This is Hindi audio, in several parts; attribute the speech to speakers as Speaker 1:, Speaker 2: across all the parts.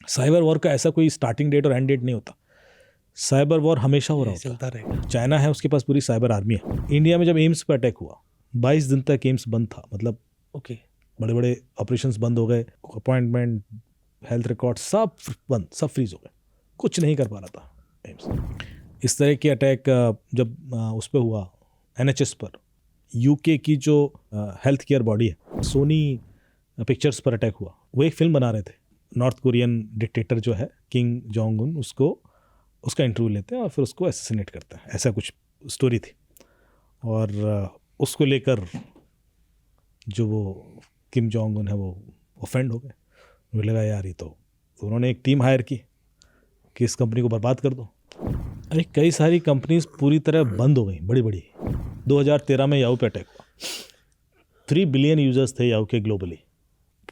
Speaker 1: साइबर वॉर का ऐसा कोई स्टार्टिंग डेट और एंड डेट नहीं होता, साइबर वॉर हमेशा हो रहा होता
Speaker 2: चलता रहेगा।
Speaker 1: चाइना है, उसके पास पूरी साइबर आर्मी है। इंडिया में जब एम्स पर अटैक हुआ 22 दिन तक एम्स बंद था, मतलब
Speaker 2: ओके,
Speaker 1: बड़े बड़े ऑपरेशंस बंद हो गए, अपॉइंटमेंट, हेल्थ रिकॉर्ड सब बंद, सब फ्रीज हो गए, कुछ नहीं कर पा रहा था एम्स। इस तरह के अटैक जब उस पर हुआ NHS पर, यूके की जो हेल्थ केयर बॉडी है, सोनी पिक्चर्स पर अटैक हुआ। वो एक फिल्म बना रहे थे, नॉर्थ कोरियन डिक्टेटर जो है किंग जोंग उन, उसका इंटरव्यू लेते हैं और फिर उसको असैसिनेट करते हैं, ऐसा कुछ स्टोरी थी। और उसको लेकर जो वो किम जोंग उन है वो ऑफेंड हो गए, मुझे लगा यार ये तो उन्होंने एक टीम हायर की कि इस कंपनी को बर्बाद कर दो। अरे कई सारी कंपनीज पूरी तरह बंद हो गई, बड़ी बड़ी। 2013 में याहू पे अटैक हुआ, 3 बिलियन यूजर्स थे याहू के ग्लोबली।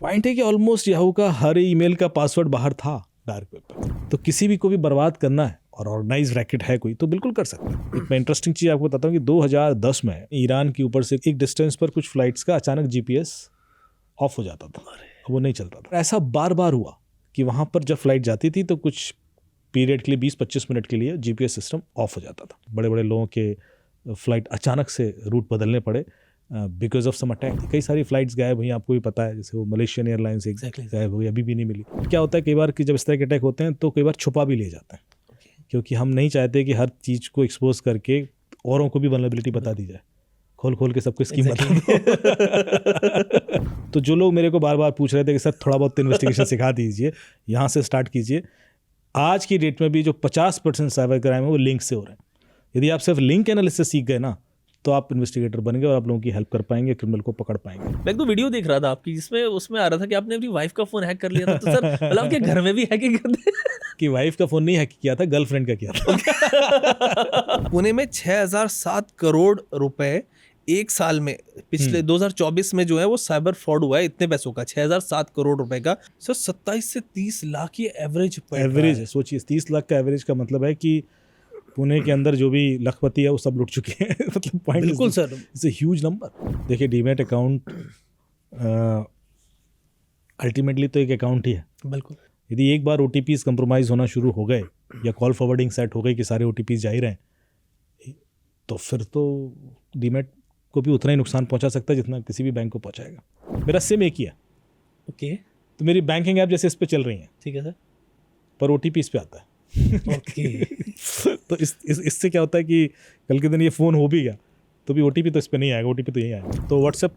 Speaker 1: पॉइंट है कि ऑलमोस्ट याहू का हर ईमेल का पासवर्ड बाहर था डार्क वेब पर। तो किसी भी को भी बर्बाद करना है और ऑर्गेनाइज रैकेट है कोई, तो बिल्कुल कर सकता है। एक मैं इंटरेस्टिंग चीज़ आपको बताता हूँ कि 2010 में ईरान के ऊपर से एक डिस्टेंस पर कुछ फ्लाइट्स का अचानक GPS ऑफ हो जाता था, वो नहीं चलता था। ऐसा बार बार हुआ कि वहाँ पर जब फ्लाइट जाती थी तो कुछ पीरियड के लिए 20-25 मिनट के लिए GPS सिस्टम ऑफ हो जाता था। बड़े बड़े लोगों के फ्लाइट अचानक से रूट बदलने पड़े बिकॉज ऑफ सम अटैक। कई सारी फ्लाइट्स गायब हुई, आपको भी पता है, जैसे वो मलेशियन एयरलाइंस गायब हुई, अभी भी नहीं मिली। क्या होता है कई बार कि जब इस तरह के अटैक होते हैं तो कई बार छुपा भी ले जाते हैं, क्योंकि हम नहीं चाहते कि हर चीज़ को एक्सपोज करके औरों को भी वल्नरेबिलिटी बता दी जाए, खोल खोल के सबको स्कीम बता दो। तो जो लोग मेरे को बार बार पूछ रहे थे कि सर थोड़ा बहुत इन्वेस्टिगेशन सिखा दीजिए, यहाँ से स्टार्ट कीजिए, आज की डेट में भी जो 50% साइबर क्राइम है वो लिंक से हो रहे हैं। यदि आप सिर्फ लिंक एनालिसिस सीख गए ना तो आप इन्वेस्टिगेटर बन गए और आप लोगों की हेल्प कर पाएंगे, क्रिमिनल को पकड़ पाएंगे।
Speaker 2: मैं एक तो वीडियो देख रहा था आपकी, जिसमें उसमें आ रहा था कि आपने अपनी वाइफ का फोन हैक कर लिया था। तो सर मतलब आपके घर में भी हैकिंग करते हैं?
Speaker 1: कि वाइफ का फोन नहीं हैक किया था, गर्लफ्रेंड का किया था।
Speaker 2: पुणे में 6007 करोड़ रुपए एक साल में, पिछले 2024 में जो है वो साइबर फ्रॉड हुआ है। इतने पैसों का 6007 करोड़ रुपए का सर, 27 से 30 लाख ये एवरेज
Speaker 1: है। सोचिए 30 लाख का एवरेज का मतलब है कि पुणे के अंदर जो भी लखपति है वो सब लुट चुके हैं। मतलब पॉइंट
Speaker 2: बिल्कुल sir,
Speaker 1: it's a huge number. देखिए डीमैट अकाउंट अल्टीमेटली तो एक अकाउंट ही है।
Speaker 2: बिल्कुल।
Speaker 1: यदि एक बार OTPs कंप्रोमाइज होना शुरू हो गए या कॉल फॉरवर्डिंग सेट हो गई कि सारे OTPs जा ही रहे हैं, तो फिर तो डीमैट को भी उतना ही नुकसान पहुंचा सकता है जितना किसी भी बैंक को पहुंचाएगा। मेरा सिम एक ही है,
Speaker 2: ओके,
Speaker 1: तो मेरी बैंकिंग ऐप जैसे इस पे चल रही है,
Speaker 2: ठीक है सर, पर
Speaker 1: OTP इस पे आता है।
Speaker 2: ओके।
Speaker 1: तो इससे क्या होता है कि कल के दिन ये फ़ोन हो भी गया तो भी OTP तो इस पे नहीं आएगा, OTP तो यही आएगा। तो व्हाट्सएप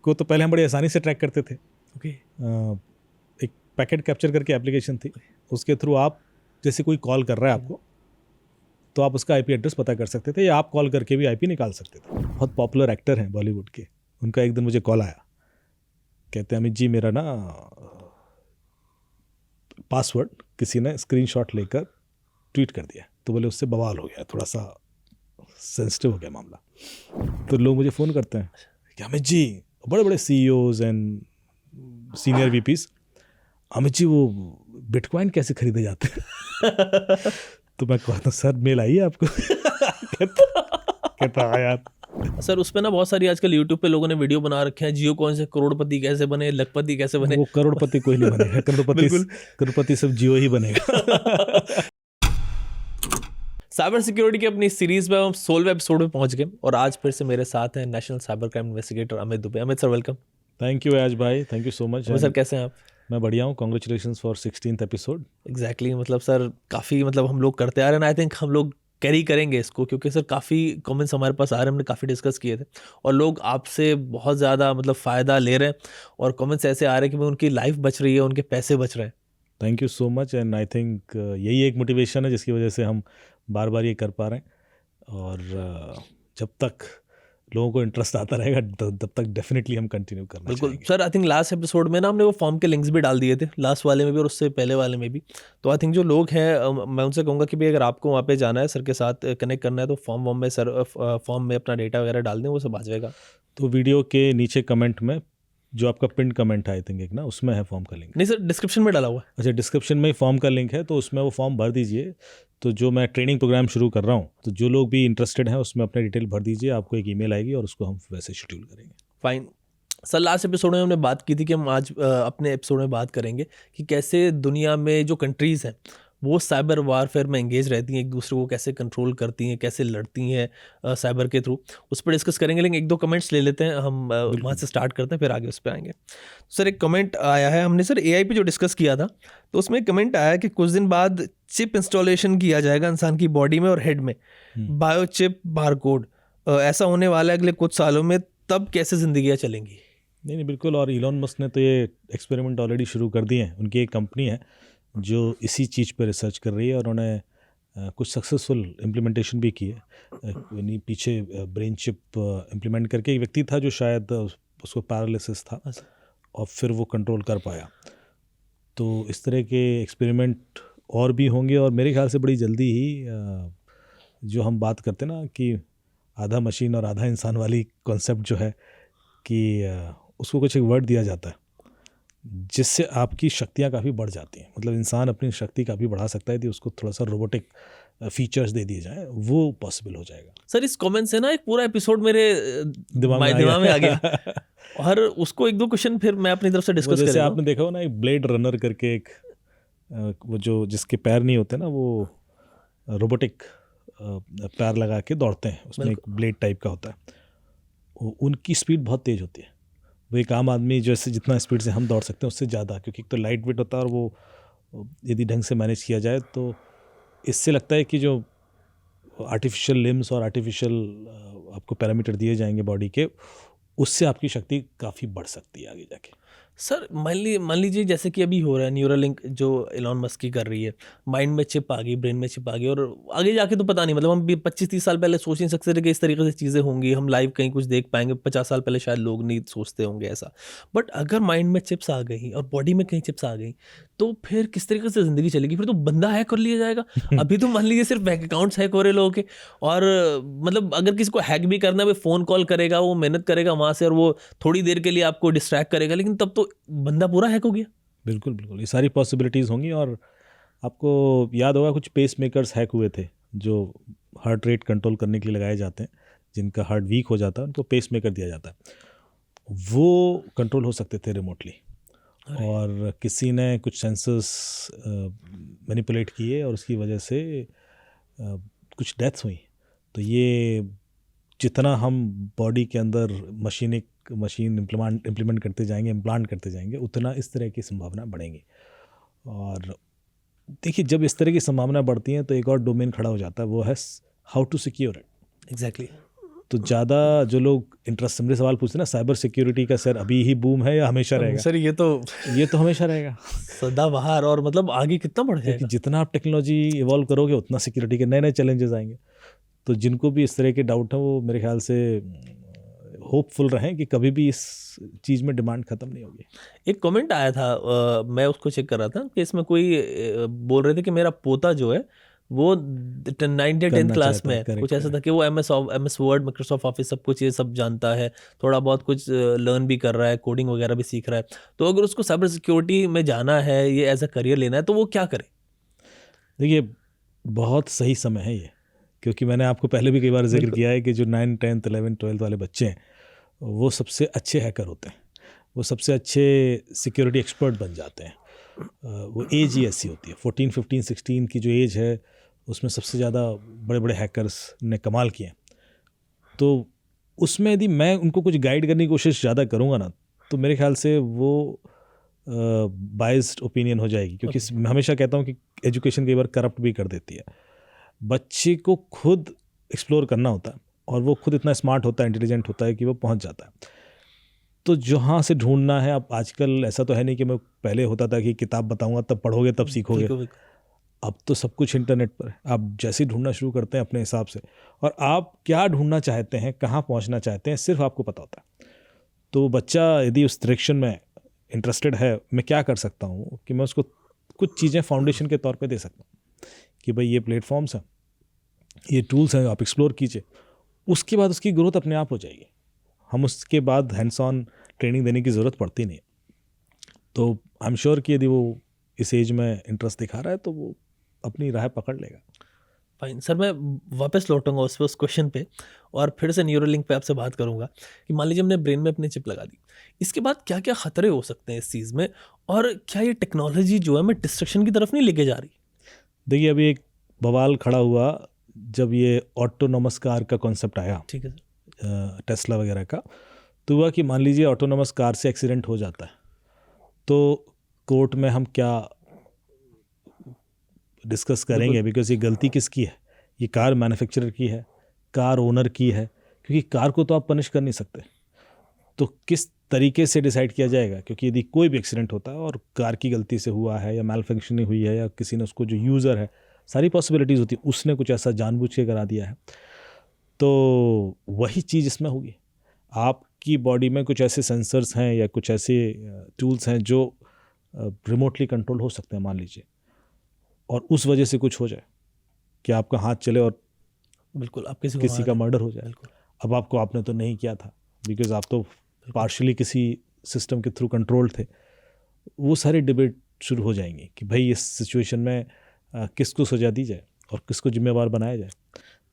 Speaker 1: को तो पहले हम बड़ी आसानी से ट्रैक करते थे।
Speaker 2: ओके,
Speaker 1: एक पैकेट कैप्चर करके एप्लीकेशन थी, उसके थ्रू आप जैसे कोई कॉल कर रहा है आपको तो आप उसका IP एड्रेस पता कर सकते थे, या आप कॉल करके भी IP निकाल सकते थे। बहुत पॉपुलर एक्टर हैं बॉलीवुड के, उनका एक दिन मुझे कॉल आया, कहते हैं अमित जी मेरा ना पासवर्ड किसी ने स्क्रीनशॉट लेकर ट्वीट कर दिया, तो बोले उससे बवाल हो गया, थोड़ा सा सेंसिटिव हो गया मामला। तो लोग मुझे फ़ोन करते हैं कि अमित जी, बड़े बड़े CEOs and senior VPs, Amit ji वो बिटकॉइन कैसे खरीदे जाते हैं? तो मैं कहता हूँ सर मेल आई है आपको? कहता है यार।
Speaker 2: सर उस पे ना बहुत सारी आजकल यूट्यूब पे लोगों ने वीडियो बना रखे हैं, जियो कॉइन से करोड़पति कैसे बने, लखपति कैसे बने।
Speaker 1: वो करोड़पति कोई नहीं बनेगा, करोड़पति सब जियो ही बनेगा।
Speaker 2: साइबर सिक्योरिटी की अपनी सीरीज में हम 16वें एपिसोड में पहुंच गए और आज फिर से मेरे साथ हैं national cyber crime investigator Amit Dubey. Amit sir welcome.
Speaker 1: Thank you आज भाई, thank you so much.
Speaker 2: Sir कैसे हैं आप?
Speaker 1: मैं बढ़िया हूँ, congratulations for 16th episode.
Speaker 2: Exactly, मतलब सर काफ़ी मतलब हम लोग करते आ रहे हैं, आई थिंक हम लोग कैरी करेंगे इसको, क्योंकि सर काफ़ी कमेंट्स हमारे पास आ रहे हैं, हमने काफ़ी डिस्कस किए थे और लोग आपसे बहुत ज़्यादा मतलब फ़ायदा ले रहे हैं और कमेंट्स ऐसे आ रहे हैं कि उनकी लाइफ बच रही है, उनके पैसे बच रहे हैं।
Speaker 1: Thank you so much, and I think यही एक मोटिवेशन है जिसकी वजह से हम बार बार ये कर पा रहे हैं। और जब तक लोगों को इंटरेस्ट आता रहेगा तब तक डेफिनेटली हम कंटिन्यू करना
Speaker 2: बिल्कुल
Speaker 1: चाहेंगे।
Speaker 2: Sir, I think last episode में ना हमने वो फॉर्म के लिंक्स भी डाल दिए थे, लास्ट वाले में भी और उससे पहले वाले में भी। तो आई थिंक जो लोग हैं मैं उनसे कहूँगा कि भाई अगर आपको वहाँ पे जाना है, सर के साथ कनेक्ट करना है, तो फॉर्म में सर फॉर्म में अपना डेटा वगैरह डाल दें, वो सब आ जाएगा।
Speaker 1: तो वीडियो के नीचे कमेंट में जो आपका पिन कमेंट है आई थिंक एक ना, उसमें है फॉर्म का लिंक।
Speaker 2: नहीं सर, डिस्क्रिप्शन में डाला हुआ है।
Speaker 1: अच्छा, डिस्क्रिप्शन में ही फॉर्म का लिंक है, तो उसमें वो फॉर्म भर दीजिए। तो जो मैं ट्रेनिंग प्रोग्राम शुरू कर रहा हूँ, तो जो लोग भी इंटरेस्टेड हैं उसमें अपना डिटेल भर दीजिए, आपको एक ईमेल आएगी और उसको हम वैसे शेड्यूल करेंगे।
Speaker 2: फाइन। सर लास्ट एपिसोड में हमने बात की थी कि हम आज अपने एपिसोड में बात करेंगे कि कैसे दुनिया में जो कंट्रीज़ हैं वो साइबर वारफेयर में एंगेज रहती हैं, एक दूसरे को कैसे कंट्रोल करती हैं, कैसे लड़ती हैं साइबर के थ्रू, उस पर डिस्कस करेंगे। लेकिन एक दो कमेंट्स ले लेते हैं हम, वहाँ से स्टार्ट करते हैं फिर आगे उस पर आएंगे। सर एक कमेंट आया है, हमने सर एआई पे जो डिस्कस किया था तो उसमें एक कमेंट आया कि कुछ दिन बाद चिप इंस्टॉलेशन किया जाएगा इंसान की बॉडी में और हेड में, बायोचिप बारकोड, ऐसा होने वाला है अगले कुछ सालों में, तब कैसे जिंदगियाँ चलेंगी?
Speaker 1: नहीं बिल्कुल, और इलॉन मस्क ने तो ये एक्सपेरिमेंट ऑलरेडी शुरू कर दिए हैं। उनकी एक कंपनी है जो इसी चीज़ पर रिसर्च कर रही है, और उन्होंने कुछ सक्सेसफुल इम्प्लीमेंटेशन भी की है। यानी पीछे ब्रेन चिप इम्प्लीमेंट करके एक व्यक्ति था जो शायद उसको पैरालिसिस था, और फिर वो कंट्रोल कर पाया। तो इस तरह के एक्सपेरिमेंट और भी होंगे, और मेरे ख्याल से बड़ी जल्दी ही जो हम बात करते हैं ना कि आधा मशीन और आधा इंसान वाली कॉन्सेप्ट जो है कि उसको कुछ एक वर्ड दिया जाता है जिससे आपकी शक्तियाँ काफ़ी बढ़ जाती हैं। मतलब इंसान अपनी शक्ति काफ़ी बढ़ा सकता है यदि उसको थोड़ा सा रोबोटिक फीचर्स दे दिए जाएँ, वो पॉसिबल हो जाएगा।
Speaker 2: सर इस कमेंट से ना एक पूरा एपिसोड मेरे
Speaker 1: दिमाग
Speaker 2: में आ गया और उसको एक दो क्वेश्चन फिर मैं अपनी तरफ से डिस्कस
Speaker 1: जैसे
Speaker 2: करेंगे।
Speaker 1: आपने देखा हो ना, एक ब्लेड रनर करके एक वो जो जिसके पैर नहीं होते ना, वो रोबोटिक पैर लगा के दौड़ते हैं, उसमें एक ब्लेड टाइप का होता है। उनकी स्पीड बहुत तेज़ होती है। वो एक आम आदमी जैसे जितना स्पीड से हम दौड़ सकते हैं उससे ज़्यादा, क्योंकि एक तो लाइट वेट होता है, और वो यदि ढंग से मैनेज किया जाए तो इससे लगता है कि जो आर्टिफिशियल लिम्स और आर्टिफिशियल आपको पैरामीटर दिए जाएंगे बॉडी के, उससे आपकी शक्ति काफ़ी बढ़ सकती है आगे जाके।
Speaker 2: सर मान लीजिए जैसे कि अभी हो रहा है न्यूरालिंक जो एलॉन मस्क की कर रही है, माइंड में चिप आ गई, ब्रेन में चिप आ गई, और आगे जाके तो पता नहीं, मतलब हम 25-30 साल पहले सोच नहीं सकते थे कि इस तरीके से चीज़ें होंगी, हम लाइव कहीं कुछ देख पाएंगे। 50 साल पहले शायद लोग नहीं सोचते होंगे ऐसा। बट अगर माइंड में चिप्स आ गई और बॉडी में कहीं चिप्स आ गई तो फिर किस तरीके से ज़िंदगी चलेगी? फिर तो बंदा हैक कर लिया जाएगा। अभी तो मान लीजिए सिर्फ बैंक अकाउंट्स हैक हो रहे लोगों के, और मतलब अगर किसी को हैक भी करना है, वो फ़ोन कॉल करेगा, वो मेहनत करेगा वहाँ से, और वो थोड़ी देर के लिए आपको डिस्ट्रैक्ट करेगा, लेकिन तब तो बंदा पूरा हैक हो गया।
Speaker 1: बिल्कुल बिल्कुल, ये सारी पॉसिबिलिटीज़ होंगी। और आपको याद होगा कुछ पेस मेकर्स हैक हुए थे जो हार्ट रेट कंट्रोल करने के लिए लगाए जाते हैं। जिनका हार्ट वीक हो जाता है उनको पेस मेकर दिया जाता है, वो कंट्रोल हो सकते थे रिमोटली। और किसी ने कुछ सेंसर्स मैनिपुलेट किए और उसकी वजह से कुछ डेथ्स हुई। तो ये जितना हम बॉडी के अंदर मशीन इम्प्लीमेंट करते जाएंगे, इम्प्लांट करते जाएंगे, उतना इस तरह की संभावना बढ़ेंगी। और देखिए, जब इस तरह की संभावना बढ़ती हैं तो एक और डोमेन खड़ा हो जाता है, वो है how to secure it.
Speaker 2: Exactly.
Speaker 1: तो ज़्यादा जो लोग इंटरेस्ट से सवाल पूछते हैं ना, साइबर सिक्योरिटी का सर अभी ही बूम है या हमेशा रहेगा?
Speaker 2: सर ये तो
Speaker 1: हमेशा रहेगा,
Speaker 2: सदाबहार, और मतलब आगे कितना बढ़ जाएगा।
Speaker 1: क्योंकि जितना आप टेक्नोलॉजी इवॉल्व करोगे उतना सिक्योरिटी के नए नए चैलेंजेस आएंगे। तो जिनको भी इस तरह के डाउट हैं वो मेरे ख्याल से होपफुल रहें कि कभी भी इस चीज़ में डिमांड ख़त्म नहीं होगी।
Speaker 2: एक कमेंट आया था, मैं उसको चेक कर रहा था कि इसमें कोई बोल रहे थे कि मेरा पोता जो है वो 9th या 10th क्लास में है, कुछ ऐसा था कि वो MS वर्ड, माइक्रोसॉफ्ट ऑफिस, सब कुछ ये सब जानता है, थोड़ा बहुत कुछ लर्न भी कर रहा है, कोडिंग वगैरह भी सीख रहा है। तो अगर उसको साइबर सिक्योरिटी में जाना है, ये एज अ करियर लेना है, तो वो क्या करे?
Speaker 1: देखिए, बहुत सही समय है ये, क्योंकि मैंने आपको पहले भी कई बार जिक्र किया है कि जो 9th 10th 11th 12th वाले बच्चे हैं वो सबसे अच्छे हैकर होते हैं, वो सबसे अच्छे सिक्योरिटी एक्सपर्ट बन जाते हैं। वो एज ही ऐसी होती है, 14 15 16 की जो एज है उसमें सबसे ज़्यादा बड़े बड़े हैकर्स ने कमाल किए हैं। तो उसमें यदि मैं उनको कुछ गाइड करने की कोशिश ज़्यादा करूँगा ना, तो मेरे ख्याल से वो बायस्ड ओपिनियन हो जाएगी, क्योंकि मैं हमेशा कहता हूँ कि एजुकेशन कई बार करप्ट भी कर देती है। बच्चे को खुद एक्सप्लोर करना होता है, और वो खुद इतना स्मार्ट होता है, इंटेलिजेंट होता है कि वो पहुंच जाता है। तो जहाँ से ढूंढना है, अब आजकल ऐसा तो है नहीं कि मैं पहले होता था कि किताब बताऊंगा तब पढ़ोगे तब सीखोगे। अब तो सब कुछ इंटरनेट पर है, आप जैसे ही ढूंढना शुरू करते हैं अपने हिसाब से, और आप क्या ढूंढना चाहते हैं, कहाँ पहुँचना चाहते हैं, सिर्फ आपको पता होता है। तो बच्चा यदि उस डायरेक्शन में इंटरेस्टेड है, मैं क्या कर सकता हूँ कि मैं उसको कुछ चीज़ें फाउंडेशन के तौर पे दे सकता हूँ कि भाई ये प्लेटफॉर्म्स हैं, ये टूल्स हैं, आप एक्सप्लोर कीजिए। उसके बाद उसकी ग्रोथ अपने आप हो जाएगी। हम उसके बाद हैंड्स ऑन ट्रेनिंग देने की ज़रूरत पड़ती नहीं। तो आई एम श्योर कि यदि वो इस एज में इंटरेस्ट दिखा रहा है तो वो अपनी राह पकड़ लेगा।
Speaker 2: फाइन सर, मैं वापस लौटूंगा उस क्वेश्चन पे और फिर से न्यूरोलिंक पे आपसे बात करूंगा कि मान लीजिए हमने ब्रेन में अपनी चिप लगा दी, इसके बाद क्या क्या खतरे हो सकते हैं इस चीज़ में, और क्या ये टेक्नोलॉजी जो है हमें डिस्ट्रक्शन की तरफ नहीं लेके जा रही?
Speaker 1: देखिए, अभी एक बवाल खड़ा हुआ जब ये ऑटोनोमस कार का कॉन्सेप्ट आया,
Speaker 2: ठीक है सर।
Speaker 1: टेस्ला वगैरह का, तो हुआ कि मान लीजिए ऑटोनोमस कार से एक्सीडेंट हो जाता है, तो कोर्ट में हम क्या डिस्कस करेंगे, बिकॉज ये गलती किसकी है? ये कार मैन्युफैक्चरर की है, कार ओनर की है, क्योंकि कार को तो आप पनिश कर नहीं सकते। तो किस तरीके से डिसाइड किया जाएगा? क्योंकि यदि कोई भी एक्सीडेंट होता है और कार की गलती से हुआ है या मैलफंक्शनिंग हुई है या किसी ने उसको, जो यूज़र है, सारी पॉसिबिलिटीज़ होती है, उसने कुछ ऐसा जानबूझ के करा दिया है, तो वही चीज़ इसमें होगी। आपकी बॉडी में कुछ ऐसे सेंसर्स हैं या कुछ ऐसे टूल्स हैं जो रिमोटली कंट्रोल हो सकते हैं, मान लीजिए, और उस वजह से कुछ हो जाए कि आपका हाथ चले और
Speaker 2: बिल्कुल आप किसी
Speaker 1: किसी का मर्डर हो जाए।
Speaker 2: बिल्कुल।
Speaker 1: अब आपने तो नहीं किया था, बिकॉज आप तो पार्शली किसी सिस्टम के थ्रू कंट्रोल थे। वो सारी डिबेट शुरू हो जाएंगी कि भाई इस सिचुएशन में किसको सजा दी जाए और किसको जिम्मेवार बनाया जाए।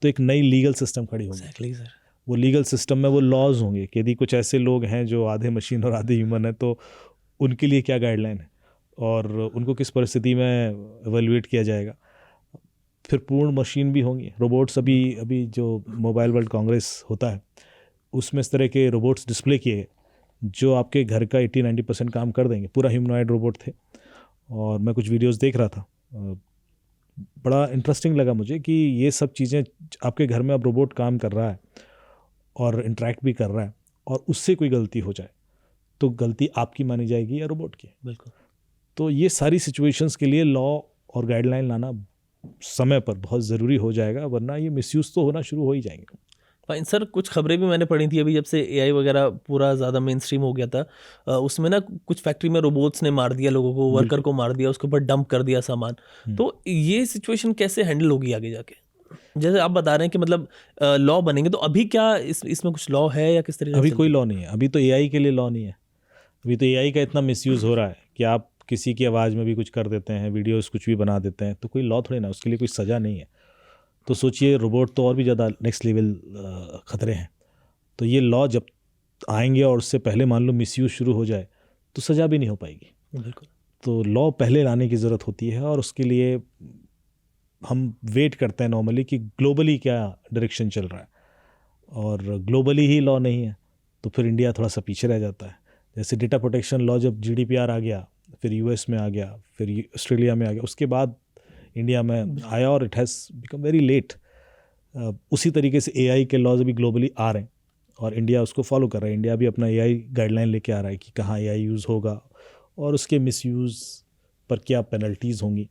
Speaker 1: तो एक नई लीगल सिस्टम खड़ी होगी।
Speaker 2: Exactly sir.
Speaker 1: वो लीगल सिस्टम में वो लॉज होंगे कि यदि कुछ ऐसे लोग हैं जो आधे मशीन और आधे ह्यूमन है, तो उनके लिए क्या गाइडलाइन है और उनको किस परिस्थिति में एवेल्युएट किया जाएगा। फिर पूर्ण मशीन भी होंगी, रोबोट्स। अभी जो मोबाइल वर्ल्ड कांग्रेस होता है, उसमें इस तरह के रोबोट्स डिस्प्ले किए गए जो आपके घर का 80-90% काम कर देंगे। पूरा ह्यूमनॉइड रोबोट थे, और मैं कुछ वीडियोस देख रहा था, बड़ा इंटरेस्टिंग लगा मुझे कि ये सब चीज़ें आपके घर में अब रोबोट काम कर रहा है और इंटरेक्ट भी कर रहा है, और उससे कोई गलती हो जाए तो गलती आपकी मानी जाएगी या रोबोट की।
Speaker 2: बिल्कुल।
Speaker 1: तो ये सारी सिचुएशंस के लिए लॉ और गाइडलाइन लाना समय पर बहुत ज़रूरी हो जाएगा, वरना ये मिसयूज़ तो होना शुरू हो ही जाएंगे।
Speaker 2: फाइन सर, कुछ खबरें भी मैंने पढ़ी थी अभी, जब से एआई वगैरह पूरा ज़्यादा मेन स्ट्रीम हो गया था, उसमें ना कुछ फैक्ट्री में रोबोट्स ने मार दिया लोगों को, वर्कर को मार दिया, उसके ऊपर डंप कर दिया सामान। तो ये सिचुएशन कैसे हैंडल होगी आगे जाके? जैसे आप बता रहे हैं कि मतलब लॉ बनेंगे, तो अभी क्या इसमें कुछ लॉ है या किस तरीके से?
Speaker 1: अभी कोई लॉ नहीं है, अभी तो एआई के लिए लॉ नहीं है। अभी तो एआई का इतना मिसयूज़ हो रहा है कि आप किसी की आवाज़ में भी कुछ कर देते हैं, वीडियोस कुछ भी बना देते हैं, तो कोई लॉ थोड़ी ना, उसके लिए कोई सज़ा नहीं है। तो सोचिए, रोबोट तो और भी ज़्यादा नेक्स्ट लेवल ख़तरे हैं। तो ये लॉ जब आएंगे और उससे पहले मान लो मिसयूज़ शुरू हो जाए तो सज़ा भी नहीं हो पाएगी।
Speaker 2: बिल्कुल।
Speaker 1: तो लॉ पहले लाने की ज़रूरत होती है, और उसके लिए हम वेट करते हैं नॉर्मली कि ग्लोबली क्या डायरेक्शन चल रहा है, और ग्लोबली ही लॉ नहीं है तो फिर इंडिया थोड़ा सा पीछे रह जाता है। जैसे डेटा प्रोटेक्शन लॉ जब GDPR आ गया, फिर यूएस में आ गया, फिर ऑस्ट्रेलिया में आ गया, उसके बाद इंडिया में आया, और it has become very late. उसी तरीके से एआई के लॉज अभी ग्लोबली आ रहे हैं और इंडिया उसको फॉलो कर रहा है। इंडिया भी अपना एआई गाइडलाइन लेके आ रहा है कि कहाँ एआई यूज़ होगा और उसके मिसयूज़ पर क्या पेनल्टीज़ होंगी।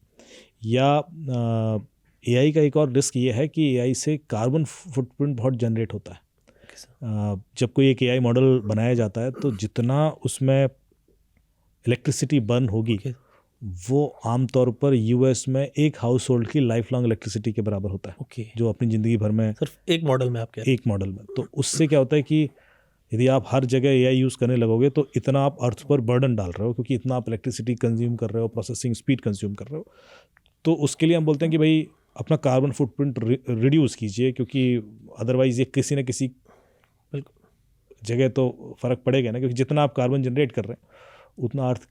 Speaker 1: या एआई का एक और रिस्क ये है कि एआई से कार्बन फुटप्रिंट बहुत जनरेट होता है। जब कोई एक एआई मॉडल बनाया जाता है तो जितना उसमें इलेक्ट्रिसिटी बर्न होगी वो आमतौर पर यूएस में एक हाउस होल्ड की लाइफ लॉन्ग इलेक्ट्रिसिटी के बराबर होता है।
Speaker 2: ओके।
Speaker 1: जो अपनी ज़िंदगी भर में
Speaker 2: सिर्फ एक मॉडल में आप कह रहे हैं?
Speaker 1: एक मॉडल में। तो उससे क्या होता है कि यदि आप हर जगह एआई यूज़ करने लगोगे तो इतना आप अर्थ पर बर्डन डाल रहे हो, क्योंकि इतना आप इलेक्ट्रिसिटी कंज्यूम कर रहे हो, प्रोसेसिंग स्पीड कंज्यूम कर रहे हो। तो उसके लिए हम बोलते हैं कि भाई अपना कार्बन फुटप्रिंट रिड्यूस कीजिए, क्योंकि अदरवाइज़ ये किसी न किसी जगह तो फ़र्क पड़ेगा ना, क्योंकि जितना आप कार्बन जनरेट कर रहे हैं उतना अर्थ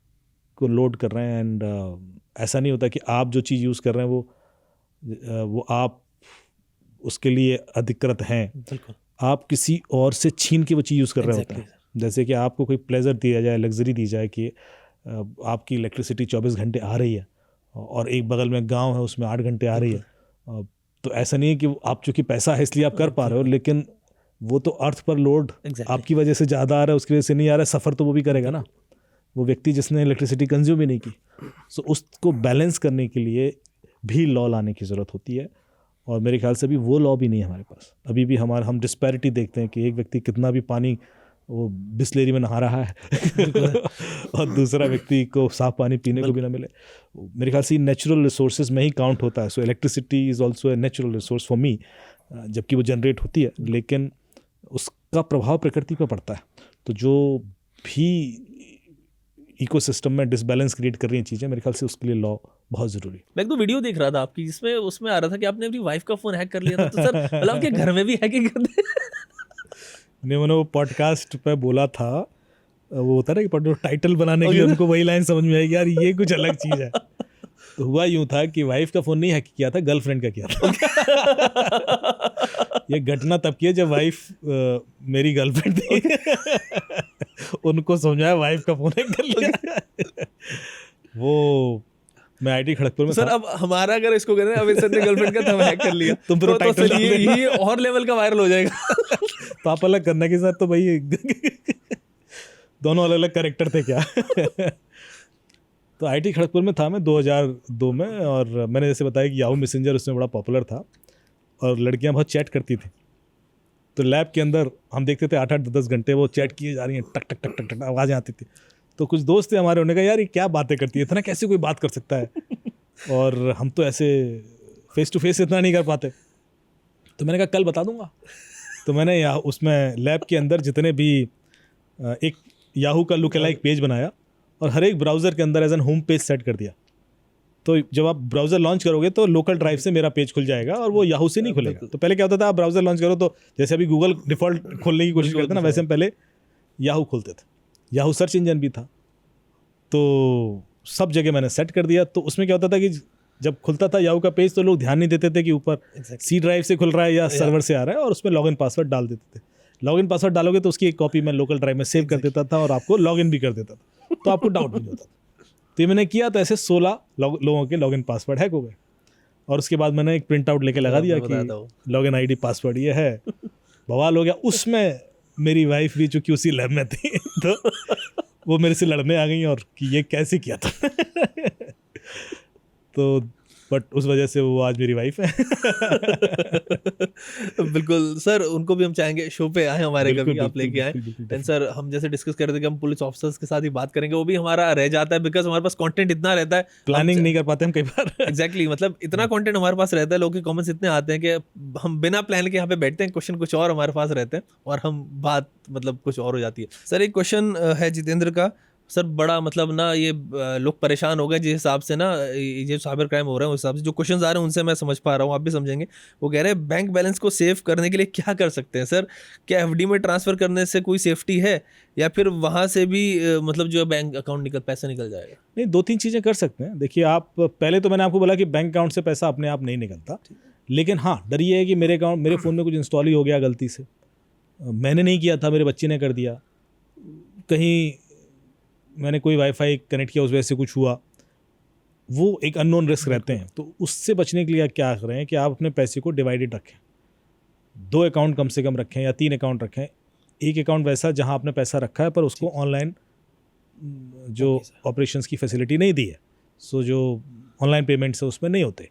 Speaker 1: को लोड कर रहे हैं। एंड ऐसा नहीं होता कि आप जो चीज़ यूज़ कर रहे हैं वो आप उसके लिए अधिकृत हैं।
Speaker 2: बिल्कुल।
Speaker 1: आप किसी और से छीन के वो चीज़ यूज़ कर रहे होते हैं। जैसे कि आपको कोई प्लेजर दिया जाए, लग्जरी दी जाए कि आपकी इलेक्ट्रिसिटी 24 घंटे आ रही है और एक बगल में गांव है उसमें 8 घंटे आ रही है। तो ऐसा नहीं है कि आप चूँकि पैसा है इसलिए आप कर पा रहे हो, लेकिन वो तो अर्थ पर लोड आपकी वजह से ज़्यादा आ रहा है, उसकी वजह से नहीं आ रहा है, सफ़र तो वो भी करेगा ना, वो व्यक्ति जिसने इलेक्ट्रिसिटी कंज्यूम ही नहीं की। सो उसको बैलेंस करने के लिए भी लॉ लाने की ज़रूरत होती है, और मेरे ख्याल से अभी वो लॉ भी नहीं है हमारे पास। अभी भी हम डिस्पैरिटी देखते हैं कि एक व्यक्ति कितना भी पानी वो बिस्लेरी में नहा रहा है और दूसरा व्यक्ति को साफ पानी पीने को भी ना मिले। मेरे ख्याल से नेचुरल रिसोर्सेज में ही काउंट होता है। So electricity is also a natural resource for me, जबकि वो जनरेट होती है, लेकिन उसका प्रभाव प्रकृति पर पड़ता है। तो जो भी इकोसिस्टम में डिसबैलेंस क्रिएट कर रही हैं चीज़ें, मेरे ख्याल से उसके लिए लॉ बहुत ज़रूरी है।
Speaker 2: मैं एक तो वीडियो देख रहा था आपकी, जिसमें उसमें आ रहा था कि आपने अपनी वाइफ का फोन हैक कर लिया था, तो सर मतलब आपके घर में भी हैकिंग करते हैं?
Speaker 1: नहीं, मैंने वो पॉडकास्ट पे बोला था, वो होता है ना कि टाइटल बनाने के लिए उनको वही लाइन समझ में आएगी, यार ये कुछ अलग चीज़ है। तो हुआ यूं था कि वाइफ का फ़ोन नहीं हैक किया था, गर्लफ्रेंड का किया था। ये घटना तब की है जब वाइफ मेरी गर्लफ्रेंड थी। उनको समझाया वाइफ का फ़ोन हैक कर लिया। वो मैं आईटी खड़गपुर में
Speaker 2: सर
Speaker 1: था।
Speaker 2: अब हमारा अगर इसको करें, अब सर ने गर्लफ्रेंड का था हैक कर लिया,
Speaker 1: तुम
Speaker 2: तो
Speaker 1: टाइटल
Speaker 2: सर ये और लेवल का वायरल हो जाएगा।
Speaker 1: तो आप अलग करने के साथ तो भाई दोनों अलग अलग कैरेक्टर थे क्या। तो आईटी खड़गपुर में था मैं 2002 में, और मैंने जैसे बताया कि याहू मैसेंजर उसमें बड़ा पॉपुलर था और लड़कियां बहुत चैट करती थी। तो लैब के अंदर हम देखते थे 8-8 10 घंटे वो चैट किए जा रही हैं, टक टक टक टक टक आवाज़ें आती थी। तो कुछ दोस्त थे हमारे, उन्होंने कहा यार ये क्या बातें करती है, इतना कैसे कोई बात कर सकता है, और हम तो ऐसे फेस टू फेस इतना नहीं कर पाते। तो मैंने कहा कल बता दूंगा। तो मैंने उसमें लैब के अंदर जितने भी एक याहू का लुक अलाइक पेज बनाया और हर एक ब्राउज़र के अंदर as an home page set कर दिया। तो जब आप ब्राउज़र लॉन्च करोगे तो लोकल ड्राइव से मेरा पेज खुल जाएगा और वो याहू से नहीं खुलेगा। तो पहले क्या होता था, आप ब्राउज़र लॉन्च करो तो जैसे अभी गूगल डिफ़ॉल्ट खोलने की कोशिश करते ना, वैसे हम पहले याहू खोलते थे। याहू सर्च इंजन भी था, तो सब जगह मैंने सेट कर दिया। तो उसमें क्या होता था कि जब खुलता था याहू का पेज तो लोग ध्यान नहीं देते थे कि ऊपर सी ड्राइव से खुल रहा है या सर्वर से आ रहा है, और उसमें लॉगिन पासवर्ड डाल देते थे। लॉगिन पासवर्ड डालोगे तो उसकी एक कॉपी मैं लोकल ड्राइव में सेव कर देता था और आपको लॉगिन भी कर देता था, तो आपको डाउट नहीं होता था। तो ये मैंने किया, तो ऐसे 16 लोगों के लॉगिन पासवर्ड हैक हो गए। और उसके बाद मैंने एक प्रिंट आउट लेके लगा दिया कि लॉगिन आईडी पासवर्ड ये है। बवाल हो गया। उसमें मेरी वाइफ भी चूंकि उसी लैब में थी तो वो मेरे से लड़ने आ गई और कि ये कैसे किया था। तो बट उस वजह से वो आज मेरी वाइफ है।
Speaker 2: बिल्कुल सर, उनको भी हम चाहेंगे शो पे आए हमारे, कभी आप लेके आए। एंड सर हम जैसे डिस्कस कर रहे थे कि हम पुलिस ऑफिसर्स के साथ ही बात करेंगे, वो भी हमारा रह जाता है बिकॉज हमारे पास कंटेंट इतना रहता है,
Speaker 1: प्लानिंग नहीं कर पाते हम कई बार।
Speaker 2: एग्जैक्टली मतलब इतना कंटेंट हमारे पास रहता है, लोगों के कमेंट्स इतने आते हैं कि हम बिना प्लान के यहाँ पे बैठते हैं, क्वेश्चन कुछ और हमारे पास रहते हैं और हम बात मतलब कुछ और हो जाती है। सर एक क्वेश्चन है जितेंद्र का, सर बड़ा मतलब ना ये लोग परेशान हो गए जिस हिसाब से ना ये साइबर क्राइम हो रहा है, उस हिसाब से जो क्वेश्चंस आ रहे हैं उनसे मैं समझ पा रहा हूँ, आप भी समझेंगे। वो कह रहे हैं बैंक बैलेंस को सेव करने के लिए क्या कर सकते हैं सर? क्या एफडी में ट्रांसफ़र करने से कोई सेफ्टी है, या फिर वहाँ से भी मतलब जो बैंक अकाउंट पैसा निकल जाएगा?
Speaker 1: नहीं, 2-3 चीज़ें कर सकते हैं। देखिए, आप पहले तो मैंने आपको बोला कि बैंक अकाउंट से पैसा अपने आप नहीं निकलता, लेकिन हाँ डर ये है कि मेरे फ़ोन में कुछ इंस्टॉल ही हो गया गलती से, मैंने नहीं किया था, मेरे बच्चे ने कर दिया, कहीं मैंने कोई वाईफाई कनेक्ट किया उस वजह से कुछ हुआ, वो एक अननोन रिस्क रहते हैं। तो उससे बचने के लिए क्या कर रहे हैं कि आप अपने पैसे को डिवाइडेड रखें, 2 अकाउंट कम से कम रखें या 3 अकाउंट रखें। एक अकाउंट वैसा जहां आपने पैसा रखा है पर उसको ऑनलाइन जो ऑपरेशंस की फैसिलिटी नहीं दी है, सो जो ऑनलाइन पेमेंट्स है उसमें नहीं होते,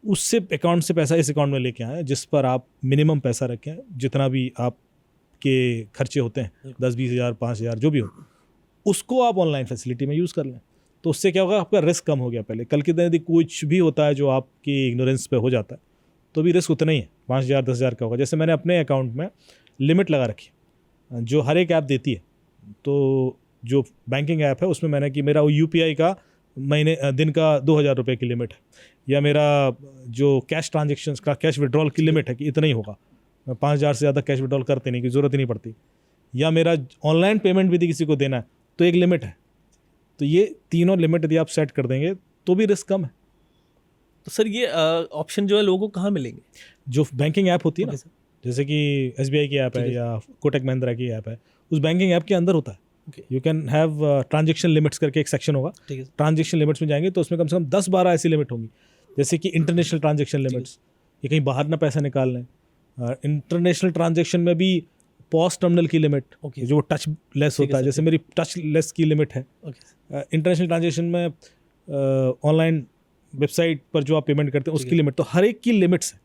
Speaker 1: उससे अकाउंट से पैसा इस अकाउंट में लेके आएँ जिस पर आप मिनिमम पैसा रखें, जितना भी आपके खर्चे होते हैं 10-20 हज़ार 5,000 जो भी हो, उसको आप ऑनलाइन फैसिलिटी में यूज़ कर लें। तो उससे क्या होगा, आपका रिस्क कम हो गया। पहले कल के दिन यदि कुछ भी होता है जो आपकी इग्नोरेंस पे हो जाता है तो भी रिस्क उतना ही है, 5,000 10,000 का होगा। जैसे मैंने अपने अकाउंट में लिमिट लगा रखी जो हर एक ऐप देती है, तो जो बैंकिंग ऐप है उसमें मैंने कि मेरा UPI का महीने दिन का 2,000 रुपये की लिमिट है, या मेरा जो कैश ट्रांजेक्शन्स का कैश विड्रॉल की लिमिट है कि इतना ही होगा, 5,000 से ज़्यादा कैश विड्रॉल करते नहीं, की ज़रूरत ही नहीं पड़ती, या मेरा ऑनलाइन पेमेंट भी यदि किसी को देना है तो एक लिमिट है। तो ये तीनों लिमिट यदि आप सेट कर देंगे तो भी रिस्क कम है।
Speaker 2: तो सर ये ऑप्शन जो है लोगों को कहाँ मिलेंगे?
Speaker 1: जो बैंकिंग ऐप होती है ना, जैसे कि SBI की ऐप है या कोटक महिंद्रा की ऐप है, उस बैंकिंग ऐप के अंदर होता है you can have transaction limits करके एक सेक्शन होगा। ट्रांजेक्शन लिमिट्स में जाएंगे तो उसमें कम से कम 10-12 ऐसी लिमिट होंगी, जैसे कि इंटरनेशनल ट्रांजेक्शन लिमिट्स, ये कहीं बाहर ना पैसा निकाल लें। इंटरनेशनल ट्रांजेक्शन में भी पॉस टर्मिनल की लिमिट जो टच लेस होता है, जैसे मेरी टच लेस की लिमिट है। इंटरनेशनल ट्रांजेक्शन में ऑनलाइन वेबसाइट पर जो आप पेमेंट करते हैं उसकी लिमिट, तो हर एक की लिमिट्स है,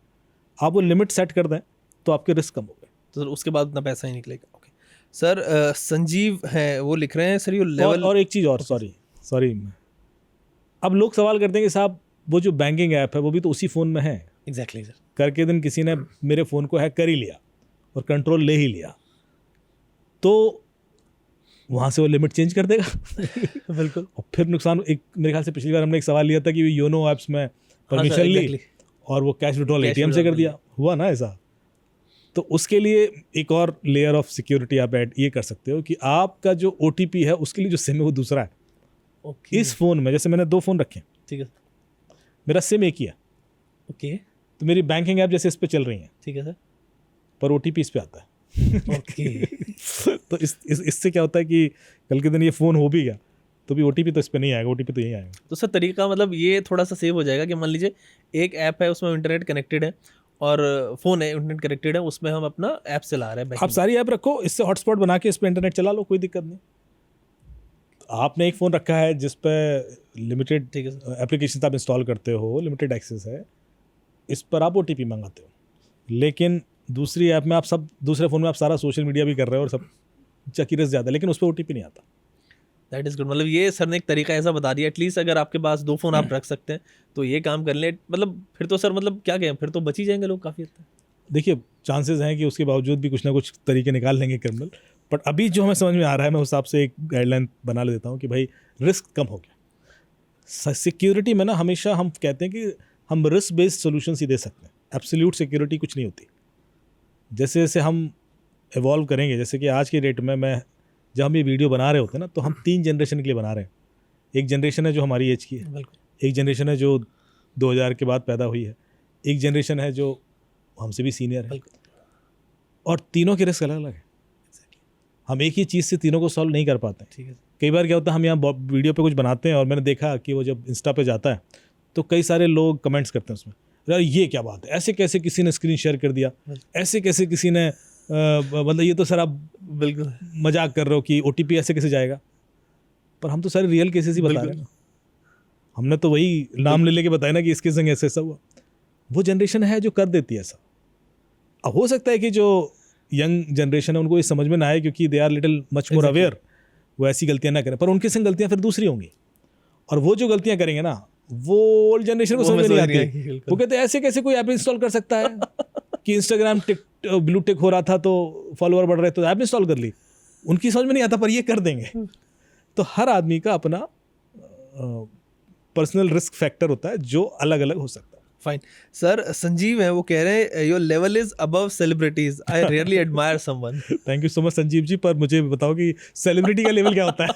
Speaker 1: आप वो लिमिट सेट कर दें तो आपके रिस्क कम हो गए,
Speaker 2: तो सर उसके बाद उतना पैसा ही निकलेगा। ओके सर, संजीव हैं वो लिख रहे हैं सर ये लेवल
Speaker 1: और एक चीज़ और, सॉरी अब लोग सवाल करते हैं कि साहब वो जो बैंकिंग ऐप है वो भी तो उसी फ़ोन में है।
Speaker 2: एग्जैक्टली सर,
Speaker 1: करके दिन किसी ने मेरे फ़ोन को हैक कर ही लिया और कंट्रोल ले ही लिया, तो वहाँ से वो लिमिट चेंज कर देगा।
Speaker 2: बिल्कुल।
Speaker 1: और फिर नुकसान, एक मेरे ख्याल से पिछली बार हमने एक सवाल लिया था कि योनो ऐप्स में परमिशन ली
Speaker 2: exactly.
Speaker 1: और वो कैश विड्रॉल
Speaker 2: Cash
Speaker 1: एटीएम से
Speaker 2: withdrawal
Speaker 1: कर दिया, हुआ ना ऐसा। तो उसके लिए एक और लेयर ऑफ सिक्योरिटी आप ऐड ये कर सकते हो कि आपका जो OTP है उसके लिए जो सिम है वो दूसरा है।
Speaker 2: ओके।
Speaker 1: इस फ़ोन में, जैसे मैंने 2 फ़ोन रखे हैं,
Speaker 2: ठीक है।
Speaker 1: मेरा सिम एक ही है,
Speaker 2: ओके।
Speaker 1: तो मेरी बैंकिंग ऐप जैसे इस पे चल रही हैं,
Speaker 2: ठीक है सर।
Speaker 1: पर OTP इस पे आता है।
Speaker 2: ओके।
Speaker 1: तो इससे क्या होता है कि कल के दिन ये फ़ोन हो भी गया तो भी OTP तो इस पे नहीं आएगा, OTP तो यही आएगा।
Speaker 2: तो सर तरीका मतलब ये थोड़ा सा सेव हो जाएगा कि मान लीजिए एक ऐप है उसमें इंटरनेट कनेक्टेड है और फ़ोन है इंटरनेट कनेक्टेड है, उसमें हम अपना ऐप चला रहे हैं।
Speaker 1: आप सारी ऐप रखो, इससे हॉटस्पॉट बना के इस पे इंटरनेट चला लो, कोई दिक्कत नहीं। आपने एक फ़ोन रखा है जिस पे लिमिटेड
Speaker 2: ठीक है सर।
Speaker 1: एप्लीकेशन आप इंस्टॉल करते हो, लिमिटेड एक्सेस है, इस पर आप OTP मंगाते हो, लेकिन दूसरी ऐप में आप सब, दूसरे फ़ोन में आप सारा सोशल मीडिया भी कर रहे हो और सब चकीरस ज़्यादा, लेकिन उस पर OTP नहीं आता।
Speaker 2: That is good. मतलब ये सर ने एक तरीका ऐसा बता दिया, एटलीस्ट अगर आपके पास 2 फ़ोन आप रख सकते हैं तो ये काम कर लें। मतलब फिर तो सर मतलब क्या कहें, फिर तो बच ही जाएंगे लोग काफ़ी हद तक।
Speaker 1: देखिए, चांसेस हैं कि उसके बावजूद भी कुछ ना कुछ तरीके निकाल लेंगे क्रिमिनल, बट अभी जो हमें समझ में आ रहा है, मैं उस हिसाब से एक गाइडलाइन बना लेता हूँ कि भाई रिस्क कम हो गया। सिक्योरिटी में ना हमेशा हम कहते हैं कि हम रिस्क बेस्ड सोल्यूशन ही दे सकते हैं, एब्सोल्यूट सिक्योरिटी कुछ नहीं होती। जैसे जैसे हम इवॉल्व करेंगे, जैसे कि आज की डेट में जब हम ये वीडियो बना रहे होते हैं ना, तो हम 3 जनरेशन के लिए बना रहे हैं। एक जनरेशन है जो हमारी एज की है,
Speaker 2: बिल्कुल।
Speaker 1: एक जनरेशन है जो 2000 के बाद पैदा हुई है, एक जनरेशन है जो हमसे भी सीनियर है, और तीनों के रिस्क अलग अलग है। हम एक ही चीज़ से तीनों को सॉल्व नहीं कर पाते।
Speaker 2: ठीक है।
Speaker 1: कई बार क्या होता है, हम यहाँ वीडियो पे कुछ बनाते हैं और मैंने देखा कि वो जब इंस्टा पे जाता है तो कई सारे लोग कमेंट्स करते हैं उसमें, यार ये क्या बात है, ऐसे कैसे किसी ने स्क्रीन शेयर कर दिया, ऐसे कैसे किसी ने मतलब ये तो सर आप
Speaker 2: बिल्कुल
Speaker 1: मजाक कर रहे हो कि OTP ऐसे कैसे जाएगा। पर हम तो सारे रियल केसेस ही बता रहे हैं ना, हमने तो वही नाम ले लेके बताया ना कि इसके संग ऐसे ऐसा हुआ। वो जनरेशन है जो कर देती है ऐसा। अब हो सकता है कि जो यंग जनरेशन है उनको ये समझ में ना आए क्योंकि they are little much more aware, वो ऐसी गलतियां ना करें, पर उनके संग गलतियां फिर दूसरी होंगी, और वो जो गलतियां करेंगे ना वो ओल्ड जनरेशन को समझ में नहीं आती। वो कहते हैं ऐसे कैसे कोई ऐप इंस्टॉल कर सकता है कि इंस्टाग्राम ब्लू टिक हो रहा था तो फॉलोअर बढ़ रहे तो ऐप इंस्टॉल कर ली। उनकी समझ में नहीं आता, पर ये कर देंगे। तो हर आदमी का अपना पर्सनल रिस्क फैक्टर होता है जो अलग अलग हो सकता है।
Speaker 2: फाइन सर, संजीव है, वो कह रहे हैं your level is above celebrities, I really admire someone.
Speaker 1: Thank you so much Sanjeev ji, पर मुझे बताओ कि सेलिब्रिटी का लेवल क्या होता है।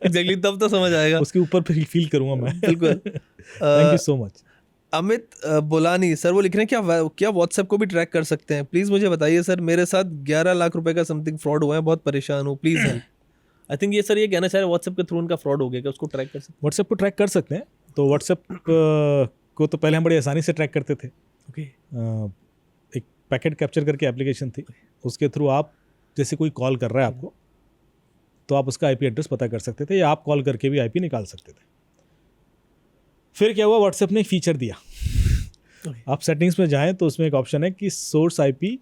Speaker 2: एग्जैक्टली, तब तो समझ आएगा,
Speaker 1: उसके ऊपर फील करूंगा मैं।
Speaker 2: बिल्कुल।
Speaker 1: Thank you so much.
Speaker 2: Amit Bolani sir, वो लिख रहे हैं क्या व्हाट्सएप को भी ट्रैक कर सकते हैं? प्लीज़ मुझे बताइए सर, मेरे साथ 11 लाख रुपए का समथिंग फ्रॉड हुआ है, बहुत परेशान हूँ, प्लीज़ हेल्प। आई थिंक ये सर ये कहना चाह रहे हैं व्हाट्सएप के थ्रू उनका फ्रॉड हो गया, क्या उसको ट्रैक कर सकते हैं?
Speaker 1: व्हाट्सएप को ट्रैक कर सकते हैं। तो व्हाट्सएप को तो पहले हम बड़ी आसानी से ट्रैक करते थे।
Speaker 2: ओके।
Speaker 1: एक पैकेट कैप्चर करके एप्लीकेशन थी, उसके थ्रू आप जैसे कोई कॉल कर रहा है आपको, तो आप उसका IP एड्रेस पता कर सकते थे, या आप कॉल करके भी IP निकाल सकते थे। फिर क्या हुआ, व्हाट्सएप ने एक फीचर दिया, आप सेटिंग्स में जाएं तो उसमें एक ऑप्शन है कि सोर्स IP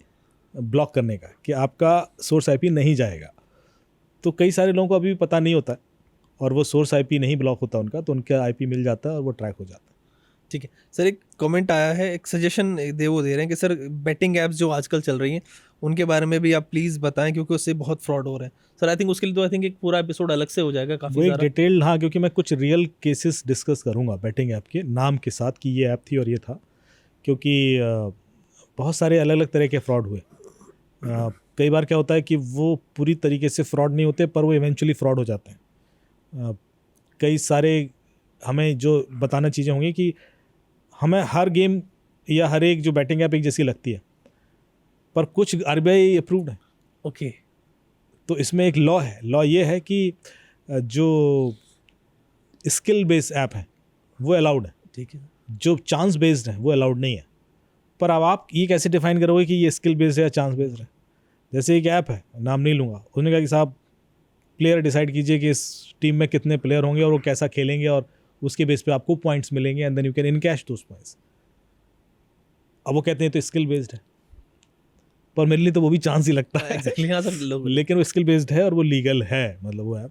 Speaker 1: ब्लॉक करने का, कि आपका सोर्स IP नहीं जाएगा। तो कई सारे लोगों को अभी भी पता नहीं होता है और वो सोर्स IP नहीं ब्लॉक होता उनका, तो उनका IP मिल जाता है और वो ट्रैक हो जाता है।
Speaker 2: ठीक है सर, एक कमेंट आया है, एक सजेशन दे रहे हैं कि सर बेटिंग ऐप्स जो आजकल चल रही हैं उनके बारे में भी आप प्लीज़ बताएं, क्योंकि उससे बहुत फ्रॉड हो रहे हैं। सर आई थिंक उसके लिए तो आई थिंक एक पूरा एपिसोड अलग से हो जाएगा, काफ़ी
Speaker 1: वो एक
Speaker 2: सारा
Speaker 1: डिटेल, हाँ, क्योंकि मैं कुछ रियल केसेस डिस्कस करूँगा बैटिंग ऐप के नाम के साथ कि ये ऐप थी और ये था, क्योंकि बहुत सारे अलग अलग तरह के फ्रॉड हुए। कई बार क्या होता है कि वो पूरी तरीके से फ्रॉड नहीं होते, पर वो इवेंचुअली फ्रॉड हो जाते हैं। कई सारे हमें जो बताना चीज़ें होंगी कि हमें हर गेम या हर एक जो बैटिंग ऐप एक जैसी लगती है, पर कुछ RBI अप्रूव्ड है।
Speaker 2: ओके।
Speaker 1: तो इसमें एक लॉ है, लॉ ये है कि जो स्किल बेस्ड ऐप है वो अलाउड है,
Speaker 2: ठीक है।
Speaker 1: जो चांस बेस्ड है वो अलाउड नहीं है। पर अब आप ये कैसे डिफाइन करोगे कि ये स्किल बेस्ड है या चांस बेस्ड है? जैसे एक ऐप है, नाम नहीं लूँगा, उसने कहा कि साहब प्लेयर डिसाइड कीजिए कि इस टीम में कितने प्लेयर होंगे और वो कैसा खेलेंगे, और उसके बेस पे आपको पॉइंट्स मिलेंगे, and then you can encash those points. अब वो कहते हैं तो स्किल बेस्ड है, पर मेरे लिए तो वो भी चांस ही लगता है।
Speaker 2: एग्जैक्टली, हाँ सर,
Speaker 1: लेकिन वो स्किल बेस्ड है और वो लीगल है, मतलब वो ऐप।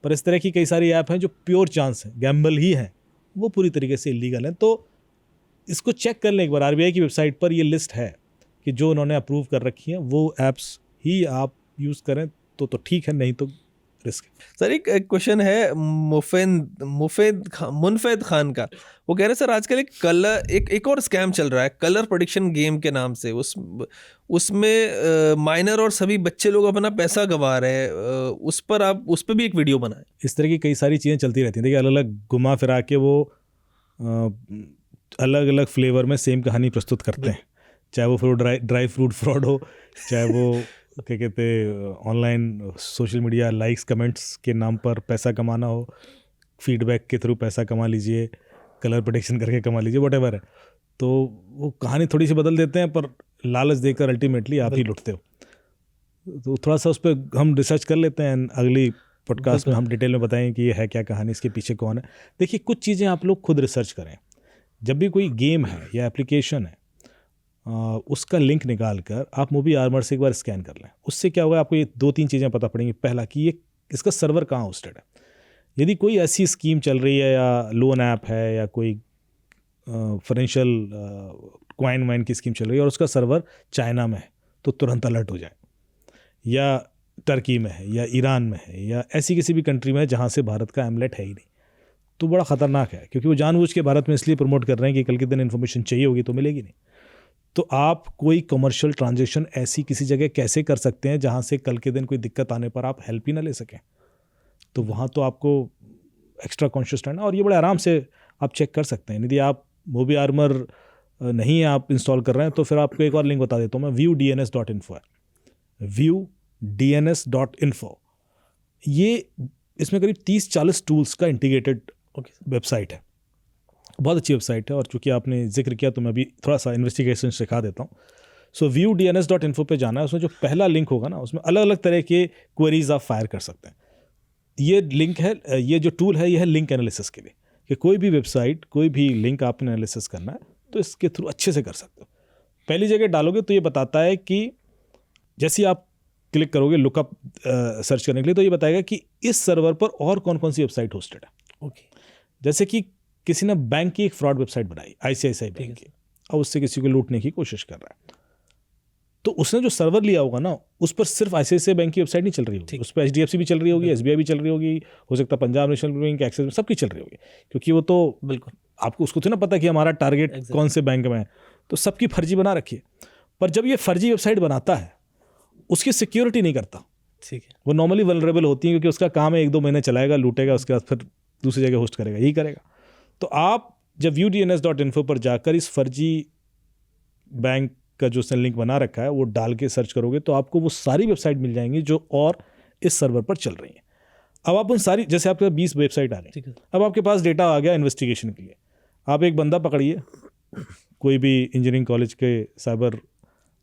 Speaker 1: पर इस तरह की कई सारी ऐप हैं जो प्योर चांस है, गैम्बल ही है, वो पूरी तरीके से इलीगल है। तो इसको चेक कर लें एक बार, RBI की वेबसाइट पर ये लिस्ट है कि जो उन्होंने अप्रूव कर रखी है वो ऐप्स ही आप यूज़ करें तो ठीक है, नहीं तो रिस्क।
Speaker 2: सर एक क्वेश्चन है मुनफेद खान का। वो कह रहे हैं सर आजकल एक और स्कैम चल रहा है कलर प्रेडिक्शन गेम के नाम से। उसमें माइनर और सभी बच्चे लोग अपना पैसा गंवा रहे हैं। उस पर भी एक वीडियो बनाए।
Speaker 1: इस तरह की कई सारी चीज़ें चलती रहती हैं। देखिए अलग अलग घुमा फिरा के वो अलग अलग फ्लेवर में सेम कहानी प्रस्तुत करते हैं, चाहे वो ड्राई फ्रूट फ्रॉड हो, चाहे वो क्या कहते online social media likes comments के नाम पर पैसा कमाना हो, फीडबैक के थ्रू पैसा कमा लीजिए, कलर प्रेडिक्शन करके कमा लीजिए, व्हाटएवर है। तो वो कहानी थोड़ी सी बदल देते हैं, पर लालच देकर अल्टीमेटली आप ही लुटते हो। तो थोड़ा सा उस पर हम रिसर्च कर लेते हैं, अगली पॉडकास्ट में हम डिटेल में बताएं कि ये है क्या कहानी, इसके पीछे कौन है। देखिए कुछ चीज़ें आप लोग खुद रिसर्च करें। जब भी कोई गेम है या एप्लीकेशन है, उसका लिंक निकाल कर आप मूवी आर्मर से एक बार स्कैन कर लें। उससे क्या होगा, आपको ये 2-3 चीज़ें पता पड़ेंगी। पहला कि ये इसका सर्वर कहाँ होस्टेड है। यदि कोई ऐसी स्कीम चल रही है या लोन ऐप है या कोई फाइनेंशियल क्वाइन वाइन की स्कीम चल रही है और उसका सर्वर चाइना में है, तो तुरंत अलर्ट हो जाए। या टर्की में है या ईरान में है या ऐसी किसी भी कंट्री में है जहाँ से भारत का एमलेट है ही नहीं, तो बड़ा ख़तरनाक है। क्योंकि वो जानबूझ के भारत में इसलिए प्रमोट कर रहे हैं कि कल के दिन इन्फॉर्मेशन चाहिए होगी तो मिलेगी नहीं। तो आप कोई कमर्शियल ट्रांजैक्शन ऐसी किसी जगह कैसे कर सकते हैं जहाँ से कल के दिन कोई दिक्कत आने पर आप हेल्प ही ना ले सकें। तो वहाँ तो आपको एक्स्ट्रा कॉन्शियस रहना, और ये बड़े आराम से आप चेक कर सकते हैं। यदि आप मूवी आर्मर नहीं आप इंस्टॉल कर रहे हैं तो फिर आपको एक और लिंक बता देता हूँ मैं, viewdns.info है, viewdns.info। ये इसमें करीब 30-40 टूल्स का इंटीग्रेटेड वेबसाइट है, बहुत अच्छी वेबसाइट है। और चूंकि आपने जिक्र किया तो मैं अभी थोड़ा सा इन्वेस्टिगेशन सिखा देता हूँ। सो viewdns.info पे जाना है, उसमें जो पहला लिंक होगा ना, उसमें अलग अलग तरह के क्वेरीज आप फायर कर सकते हैं। ये लिंक है, ये जो टूल है, ये है लिंक एनालिसिस के लिए, कि कोई भी वेबसाइट, कोई भी लिंक आपने एनालिसिस करना है तो इसके थ्रू अच्छे से कर सकते हो। पहली जगह डालोगे तो ये बताता है कि जैसे आप क्लिक करोगे लुकअप सर्च करने के लिए, तो ये बताएगा कि इस सर्वर पर और कौन कौन सी वेबसाइट होस्टेड है। ओके, जैसे कि किसी ने बैंक की एक फ्रॉड वेबसाइट बनाई, ICICI बैंक की, और उससे किसी को लूटने की कोशिश कर रहा है, तो उसने जो सर्वर लिया होगा ना, उस पर सिर्फ ICICI बैंक की वेबसाइट नहीं चल रही होगी, उस पर HDFC भी चल रही होगी, SBI भी चल रही होगी, हो सकता है पंजाब नेशनल बैंक, एक्सिस में, सबकी चल रही होगी। क्योंकि वो तो बिल्कुल आपको उसको तो ना पता कि हमारा टारगेट कौन से बैंक में है, तो सबकी फर्जी बना रखी है। पर जब ये फर्जी वेबसाइट बनाता है, उसकी सिक्योरिटी नहीं करता। ठीक है, वो नॉर्मली वल्नरेबल होती है, क्योंकि उसका काम है 1-2 महीने चलाएगा, लूटेगा, उसके बाद फिर दूसरी जगह होस्ट करेगा, यही करेगा। तो आप जब viewdns.info पर जाकर इस फर्जी बैंक का जो उसने लिंक बना रखा है वो डाल के सर्च करोगे तो आपको वो सारी वेबसाइट मिल जाएंगी जो और इस सर्वर पर चल रही हैं। अब आप उन सारी, जैसे आपके पास 20 वेबसाइट आ रही है, अब आपके पास डेटा आ गया इन्वेस्टिगेशन के लिए। आप एक बंदा पकड़िए, कोई भी इंजीनियरिंग कॉलेज के साइबर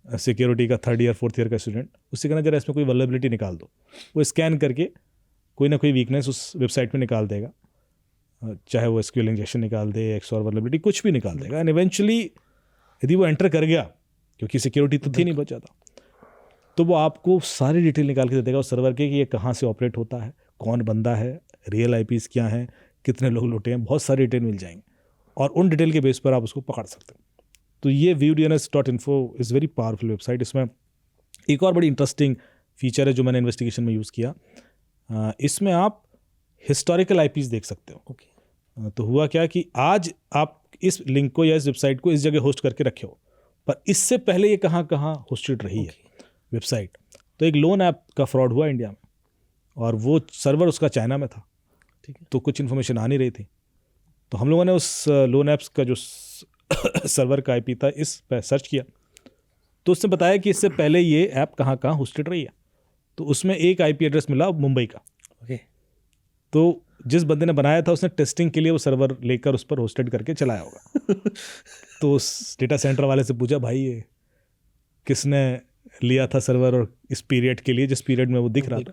Speaker 1: सिक्योरिटी का 3rd ईयर 4th ईयर का स्टूडेंट, उससे कहना जरा इसमें कोई वल्नरेबिलिटी निकाल दो। वो स्कैन करके कोई ना कोई वीकनेस उस वेबसाइट में निकाल देगा, चाहे वो SQL इंजेक्शन निकाल दे, XOR वल्नरेबिलिटी, कुछ भी निकाल देगा। एंड इवेंचुअली यदि वो एंटर कर गया, क्योंकि सिक्योरिटी तो थी नहीं बहुत ज़्यादा, तो वो आपको सारी डिटेल निकाल के दे देगा उस सर्वर के, कि ये कहाँ से ऑपरेट होता है, कौन बंदा है, रियल IPs क्या हैं, कितने लोग लुटे हैं, बहुत सारी डिटेल मिल जाएंगे, और उन डिटेल के बेस पर आप उसको पकड़ सकते हैं। तो ये viewdns.info is very powerful website. इसमें एक और बड़ी इंटरेस्टिंग फीचर है जो मैंने इन्वेस्टिगेशन में यूज़ किया। इसमें आप हिस्टोरिकल IPs देख सकते हो। तो हुआ क्या कि आज आप इस लिंक को या इस वेबसाइट को इस जगह होस्ट करके रखे हो, पर इससे पहले ये कहाँ कहाँ होस्टेड रही है वेबसाइट। तो एक लोन ऐप का फ्रॉड हुआ इंडिया में, और वो सर्वर उसका चाइना में था। ठीक है, तो कुछ इन्फॉर्मेशन आ नहीं रही थी, तो हम लोगों ने उस लोन ऐप्स का जो सर्वर का IP था इस पर सर्च किया, तो उसने बताया कि इससे पहले ये ऐप कहाँ कहाँ होस्टेड रही है। तो उसमें एक IP एड्रेस मिला मुंबई का। ओके, तो जिस बंदे ने बनाया था उसने टेस्टिंग के लिए वो सर्वर लेकर उस पर होस्टेड करके चलाया होगा। तो उस डेटा सेंटर वाले से पूछा, भाई ये किसने लिया था सर्वर और इस पीरियड के लिए, जिस पीरियड में वो दिख रहा था,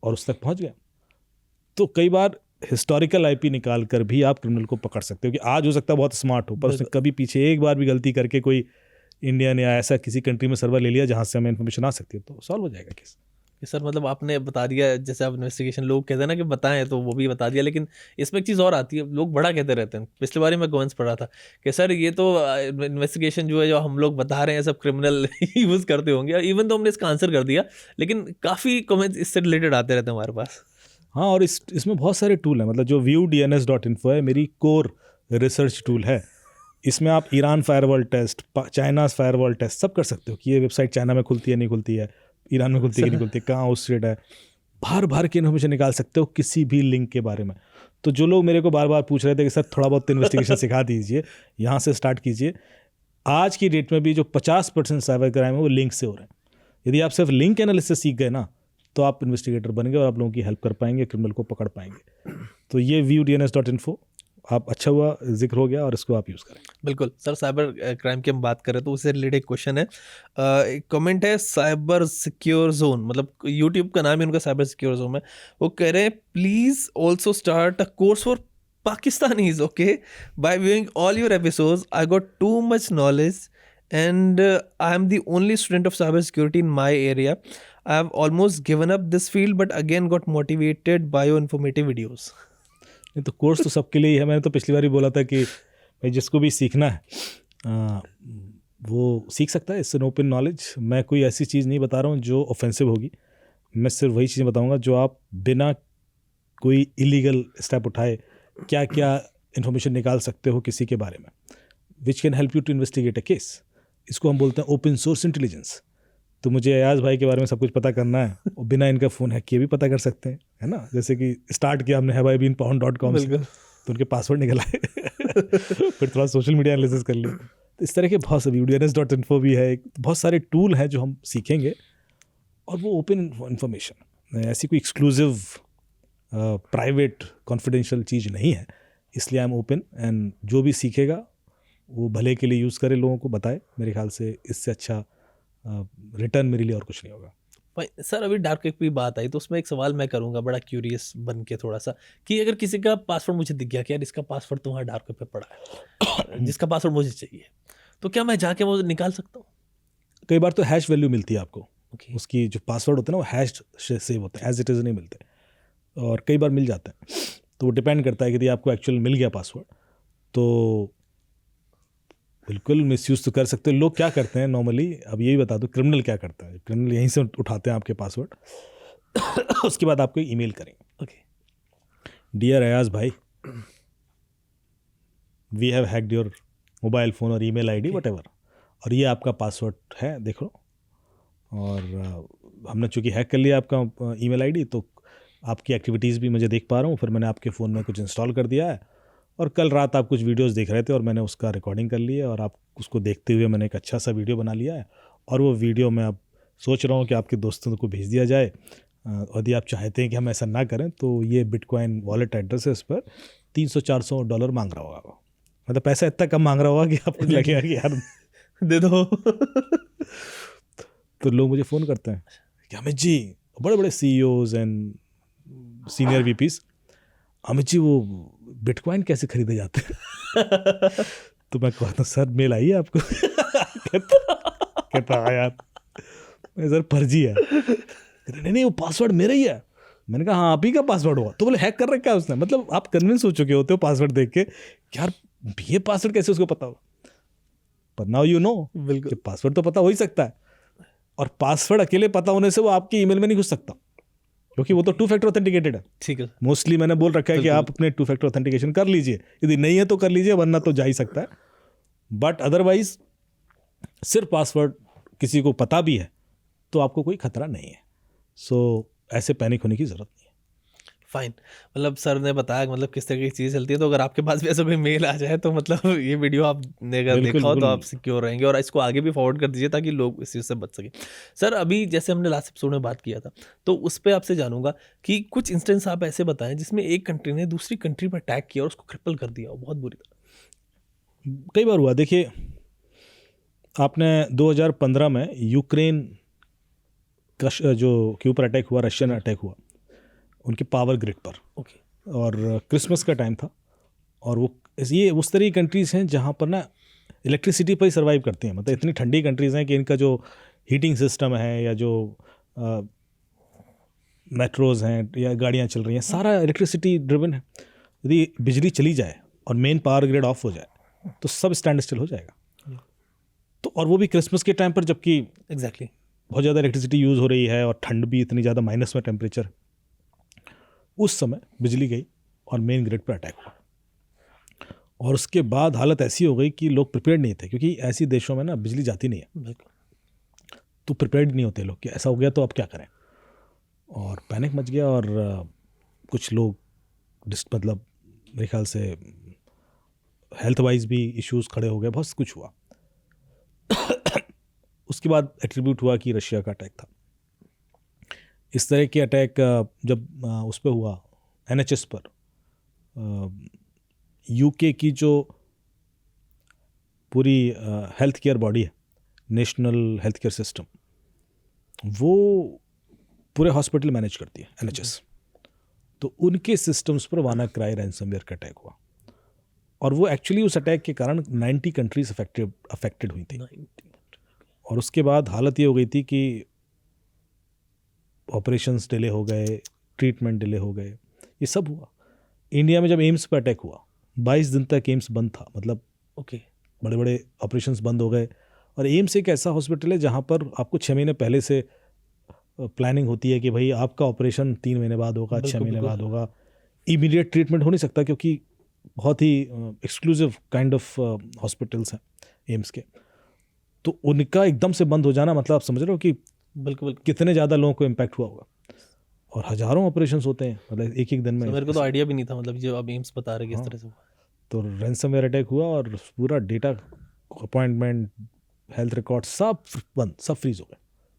Speaker 1: और उस तक पहुंच गया। तो कई बार हिस्टोरिकल IP निकाल कर भी आप क्रिमिनल को पकड़ सकते हो, कि आज हो सकता है बहुत स्मार्ट हो, पर उसने कभी पीछे एक बार भी गलती करके कोई इंडियन या ऐसा किसी कंट्री में सर्वर ले लिया जहाँ से हमें इन्फॉर्मेशन आ सकती है, तो सॉल्व हो जाएगा केस।
Speaker 2: कि सर मतलब आपने बता दिया, जैसे आप इन्वेस्टिगेशन, लोग कहते हैं ना कि बताएं, तो वो भी बता दिया, लेकिन इसमें एक चीज़ और आती है, लोग बड़ा कहते रहते हैं। पिछली बार ही मैं कमेंट्स पढ़ रहा था कि सर ये तो इन्वेस्टिगेशन जो है, जो हम लोग बता रहे हैं, सब क्रिमिनल यूज़ करते होंगे। इवन तो हमने इसका आंसर कर दिया, लेकिन काफ़ी कमेंट्स इससे रिलेटेड आते रहते हैं हमारे पास।
Speaker 1: हाँ, और इसमें बहुत सारे टूल हैं। मतलब जो viewdns.info है, मेरी कोर रिसर्च टूल है। इसमें आप Iran firewall test, China firewall test सब कर सकते हो कि ये वेबसाइट चाइना में खुलती है नहीं खुलती है, ईरान में खुलती है कि नहीं खुलती है, कहाँ उस रेट है। बार की इन्फॉर्मेशन निकाल सकते हो किसी भी लिंक के बारे में। तो जो लोग मेरे को बार बार पूछ रहे थे कि सर थोड़ा बहुत इन्वेस्टिगेशन सिखा दीजिए, यहाँ से स्टार्ट कीजिए, आज की डेट में भी जो 50% साइबर क्राइम है वो लिंक से हो रहे हैं। यदि आप सिर्फ लिंक एनालिसिस सीख गए ना, तो आप इन्वेस्टिगेटर बन गए और आप लोगों की हेल्प कर पाएंगे, क्रिमिनल को पकड़ पाएंगे। तो ये viewdns.info आप, अच्छा हुआ जिक्र हो गया, और इसको आप यूज़ करें।
Speaker 2: बिल्कुल सर, साइबर क्राइम की हम बात करें तो उससे रिलेटेड एक क्वेश्चन है, एक कमेंट है साइबर सिक्योर जोन, मतलब यूट्यूब का नाम है उनका साइबर सिक्योर जोन है। वो कह रहे हैं please also start a course for Pakistanis, okay? By viewing all your episodes, I got too much knowledge, and I am the only student of cybersecurity in my area. I have almost given up this field, but again got motivated by your informative videos.
Speaker 1: नहीं तो कोर्स तो सबके लिए ही है। मैंने तो पिछली बार ही बोला था कि भाई जिसको भी सीखना है वो सीख सकता है। इससे ओपन नॉलेज। मैं कोई ऐसी चीज़ नहीं बता रहा हूँ जो ऑफेंसिव होगी। मैं सिर्फ वही चीज़ बताऊँगा जो आप बिना कोई इलीगल स्टेप उठाए क्या क्या इन्फॉर्मेशन निकाल सकते हो किसी के बारे में, which can help you to investigate a case. इसको हम बोलते हैं ओपन सोर्स इंटेलिजेंस। तो मुझे अयाज भाई के बारे में सब कुछ पता करना है, और बिना इनका फ़ोन हैक किए भी पता कर सकते हैं, है ना। जैसे कि स्टार्ट किया हमने haveibeenpawned.com से, तो उनके पासवर्ड निकल आए फिर थोड़ा सोशल मीडिया एनालिसिस कर लिया। तो इस तरह के बहुत से viewdns.info भी है, बहुत सारे टूल हैं जो हम सीखेंगे, और वो ओपन इंफॉर्मेशन, ऐसी कोई एक्सक्लूसिव प्राइवेट कॉन्फिडेंशियल चीज़ नहीं है। इसलिए आई एम ओपन, एंड जो भी सीखेगा वो भले के लिए यूज़ करे, लोगों को बताए। मेरे ख्याल से इससे अच्छा रिटर्न मेरे लिए और कुछ नहीं होगा।
Speaker 2: भाई सर, अभी डार्क वेब की बात आई तो उसमें एक सवाल मैं करूंगा, बड़ा क्यूरियस बन के थोड़ा सा, कि अगर किसी का पासवर्ड मुझे दिख गया कि यार इसका पासवर्ड तुम्हारा डार्क वेब पे पड़ा है जिसका पासवर्ड मुझे चाहिए, तो क्या मैं जाके वो निकाल सकता हूँ?
Speaker 1: कई बार तो हैश वैल्यू मिलती है आपको।
Speaker 2: Okay.
Speaker 1: उसकी जो पासवर्ड होते हैं ना वो हैश सेव होते हैं, एज इट इज़ नहीं मिलते, और कई बार मिल जाते हैं। तो वो डिपेंड करता है कि यदि आपको एक्चुअल मिल गया पासवर्ड तो बिल्कुल मिसयूज़ तो कर सकते हो। लोग क्या करते हैं नॉर्मली, अब यही बता दो, क्रिमिनल क्या करता है। क्रिमिनल यहीं से उठाते हैं आपके पासवर्ड उसके बाद आपको ईमेल करेंगे,
Speaker 2: Okay.
Speaker 1: डियर अयाज भाई, we have hacked your mobile phone और ईमेल आईडी व्हाटएवर, और ये आपका पासवर्ड है, देख लो। और हमने चूँकि हैक कर लिया आपका ईमेल आईडी, तो आपकी एक्टिविटीज़ भी मुझे देख पा रहा हूँ। फिर मैंने आपके फ़ोन में कुछ इंस्टॉल कर दिया है, और कल रात आप कुछ वीडियोस देख रहे थे और मैंने उसका रिकॉर्डिंग कर लिया है, और आप उसको देखते हुए मैंने एक अच्छा सा वीडियो बना लिया है, और वो वीडियो मैं अब सोच रहा हूँ कि आपके दोस्तों को भेज दिया जाए। और यदि आप चाहते हैं कि हम ऐसा ना करें तो ये बिटकॉइन वॉलेट एड्रेस है, इस पर $300-400 मांग रहा होगा। मतलब पैसा इतना कम मांग रहा होगा कि आपको लगेगा कि यार
Speaker 2: दे दो
Speaker 1: तो लोग मुझे फ़ोन करते हैं कि अमित जी, बड़े बड़े CEOs and senior VPs, Amit ji वो बिटकॉइन कैसे खरीदे जाते हैं तो मैं कहता हूँ सर मेल आई है आपको कहता है यार सर फर्जी है। नहीं वो पासवर्ड मेरा ही है। मैंने कहा हाँ आप ही का पासवर्ड हुआ। तो बोले हैक कर रखा है उसने। मतलब आप कन्विंस हो चुके होते हो पासवर्ड देख के, यार ये पासवर्ड कैसे उसको पता हो, पर नाउ यू नो।
Speaker 2: बिल्कुल,
Speaker 1: पासवर्ड तो पता हो ही सकता है, और पासवर्ड अकेले पता होने से वो आपके ईमेल में नहीं घुस सकता, क्योंकि वो तो 2 फैक्टर ऑथेंटिकेटेड है।
Speaker 2: ठीक है,
Speaker 1: मोस्टली मैंने बोल रखा है कि आप अपने 2 फैक्टर ऑथेंटिकेशन कर लीजिए, यदि नहीं है तो कर लीजिए, वरना तो जा ही सकता है। बट अदरवाइज सिर्फ पासवर्ड किसी को पता भी है तो आपको कोई खतरा नहीं है। सो ऐसे पैनिक होने की ज़रूरत नहीं है।
Speaker 2: फाइन। मतलब सर ने बताया कि मतलब किस तरह की चीज़ चलती है, तो अगर आपके पास भी ऐसा कोई मेल आ जाए तो मतलब ये वीडियो आपने अगर देखा हो तो आप सिक्योर रहेंगे, और इसको आगे भी फॉरवर्ड कर दीजिए ताकि लोग इस चीज़ से बच सकें। सर अभी जैसे हमने लास्ट एपिसोड में बात किया था, तो उस पर आपसे जानूंगा कि कुछ इंस्टेंस आप ऐसे बताएं जिसमें एक कंट्री ने दूसरी कंट्री पर अटैक किया और उसको क्रिपल कर दिया हो बहुत बुरी तरह।
Speaker 1: कई बार हुआ। देखिए आपने 2015 में यूक्रेन का जो के ऊपर अटैक हुआ, रशियन अटैक हुआ उनके पावर ग्रिड पर।
Speaker 2: ओके।
Speaker 1: और क्रिसमस का टाइम था, और वो ये उस तरह की कंट्रीज़ हैं जहाँ पर ना इलेक्ट्रिसिटी पर ही सर्वाइव करती हैं। मतलब इतनी ठंडी कंट्रीज़ हैं कि इनका जो हीटिंग सिस्टम है या जो मेट्रोज हैं या गाड़ियाँ चल रही हैं, सारा इलेक्ट्रिसिटी ड्रिवन है। यदि बिजली चली जाए और मेन पावर ग्रिड ऑफ हो जाए तो सब स्टैंड स्टिल हो जाएगा। तो और वो भी क्रिसमस के टाइम पर, जबकि
Speaker 2: एग्जैक्टली
Speaker 1: बहुत ज़्यादा इलेक्ट्रिसिटी यूज़ हो रही है और ठंड भी इतनी ज़्यादा, माइनस में टेम्परेचर। उस समय बिजली गई और मेन ग्रिड पर अटैक हुआ, और उसके बाद हालत ऐसी हो गई कि लोग प्रिपेयर्ड नहीं थे, क्योंकि ऐसी देशों में ना बिजली जाती नहीं है,
Speaker 2: बिल्कुल।
Speaker 1: तो प्रिपेयर्ड नहीं होते लोग कि ऐसा हो गया तो अब क्या करें। और पैनिक मच गया, और कुछ लोग मतलब मेरे ख्याल से हेल्थ वाइज भी इश्यूज खड़े हो गए, बहुत कुछ हुआ। उसके बाद एट्रीब्यूट हुआ कि रशिया का अटैक था। इस तरह के अटैक जब उस पर हुआ NHS पर, UK की जो पूरी हेल्थ केयर बॉडी है, नेशनल हेल्थ केयर सिस्टम, वो पूरे हॉस्पिटल मैनेज करती है, NHS। तो उनके सिस्टम्स पर WannaCry रैंसमवेयर का अटैक हुआ, और वो एक्चुअली उस अटैक के कारण 90 कंट्रीज अफेक्टेड हुई थी। और उसके बाद हालत ये हो गई थी कि ऑपरेशंस डिले हो गए, ट्रीटमेंट डिले हो गए, ये सब हुआ। इंडिया में जब एम्स पर अटैक हुआ, 22 दिन तक एम्स बंद था, मतलब
Speaker 2: ओके,
Speaker 1: बड़े बड़े ऑपरेशंस बंद हो गए। और एम्स एक ऐसा हॉस्पिटल है जहाँ पर आपको 6 महीने पहले से प्लानिंग होती है कि भाई आपका ऑपरेशन 3 महीने बाद होगा, 6 महीने बाद होगा। इमीडिएट ट्रीटमेंट हो नहीं सकता, क्योंकि बहुत ही एक्सक्लूसिव काइंड ऑफ हॉस्पिटल्स हैं एम्स के। तो उनका एकदम से बंद हो जाना, मतलब आप समझ रहे हो कि
Speaker 2: बिल्कुल
Speaker 1: कितने ज़्यादा लोगों को इम्पैक्ट हुआ होगा। और हज़ारों ऑपरेशंस होते हैं, मतलब एक एक दिन में।
Speaker 2: मेरे को तो आइडिया भी नहीं था, मतलब जो अब एम्स बता रहे किस तरह से हुआ।
Speaker 1: तो रैंसमवेयर अटैक हुआ और पूरा डेटा, अपॉइंटमेंट, हेल्थ रिकॉर्ड सब बंद, सब फ्रीज हो गए,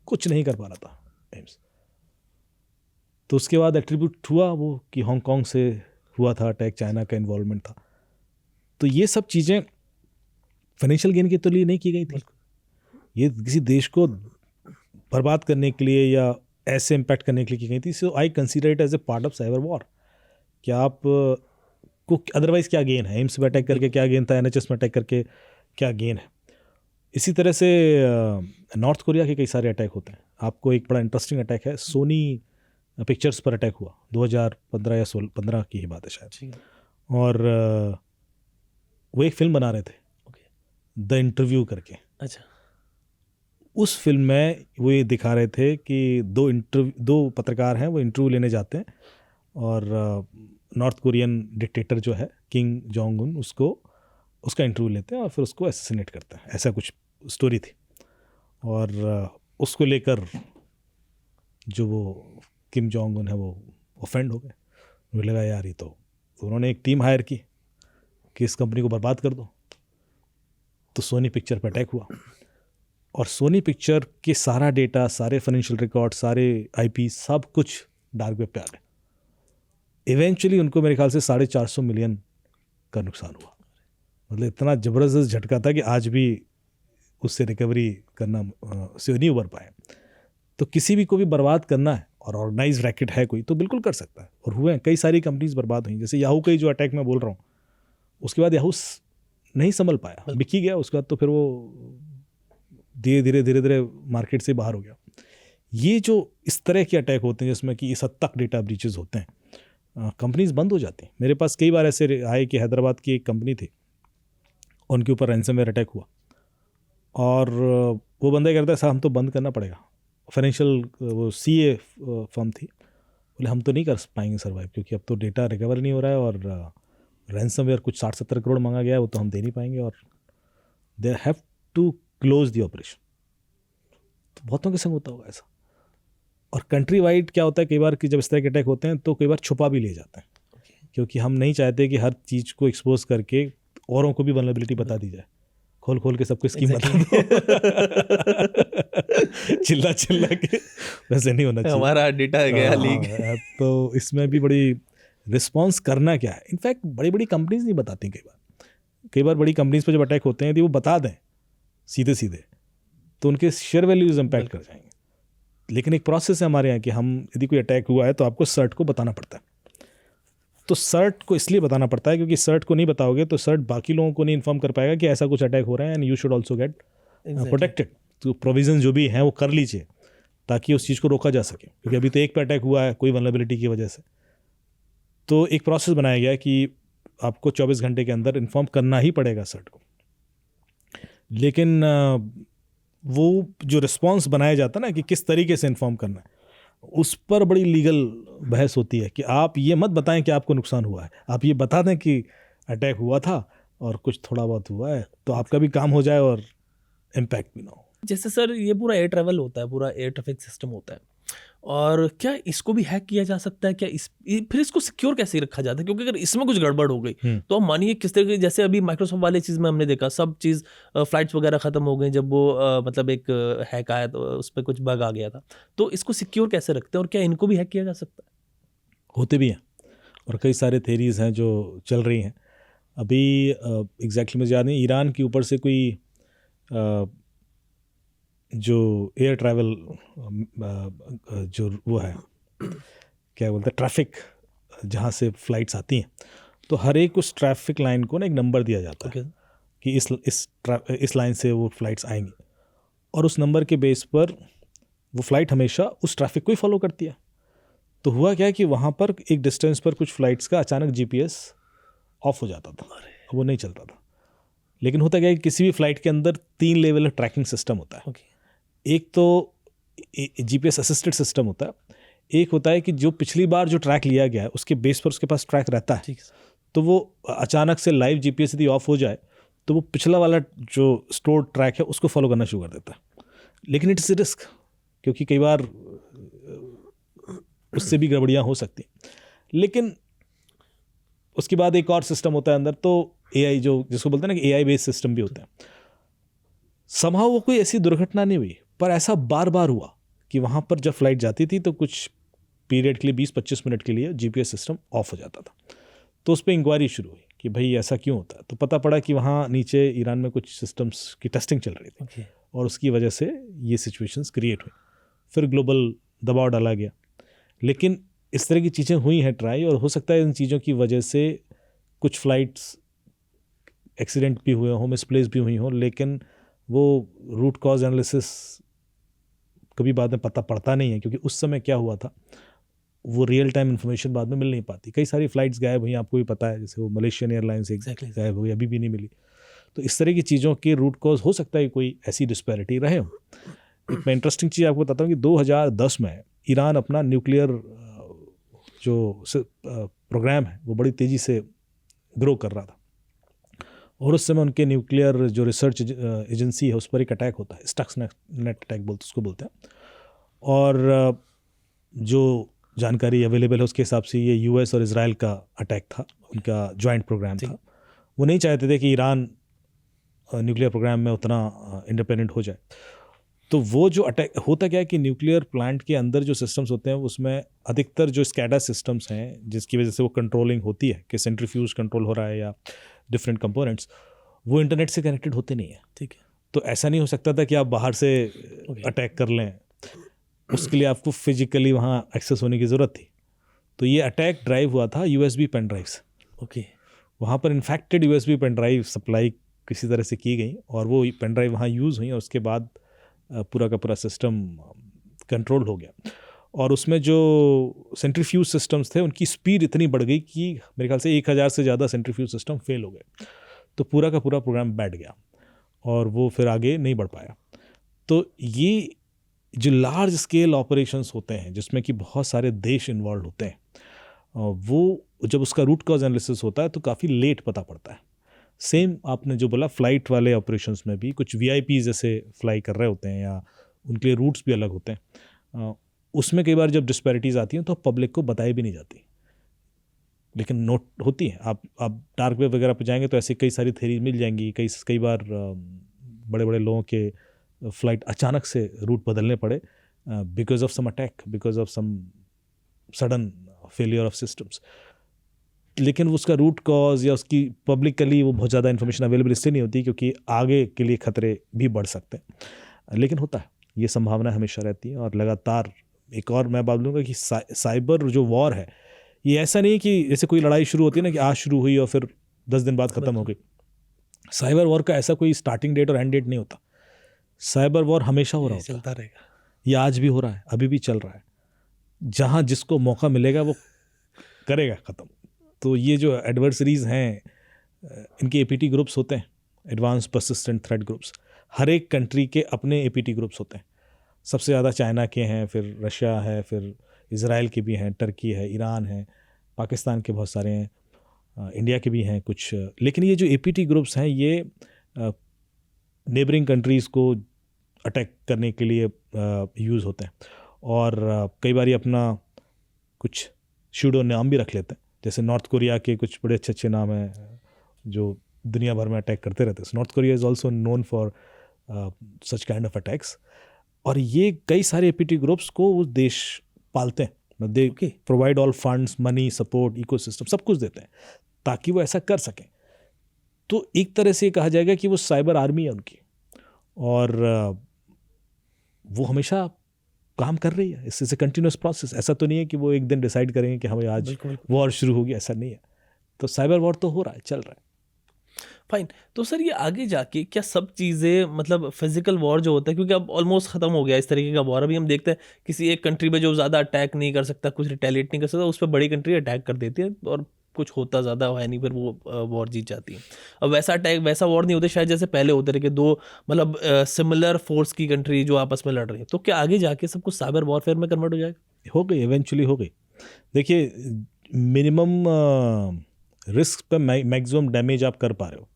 Speaker 1: कुछ नहीं कर पा रहा था एम्स। तो उसके बाद एट्रीब्यूट हुआ वो कि हांगकांग से हुआ था अटैक, चाइना का इन्वॉल्वमेंट था। तो ये सब चीज़ें फाइनेंशियल गेन के तो लिए नहीं की गई थी, ये किसी देश को बर्बाद करने के लिए या ऐसे इम्पैक्ट करने के लिए की गई थी। So I consider it as a part of cyber war. क्या आप को अदरवाइज क्या गेन है, एम्स में अटैक करके क्या गेन था, NHS में अटैक करके क्या गेन है। इसी तरह से नॉर्थ कोरिया के कई सारे अटैक होते हैं। आपको एक बड़ा इंटरेस्टिंग अटैक है, सोनी पिक्चर्स पर अटैक हुआ 2015 या 15 की ही बात है शायद। और वो एक फिल्म बना रहे थे, द इंटरव्यू करके।
Speaker 2: अच्छा,
Speaker 1: उस फिल्म में वो ये दिखा रहे थे कि दो पत्रकार हैं, वो इंटरव्यू लेने जाते हैं, और नॉर्थ कोरियन डिक्टेटर जो है किंग जोंग उन, उसका इंटरव्यू लेते हैं और फिर उसको असैसिनेट करते हैं, ऐसा कुछ स्टोरी थी। और उसको लेकर जो वो किम जोंग उन है वो ऑफेंड हो गए। मुझे लगा यार ये तो उन्होंने एक टीम हायर की कि इस कंपनी को बर्बाद कर दो। तो सोनी पिक्चर पर अटैक हुआ, और सोनी पिक्चर के सारा डेटा, सारे फाइनेंशियल रिकॉर्ड, सारे IP, सब कुछ डार्क वेब पे आ गए। इवेंचुअली उनको मेरे ख्याल से 450 मिलियन का नुकसान हुआ। मतलब इतना ज़बरदस्त झटका था कि आज भी उससे रिकवरी करना से नहीं उबर पाए। तो किसी भी को भी बर्बाद करना है और ऑर्गेनाइज रैकेट है कोई, तो बिल्कुल कर सकता है, और हुए हैं। कई सारी कंपनीज बर्बाद हुई, जैसे याहू का ही जो अटैक मैं बोल रहा हूँ, उसके बाद याहू नहीं संभल पाया, बिक ही गया। उसके बाद तो फिर वो धीरे धीरे मार्केट से बाहर हो गया। ये जो इस तरह के अटैक होते हैं जिसमें कि इस हद तक डेटा ब्रीचेस होते हैं, कंपनीज बंद हो जाती हैं। मेरे पास कई बार ऐसे आए कि हैदराबाद की एक कंपनी थी, उनके ऊपर रैंसमवेयर अटैक हुआ, और वो बंदा कहता है साहब हम तो बंद करना पड़ेगा। फाइनेंशियल वो CA फर्म थी, बोले हम तो नहीं कर पाएंगे सर्वाइव, क्योंकि अब तो डेटा रिकवर नहीं हो रहा है, और रैंसमवेयर कुछ 60-70 करोड़ मांगा गया है, वो तो हम दे नहीं पाएंगे, और they have to close the operation. तो बहुतों के संग होता होगा ऐसा। और कंट्री वाइड क्या होता है कई बार कि जब इस तरह के अटैक होते हैं तो कई बार छुपा भी ले जाते हैं, क्योंकि हम नहीं चाहते कि हर चीज़ को एक्सपोज करके औरों को भी वल्नरेबिलिटी बता दी जाए, खोल के सबको स्कीम बता दो। चिल्ला के वैसे नहीं होना चाहिए,
Speaker 2: हमारा डेटा गया लीक।
Speaker 1: तो इसमें भी बड़ी रिस्पॉन्स करना क्या है। इनफैक्ट बड़ी कंपनीज नहीं बताती कई बार बड़ी कंपनीज पर जब अटैक होते हैं यदि वो बता दें सीधे तो उनके शेयर वैल्यूज इम्पैक्ट कर जाएंगे। लेकिन एक प्रोसेस है हमारे यहाँ कि हम यदि कोई अटैक हुआ है तो आपको सर्ट को बताना पड़ता है। तो सर्ट को इसलिए बताना पड़ता है क्योंकि सर्ट को नहीं बताओगे तो सर्ट बाकी लोगों को नहीं इन्फॉर्म कर पाएगा कि ऐसा कुछ अटैक हो रहा है, and you should also get protected. तो प्रोविजन जो भी हैं वो कर लीजिए ताकि उस चीज़ को रोका जा सके, क्योंकि अभी तो एक पे अटैक हुआ है कोई वल्नरेबिलिटी की वजह से। तो एक प्रोसेस बनाया गया कि आपको 24 घंटे के अंदर इन्फॉर्म करना ही पड़ेगा सर्ट को। लेकिन वो जो रिस्पॉन्स बनाया जाता है ना कि किस तरीके से इन्फॉर्म करना है, उस पर बड़ी लीगल बहस होती है कि आप ये मत बताएं कि आपको नुकसान हुआ है, आप ये बता दें कि अटैक हुआ था और कुछ थोड़ा बहुत हुआ है, तो आपका भी काम हो जाए और इम्पैक्ट भी ना हो।
Speaker 2: जैसे सर ये पूरा एयर ट्रैवल होता है, पूरा एयर ट्रैफिक सिस्टम होता है, और क्या इसको भी हैक किया जा सकता है? क्या फिर इसको सिक्योर कैसे रखा जाता है? क्योंकि अगर इसमें कुछ गड़बड़ हो गई तो हम मानिए किस तरीके, जैसे अभी माइक्रोसॉफ्ट वाले चीज़ में हमने देखा सब चीज़, फ्लाइट्स वगैरह ख़त्म हो गई जब वो मतलब एक हैक आया तो उस पर कुछ बग आ गया था, तो इसको सिक्योर कैसे रखते हैं और क्या इनको भी हैक किया जा सकता है?
Speaker 1: होते भी हैं और कई सारे थेरीज हैं जो चल रही हैं अभी। एग्जैक्टली मुझे याद नहीं, ईरान के ऊपर से कोई जो एयर ट्रैवल जो वो है क्या बोलते हैं ट्रैफिक, जहाँ से फ्लाइट्स आती हैं, तो हर एक उस ट्रैफिक लाइन को ना एक नंबर दिया जाता है कि इस लाइन से वो फ्लाइट्स आएंगी, और उस नंबर के बेस पर वो फ्लाइट हमेशा उस ट्रैफिक को ही फॉलो करती है। तो हुआ क्या कि वहाँ पर एक डिस्टेंस पर कुछ फ्लाइट्स का अचानक जीपीएस ऑफ हो जाता था, वो नहीं चलता था। लेकिन होता क्या है कि किसी भी फ्लाइट के अंदर 3 लेवल ट्रैकिंग सिस्टम होता है। एक तो जीपीएस असिस्टेड सिस्टम होता है, एक होता है कि जो पिछली बार जो ट्रैक लिया गया है उसके बेस पर उसके पास ट्रैक रहता है, तो वो अचानक से लाइव जीपीएस यदि ऑफ हो जाए तो वो पिछला वाला जो स्टोर ट्रैक है उसको फॉलो करना शुरू कर देता है। लेकिन इट्स रिस्क, क्योंकि कई बार उससे भी गड़बड़ियाँ हो सकती हैं। लेकिन उसके बाद एक और सिस्टम होता है अंदर, तो एआई जो जिसको बोलते हैं ना कि एआई बेस्ड सिस्टम भी होता है। समहाउ वो कोई ऐसी दुर्घटना नहीं हुई, पर ऐसा बार बार हुआ कि वहाँ पर जब फ्लाइट जाती थी तो कुछ पीरियड के लिए 20-25 मिनट के लिए जीपीएस सिस्टम ऑफ हो जाता था। तो उस पर इंक्वायरी शुरू हुई कि भाई ऐसा क्यों होता है। तो पता पड़ा कि वहाँ नीचे ईरान में कुछ सिस्टम्स की टेस्टिंग चल रही थी और उसकी वजह से ये सिचुएशंस क्रिएट हुई। फिर ग्लोबल दबाव डाला गया। लेकिन इस तरह की चीज़ें हुई हैं ट्राई, और हो सकता है इन चीज़ों की वजह से कुछ फ्लाइट्स एक्सीडेंट भी हुए हों, मिसप्लेस भी हुई हों, लेकिन वो रूट कॉज एनालिसिस कभी बाद में पता पड़ता नहीं है, क्योंकि उस समय क्या हुआ था वो रियल टाइम इन्फॉर्मेशन बाद में मिल नहीं पाती। कई सारी फ्लाइट्स गायब हुई, आपको भी पता है, जैसे वो मलेशियन एयरलाइंस गायब हुई, अभी भी नहीं मिली। तो इस तरह की चीज़ों के रूट कॉज हो सकता है कोई ऐसी डिस्पैरिटी रहे हो। एक मैं इंटरेस्टिंग चीज़ आपको बताता हूँ कि 2010 में ईरान अपना न्यूक्लियर जो प्रोग्राम है वो बड़ी तेज़ी से ग्रो कर रहा था, और उस समय उनके न्यूक्लियर जो रिसर्च एजेंसी है उस पर एक अटैक होता है, स्टक्सनेट अटैक उसको बोलते हैं। और जो जानकारी अवेलेबल है उसके हिसाब से ये यूएस और इजराइल का अटैक था, उनका जॉइंट प्रोग्राम था। वो नहीं चाहते थे कि ईरान न्यूक्लियर प्रोग्राम में उतना इंडिपेंडेंट हो जाए। तो वो जो अटैक होता क्या है कि न्यूक्लियर प्लांट के अंदर जो सिस्टम्स होते हैं उसमें अधिकतर जो स्कैडा सिस्टम्स हैं, जिसकी वजह से वो कंट्रोलिंग होती है कि सेंट्रीफ्यूज कंट्रोल हो रहा है या डिफरेंट कंपोनेंट्स, वो इंटरनेट से कनेक्टेड होते नहीं है। ठीक है, तो ऐसा नहीं हो सकता था कि आप बाहर से अटैक कर लें, उसके लिए आपको फिजिकली वहाँ एक्सेस होने की ज़रूरत थी। तो ये अटैक ड्राइव हुआ था यूएसबी पेन ड्राइव से। वहाँ पर infected USB pen drive supply किसी तरह से की गई और वो पेन ड्राइव वहाँ यूज़ हुई, और उसके बाद पूरा का पूरा सिस्टम कंट्रोल हो गया। और उसमें जो सेंट्रीफ्यूज सिस्टम्स थे उनकी स्पीड इतनी बढ़ गई कि मेरे ख्याल से 1000 से ज़्यादा सेंट्रीफ्यूज सिस्टम फेल हो गए। तो पूरा का पूरा प्रोग्राम बैठ गया और वो फिर आगे नहीं बढ़ पाया। तो ये जो लार्ज स्केल ऑपरेशंस होते हैं जिसमें कि बहुत सारे देश इन्वॉल्व होते हैं, वो जब उसका रूट कॉज एनालिसिस होता है तो काफ़ी लेट पता पड़ता है। सेम आपने जो बोला फ्लाइट वाले ऑपरेशंस में भी कुछ वीआईपी जैसे फ्लाई कर रहे होते हैं या उनके लिए रूट्स भी अलग होते हैं, उसमें कई बार जब डिस्पैरिटीज़ आती हैं तो पब्लिक को बताई भी नहीं जाती, लेकिन नोट होती हैं। आप डार्क वेब वगैरह पर जाएंगे तो ऐसी कई सारी थ्योरी मिल जाएंगी। कई बार बड़े बड़े लोगों के फ्लाइट अचानक से रूट बदलने पड़े because of some attack, because of some sudden failure of systems. लेकिन उसका रूट कॉज या उसकी पब्लिकली वो बहुत ज़्यादा इन्फॉर्मेशन अवेलेबल इसलिए नहीं होती क्योंकि आगे के लिए खतरे भी बढ़ सकते हैं। लेकिन होता है, ये संभावना हमेशा रहती है। और लगातार एक और मैं बात बोलूँगा कि साइबर जो वॉर है ये ऐसा नहीं कि जैसे कोई लड़ाई शुरू होती है ना कि आज शुरू हुई और फिर 10 दिन बाद ख़त्म हो गई। साइबर वॉर का ऐसा कोई स्टार्टिंग डेट और एंड डेट नहीं होता। साइबर वॉर हमेशा हो रहा होता है,
Speaker 2: चलता रहेगा।
Speaker 1: ये आज भी हो रहा है, अभी भी चल रहा है। जहाँ जिसको मौका मिलेगा वो करेगा ख़त्म। तो ये जो एडवर्सरीज हैं, इनके APT ग्रुप्स होते हैं, एडवांस परसिस्टेंट थ्रेट ग्रुप्स। हर एक कंट्री के अपने APT ग्रुप्स होते हैं। सबसे ज़्यादा चाइना के हैं, फिर रशिया है, फिर इज़राइल के भी हैं, टर्की है, ईरान है, पाकिस्तान के बहुत सारे हैं, इंडिया के भी हैं कुछ। लेकिन ये जो APT ग्रुप्स हैं ये नेबरिंग कंट्रीज़ को अटैक करने के लिए यूज़ होते हैं। और कई बार ये अपना कुछ शूडो नाम भी रख लेते हैं। जैसे नॉर्थ कोरिया के कुछ बड़े अच्छे अच्छे नाम हैं जो दुनिया भर में अटैक करते रहते हैं। North Korea is also known for such kind of attacks. और ये कई सारे APT ग्रुप्स को वो देश पालते हैं। They provide all funds, money, support, ecosystem, सब कुछ देते हैं ताकि वो ऐसा कर सकें। तो एक तरह से ये कहा जाएगा कि वो साइबर आर्मी है उनकी, और वो हमेशा काम कर रही है। इससे कंटिन्यूस प्रोसेस। ऐसा तो नहीं है कि वो एक दिन डिसाइड करेंगे कि हमें आज वॉर शुरू होगी, ऐसा नहीं है। तो साइबर वॉर तो हो रहा है, चल रहा है।
Speaker 2: फाइन। तो सर ये आगे जाके क्या सब चीज़ें, मतलब फिजिकल वॉर जो होता है, क्योंकि अब ऑलमोस्ट ख़त्म हो गया इस तरीके का वॉर। अभी हम देखते हैं किसी एक कंट्री पे जो ज़्यादा अटैक नहीं कर सकता, कुछ रिटेलिएट नहीं कर सकता, उस पर बड़ी कंट्री अटैक कर देती है और कुछ होता ज़्यादा है नहीं, फिर वो वॉर जीत जाती है। अब वैसा अटैक, वैसा वॉर नहीं होते शायद जैसे पहले होते रहे कि दो मतलब सिमिलर फोर्स की कंट्री जो आपस में लड़ रही है। तो क्या आगे जाके सब कुछ साइबर वॉरफेयर में कन्वर्ट हो जाएगा?
Speaker 1: हो गई, इवेंचुअली हो गई। देखिए, मिनिमम रिस्क पे मैक्सिमम डैमेज आप कर पा रहे हो।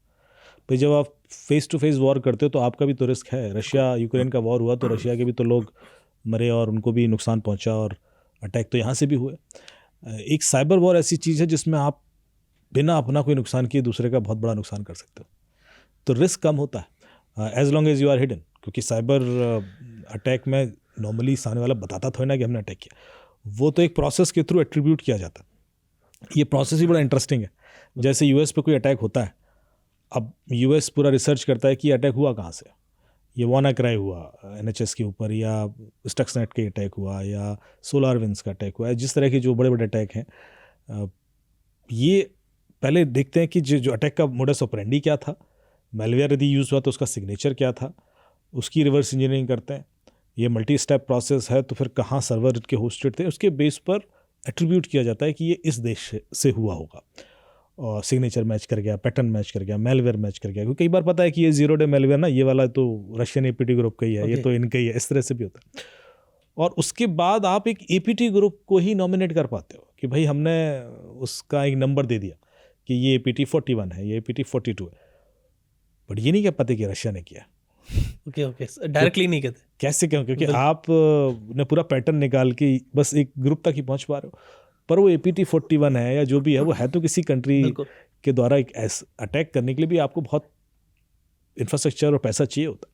Speaker 1: भाई जब आप फेस टू फेस वॉर करते हो तो आपका भी तो रिस्क है। रशिया यूक्रेन का वॉर हुआ तो रशिया के भी तो लोग मरे और उनको भी नुकसान पहुंचा, और अटैक तो यहाँ से भी हुए। एक साइबर वॉर ऐसी चीज़ है जिसमें आप बिना अपना कोई नुकसान किए दूसरे का बहुत बड़ा नुकसान कर सकते हो। तो रिस्क कम होता है as long as you are hidden. क्योंकि साइबर अटैक में नॉर्मली सामने वाला बताता थोड़ा ना कि हमने अटैक किया, वो तो एक प्रोसेस के थ्रू एट्रीब्यूट किया जाता है। ये प्रोसेस ही बड़ा इंटरेस्टिंग है। जैसे US पे कोई अटैक होता है, अब US पूरा रिसर्च करता है कि अटैक हुआ कहाँ से। ये WannaCry हुआ NHS के ऊपर, या स्टक्सनेट के अटैक हुआ, या SolarWinds का अटैक हुआ, जिस तरह के जो बड़े बड़े अटैक हैं, ये पहले देखते हैं कि जो अटैक का मोडस ऑपरेंडी क्या था, मैलवेयर यदि यूज़ हुआ तो उसका सिग्नेचर क्या था, उसकी रिवर्स इंजीनियरिंग करते हैं। ये मल्टी स्टेप प्रोसेस है तो फिर कहाँ सर्वर के होस्टेड थे, उसके बेस पर एट्रीब्यूट किया जाता है कि ये इस देश से हुआ होगा। और सिग्नेचर मैच कर गया, पैटर्न मैच कर गया, मेलवेयर मैच कर गया। क्योंकि कई बार पता है कि ये 0 डे मेलवेयर ना, ये वाला तो रशियन APT ग्रुप का ही है, ये तो इनका ही है, इस तरह से भी होता है। और उसके बाद आप एक APT ग्रुप को ही नॉमिनेट कर पाते हो कि भाई हमने उसका एक नंबर दे दिया कि ये APT 41 है, ये APT 42 है, बट ये नहीं कह पाते कि रशिया ने किया।
Speaker 2: ओके, डायरेक्टली नहीं कहते।
Speaker 1: कैसे क्यों? क्योंकि आप ने पूरा पैटर्न निकाल के बस एक ग्रुप तक ही पहुंच पा रहे हो, पर वो APT 41 है या जो भी है, वो है तो किसी कंट्री के द्वारा एक अटैक करने के लिए भी आपको बहुत इंफ्रास्ट्रक्चर और पैसा चाहिए होता है।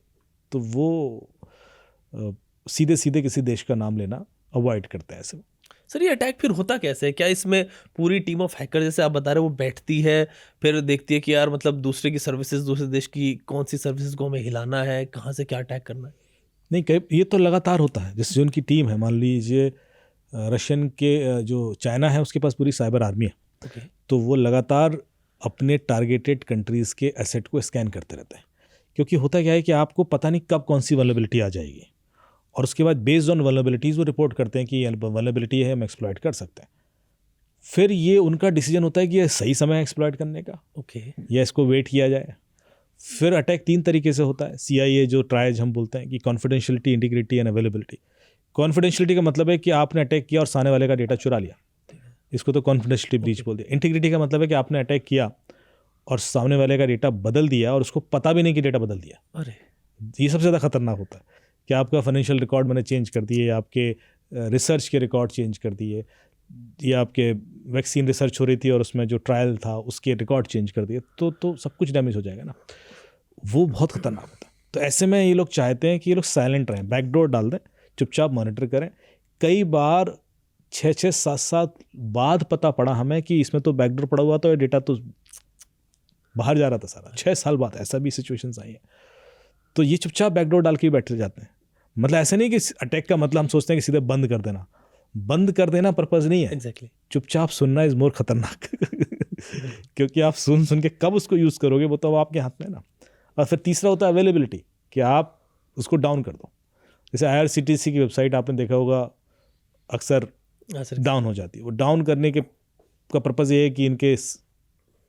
Speaker 1: तो वो सीधे सीधे किसी देश का नाम लेना अवॉइड करते हैं ऐसे।
Speaker 2: सर ये अटैक फिर होता कैसे है? क्या इसमें पूरी टीम ऑफ हैकर जैसे आप बता रहे हो वो बैठती है, फिर देखती है कि यार मतलब दूसरे की सर्विसेज, दूसरे देश की कौन सी सर्विसेज को हमें हिलाना है, कहाँ से क्या अटैक करना है?
Speaker 1: नहीं, कई ये तो लगातार होता है। जैसे जो उनकी टीम है, मान लीजिए रशियन के जो चाइना है उसके पास पूरी साइबर आर्मी है, तो वो लगातार अपने टारगेटेड कंट्रीज़ के एसेट को स्कैन करते रहते हैं। क्योंकि होता क्या है कि आपको पता नहीं कब कौन सी वल्नरेबिलिटी आ जाएगी, और उसके बाद बेस्ड ऑन वल्नरेबिलिटीज़ वो रिपोर्ट करते हैं कि ये वल्नरेबिलिटी है, हम एक्सप्लॉइट कर सकते हैं। फिर ये उनका डिसीजन होता है कि ये सही समय है एक्सप्लॉइट करने का, या इसको वेट किया जाए। फिर अटैक 3 तरीके से होता है। CIA जो ट्रायज हम बोलते हैं कि confidentiality, integrity and availability. Confidentiality का मतलब है कि आपने अटैक किया और सामने वाले का डेटा चुरा लिया, इसको तो कॉन्फिडेंशियलिटी ब्रीच बोल दिया। इंटीग्रिटी का मतलब है कि आपने अटैक किया और सामने वाले का डेटा बदल दिया और उसको पता भी नहीं कि डेटा बदल दिया।
Speaker 2: अरे
Speaker 1: ये सबसे ज़्यादा खतरनाक होता है कि आपका फाइनेंशियल रिकॉर्ड मैंने चेंज कर दिए, आपके रिसर्च के रिकॉर्ड चेंज कर दिए, या आपके वैक्सीन रिसर्च हो रही थी और उसमें जो ट्रायल था उसके रिकॉर्ड चेंज कर दिए, तो सब कुछ डैमेज हो जाएगा ना। वो बहुत खतरनाक होता है। तो ऐसे में ये लोग चाहते हैं कि ये लोग साइलेंट रहें, बैकडोर डाल दें, चुपचाप मॉनिटर करें। कई बार 6-6, 7-7 बाद पता पड़ा हमें कि इसमें तो बैकडोर पड़ा हुआ था और डेटा तो बाहर जा रहा था सारा। 6 साल बाद ऐसा भी सिचुएशंस आई हैं। तो ये चुपचाप बैकडोर डाल के बैठे जाते हैं। मतलब ऐसा नहीं कि अटैक का मतलब हम सोचते हैं कि सीधे बंद कर देना। बंद कर देना पर्पज़ नहीं है।
Speaker 2: एग्जैक्टली।
Speaker 1: चुपचाप सुनना इज़ मोर खतरनाक क्योंकि आप सुन के कब उसको यूज़ करोगे वो तो आपके हाथ में है ना। और फिर तीसरा होता है अवेलेबिलिटी, कि आप उसको डाउन कर दो। जैसे IRCTC की वेबसाइट आपने देखा होगा अक्सर
Speaker 2: हाँ सर।
Speaker 1: डाउन हो जाती है। वो डाउन करने के का पर्पज़ ये है कि इनके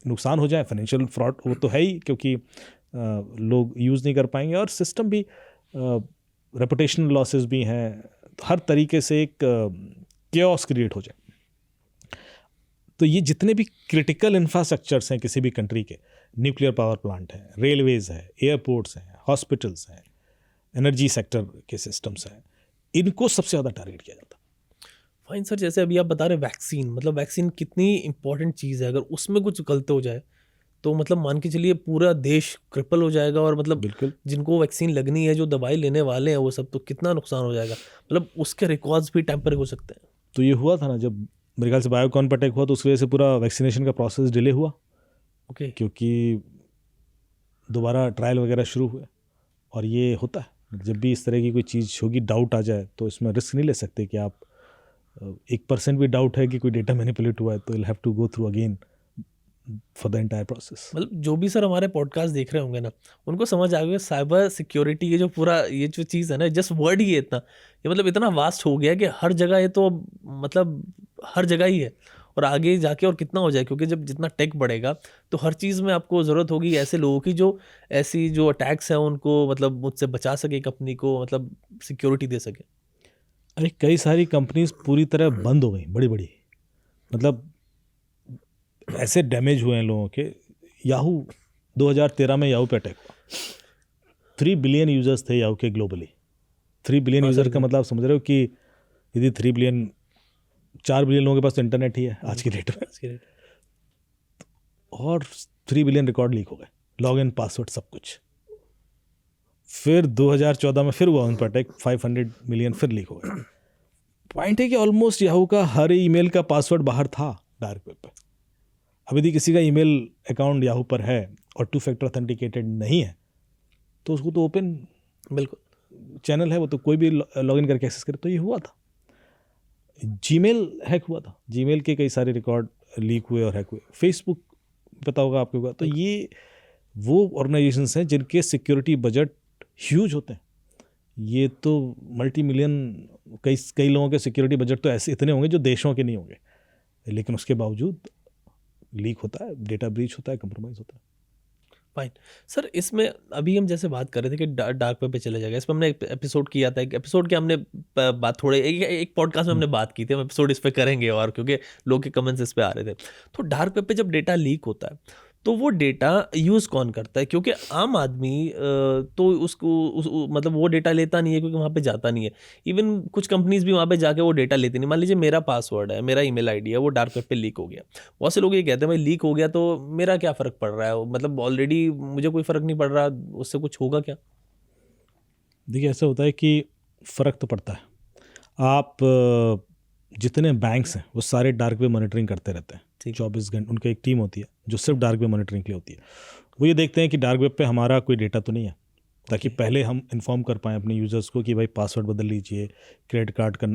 Speaker 1: नुकसान हो जाए, फाइनेंशियल फ्रॉड वो तो है ही, क्योंकि लोग यूज़ नहीं कर पाएंगे, और सिस्टम भी रेपुटेशनल लॉसेस भी हैं, हर तरीके से एक केओस क्रिएट हो जाए। तो ये जितने भी क्रिटिकल इंफ्रास्ट्रक्चर्स हैं किसी भी कंट्री के, न्यूक्लियर पावर प्लांट हैं, रेलवेज हैं, एयरपोर्ट्स हैं, हॉस्पिटल्स हैं, एनर्जी सेक्टर के सिस्टम्स हैं, इनको सबसे ज़्यादा टारगेट किया जाता है।
Speaker 2: फाइन सर, जैसे अभी आप बता रहे वैक्सीन, मतलब वैक्सीन कितनी इंपॉर्टेंट चीज़ है, अगर उसमें कुछ गलत हो जाए तो मतलब मान के चलिए पूरा देश क्रिपल हो जाएगा, और मतलब
Speaker 1: बिल्कुल।
Speaker 2: जिनको वैक्सीन लगनी है, जो दवाई लेने वाले हैं वो सब, तो कितना नुकसान हो जाएगा, मतलब उसके रिकॉर्ड्स भी टेम्पर हो सकते हैं।
Speaker 1: तो ये हुआ था ना, जब मेरे ख्याल से बायोकॉन पर अटैक हुआ, तो उस वजह से पूरा वैक्सीनेशन का प्रोसेस डिले हुआ,
Speaker 2: ओके।
Speaker 1: क्योंकि दोबारा ट्रायल वगैरह शुरू हुए। और ये होता है जब भी इस तरह की कोई चीज़ होगी, डाउट आ जाए, तो इसमें रिस्क नहीं ले सकते कि आप 1% भी डाउट है कि कोई डेटा मैनिपुलेट हुआ है, तो you have to go through again for the entire process.
Speaker 2: मतलब जो भी सर हमारे पॉडकास्ट देख रहे होंगे ना, उनको समझ आ गया साइबर सिक्योरिटी, ये जो पूरा ये जो चीज़ है ना, जस्ट वर्ड ही है इतना, ये मतलब इतना वास्ट हो गया कि हर जगह ये तो मतलब हर जगह ही है, और आगे जाके और कितना हो जाए, क्योंकि जब जितना टेक बढ़ेगा तो हर चीज़ में आपको ज़रूरत होगी ऐसे लोगों की जो ऐसी जो अटैक्स हैं उनको मतलब मुझसे बचा सके, कंपनी को मतलब सिक्योरिटी दे सके।
Speaker 1: अरे कई सारी कंपनीज पूरी तरह बंद हो गई, बड़ी बड़ी, मतलब ऐसे डैमेज हुए हैं लोगों के। याहू 2013 में याहू पे अटैक हुआ, 3 बिलियन यूजर्स थे याहू के ग्लोबली। 3 बिलियन यूज़र का मतलब आप समझ रहे हो कि यदि 3 बिलियन, 4 बिलियन लोगों के पास तो इंटरनेट ही है आज की डेट में, और 3 बिलियन रिकॉर्ड लीक हो गए, लॉगिन पासवर्ड सब कुछ। फिर 2014 में फिर हुआ उन पर अटैक, 500 मिलियन फिर लीक हो गए। पॉइंट है कि ऑलमोस्ट याहू का हर ईमेल का पासवर्ड बाहर था डार्क वेब पे। अब यदि किसी का ईमेल अकाउंट याहू पर है और 2 फैक्टर ऑथेंटिकेटेड नहीं है, तो उसको तो ओपन
Speaker 2: बिल्कुल
Speaker 1: चैनल है, वो तो कोई भी लॉगिन करके एक्सेस करे। तो ये हुआ था। जीमेल हैक हुआ था, जीमेल के कई सारे रिकॉर्ड लीक हुए और हैक हुए। फेसबुक पता होगा आपको हुआ। तो ये वो ऑर्गेनाइजेशंस हैं जिनके सिक्योरिटी बजट ह्यूज होते हैं। ये तो मल्टी मिलियन, कई लोगों के सिक्योरिटी बजट तो ऐसे इतने होंगे जो देशों के नहीं होंगे, लेकिन उसके बावजूद लीक होता है, डेटा ब्रीच होता है, कंप्रोमाइज़ होता है।
Speaker 2: फाइन सर, इसमें अभी हम जैसे बात कर रहे थे कि डार्क वेब पे चले जाएगा, इस पर हमने एक एपिसोड किया था, एक एपिसोड के हमने बात थोड़े एक पॉडकास्ट में हमने बात की थी, हम एपिसोड इस पे करेंगे, और क्योंकि लोग के कमेंट्स इस पे आ रहे थे। तो डार्क वेब पे जब डेटा लीक होता है तो वो डेटा यूज़ कौन करता है, क्योंकि आम आदमी तो उसको मतलब वो डेटा लेता नहीं है, क्योंकि वहाँ पे जाता नहीं है। इवन कुछ कंपनीज भी वहाँ पे जाके वो डेटा लेती नहीं। मान लीजिए मेरा पासवर्ड है, मेरा ईमेल आईडी है, वो डार्क वेब पे लीक हो गया, बहुत से लोग ये कहते हैं भाई लीक हो गया तो मेरा क्या फ़र्क पड़ रहा है, मतलब ऑलरेडी मुझे कोई फ़र्क नहीं पड़ रहा, उससे कुछ होगा क्या?
Speaker 1: देखिए ऐसा होता है कि फ़र्क तो पड़ता है। आप जितने बैंक्स हैं वो सारे डार्क वेब मॉनिटरिंग करते रहते हैं। 24 घंटे उनकी एक टीम होती है जो सिर्फ डार्क वेब मॉनिटरिंग के लिए होती है। वो ये देखते हैं कि डार्क वेब पे हमारा कोई डेटा तो नहीं है, ताकि पहले हम इन्फॉर्म कर पाएँ अपने यूज़र्स को कि भाई पासवर्ड बदल लीजिए, क्रेडिट कार्ड का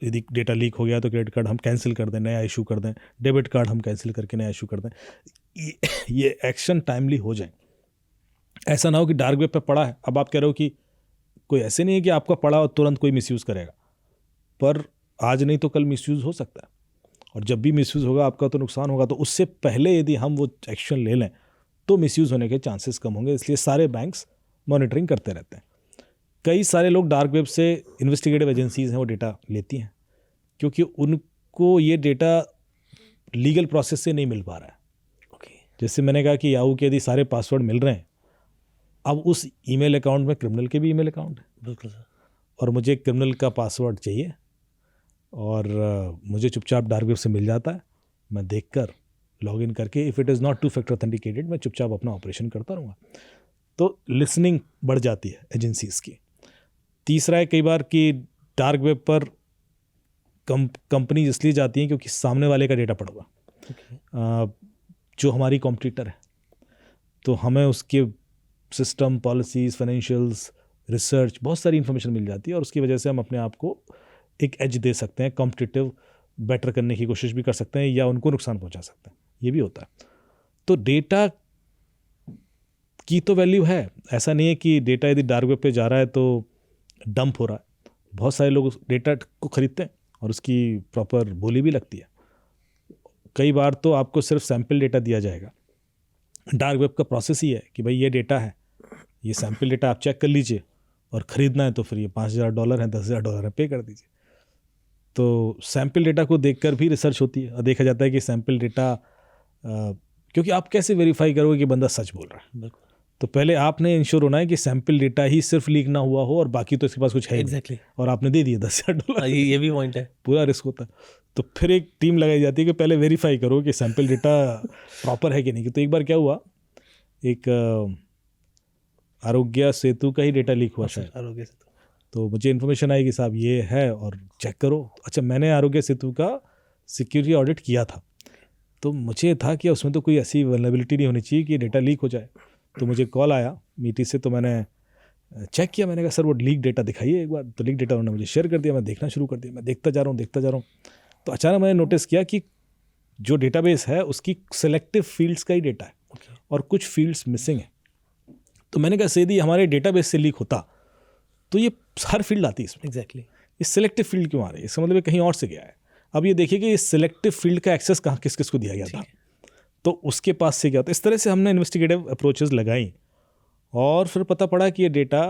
Speaker 1: यदि डेटा लीक हो गया तो क्रेडिट कार्ड हम कैंसिल कर दें, नया इशू कर दें, डेबिट कार्ड हम कैंसिल करके नया इशू कर दें। ये एक्शन टाइमली हो जाए। ऐसा ना हो कि डार्क वेब पे पड़ा है, अब आप कह रहे हो कि कोई ऐसे नहीं है कि आपका पड़ा और तुरंत कोई मिसयूज़ करेगा, पर आज नहीं तो कल मिसयूज़ हो सकता है, और जब भी मिसयूज़ होगा आपका तो नुकसान होगा। तो उससे पहले यदि हम वो एक्शन ले लें तो मिसयूज़ होने के चांसेस कम होंगे। इसलिए सारे बैंक्स मॉनिटरिंग करते रहते हैं। कई सारे लोग डार्क वेब से, इन्वेस्टिगेटिव एजेंसीज़ हैं वो डेटा लेती हैं, क्योंकि उनको ये डेटा लीगल प्रोसेस से नहीं मिल पा रहा है। जैसे मैंने कहा कि याहू के यदि सारे पासवर्ड मिल रहे हैं, अब उस ईमेल अकाउंट में क्रिमिनल के भी ईमेल अकाउंट है।
Speaker 2: बिल्कुल सर।
Speaker 1: और मुझे क्रिमिनल का पासवर्ड चाहिए, और मुझे चुपचाप डार्क वेब से मिल जाता है, मैं देखकर लॉगिन करके, if it is not 2 factor authenticated, मैं चुपचाप अपना ऑपरेशन करता रहूँगा। तो लिसनिंग बढ़ जाती है एजेंसीज़ की। तीसरा है कई बार कि डार्क वेब पर कंपनीज इसलिए जाती हैं क्योंकि सामने वाले का डेटा पड़ा हुआ, जो हमारी कॉम्पिटिटर है, तो हमें उसके सिस्टम, पॉलिसीज़, फाइनेंशियल्स, रिसर्च, बहुत सारी इन्फॉर्मेशन मिल जाती है, और उसकी वजह से हम अपने आप को एक एज दे सकते हैं, कॉम्पिटिटिव बेटर करने की कोशिश भी कर सकते हैं, या उनको नुकसान पहुंचा सकते हैं, ये भी होता है। तो डेटा की तो वैल्यू है, ऐसा नहीं है कि डेटा यदि डार्क वेब पे जा रहा है तो डंप हो रहा है। बहुत सारे लोग उस डेटा को खरीदते हैं और उसकी प्रॉपर बोली भी लगती है। कई बार तो आपको सिर्फ सैंपल डेटा दिया जाएगा। डार्क वेब का प्रोसेस ही है कि भाई ये डेटा है, ये सैंपल डेटा आप चेक कर लीजिए, और ख़रीदना है तो फिर ये $5,000 है, $10,000 है, पे कर दीजिए। तो सैंपल डेटा को देखकर भी रिसर्च होती है और देखा जाता है कि सैंपल डेटा क्योंकि आप कैसे वेरीफाई करोगे कि बंदा सच बोल रहा है?
Speaker 2: बिल्कुल।
Speaker 1: तो पहले आपने इंश्योर होना है कि सैंपल डेटा ही सिर्फ लीक ना हुआ हो और बाकी तो इसके पास कुछ है ही नहीं,
Speaker 2: एग्जैक्टली।
Speaker 1: और आपने दे दिया $10,000।
Speaker 2: ये भी पॉइंट है।
Speaker 1: पूरा रिस्क होता है। तो फिर एक टीम लगाई जाती है कि पहले वेरीफाई करो कि सैंपल डेटा प्रॉपर है कि नहीं। तो एक बार क्या हुआ, एक आरोग्य सेतु का ही डेटा लीक हुआ शायद।
Speaker 2: आरोग्य सेतु।
Speaker 1: तो मुझे इन्फॉर्मेशन आई कि साहब ये है और चेक करो। अच्छा, मैंने आरोग्य सेतु का सिक्योरिटी ऑडिट किया था, तो मुझे था कि उसमें तो कोई ऐसी वल्नरेबिलिटी नहीं होनी चाहिए कि डेटा लीक हो जाए। तो मुझे कॉल आया मीटी से, तो मैंने चेक किया। मैंने कहा सर वो लीक डेटा दिखाइए एक बार। तो लीक डेटा उन्होंने मुझे शेयर कर दिया। मैं देखना शुरू कर दिया। मैं देखता जा रहा हूँ। तो अचानक मैंने नोटिस किया कि जो डेटाबेस है उसकी सेलेक्टिव फील्ड्स का ही डेटा है और कुछ फील्ड्स मिसिंग है। तो मैंने कहा यदि हमारे डेटाबेस से लीक होता तो ये हर फील्ड आती है इसमें।
Speaker 2: एग्जैक्टली।
Speaker 1: ये सिलेक्टिव फील्ड क्यों आ रही है? इसका मतलब ये कहीं और से गया है। अब ये देखिए कि ये सिलेक्टिव फील्ड का एक्सेस कहाँ किस किस को दिया गया था, तो उसके पास से क्या होता है। इस तरह से हमने इन्वेस्टिगेटिव अप्रोचेस लगाई और फिर पता पड़ा कि ये डेटा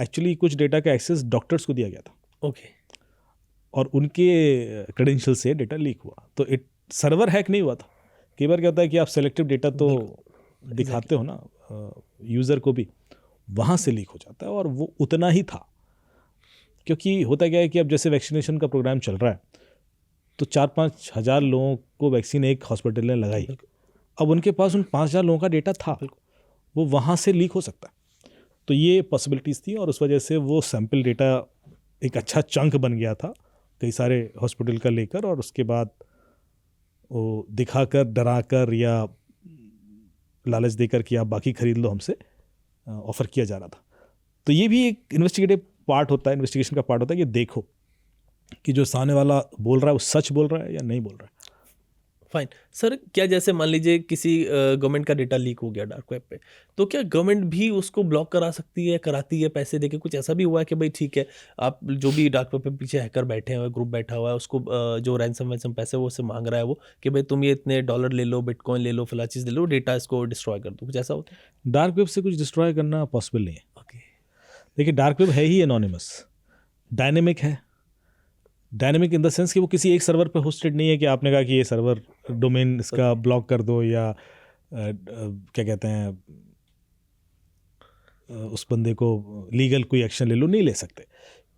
Speaker 1: एक्चुअली कुछ डेटा का एक्सेस डॉक्टर्स को दिया गया था।
Speaker 2: ओके।
Speaker 1: और उनके क्रेडेंशियल से डेटा लीक हुआ। तो सर्वर हैक नहीं हुआ था। कई बार क्या होता है कि आप सेलेक्टिव डेटा तो दिखाते हो ना यूज़र को भी, वहाँ से लीक हो जाता है और वो उतना ही था। क्योंकि होता क्या है कि अब जैसे वैक्सीनेशन का प्रोग्राम चल रहा है तो 4-5 हज़ार लोगों को वैक्सीन एक हॉस्पिटल ने लगाई। अब उनके पास उन 5,000 लोगों का डेटा था, वो वहाँ से लीक हो सकता है। तो ये पॉसिबिलिटीज़ थी और उस वजह से वो सैंपल डेटा एक अच्छा चंक बन गया था कई सारे हॉस्पिटल का लेकर, और उसके बाद वो दिखाकर डराकर या लालच देकर कि आप बाकी खरीद लो हमसे ऑफ़र किया जा रहा था। तो ये भी एक इन्वेस्टिगेटिव पार्ट होता है, इन्वेस्टिगेशन का पार्ट होता है कि देखो कि जो सामने वाला बोल रहा है वो सच बोल रहा है या नहीं बोल रहा है।
Speaker 2: फाइन सर, क्या जैसे मान लीजिए किसी गवर्नमेंट का डेटा लीक हो गया डार्क वेब पे, तो क्या गवर्नमेंट भी उसको ब्लॉक करा सकती है, कराती है पैसे देके? कुछ ऐसा भी हुआ है कि भाई ठीक है, आप जो भी डार्क वेब पे पीछे हैकर बैठे हुए, ग्रुप बैठा हुआ है, उसको जो रैंसम वैंसम पैसे वो उससे मांग रहा है वो कि भाई तुम ये इतने डॉलर ले लो, बिटकॉइन ले लो, फला चीज़ ले लो, डेटा इसको डिस्ट्रॉय कर दो, कुछ ऐसा होता है?
Speaker 1: डार्क वेब से कुछ डिस्ट्रॉय करना पॉसिबल नहीं है।
Speaker 2: ओके।
Speaker 1: देखिए डार्क वेब है ही एनोनिमस, डायनेमिक है। डायनेमिक इन द सेंस कि वो किसी एक सर्वर पे होस्टेड नहीं है कि आपने कहा कि ये सर्वर डोमेन इसका ब्लॉक कर दो या क्या कहते हैं उस बंदे को लीगल कोई एक्शन ले लो, नहीं ले सकते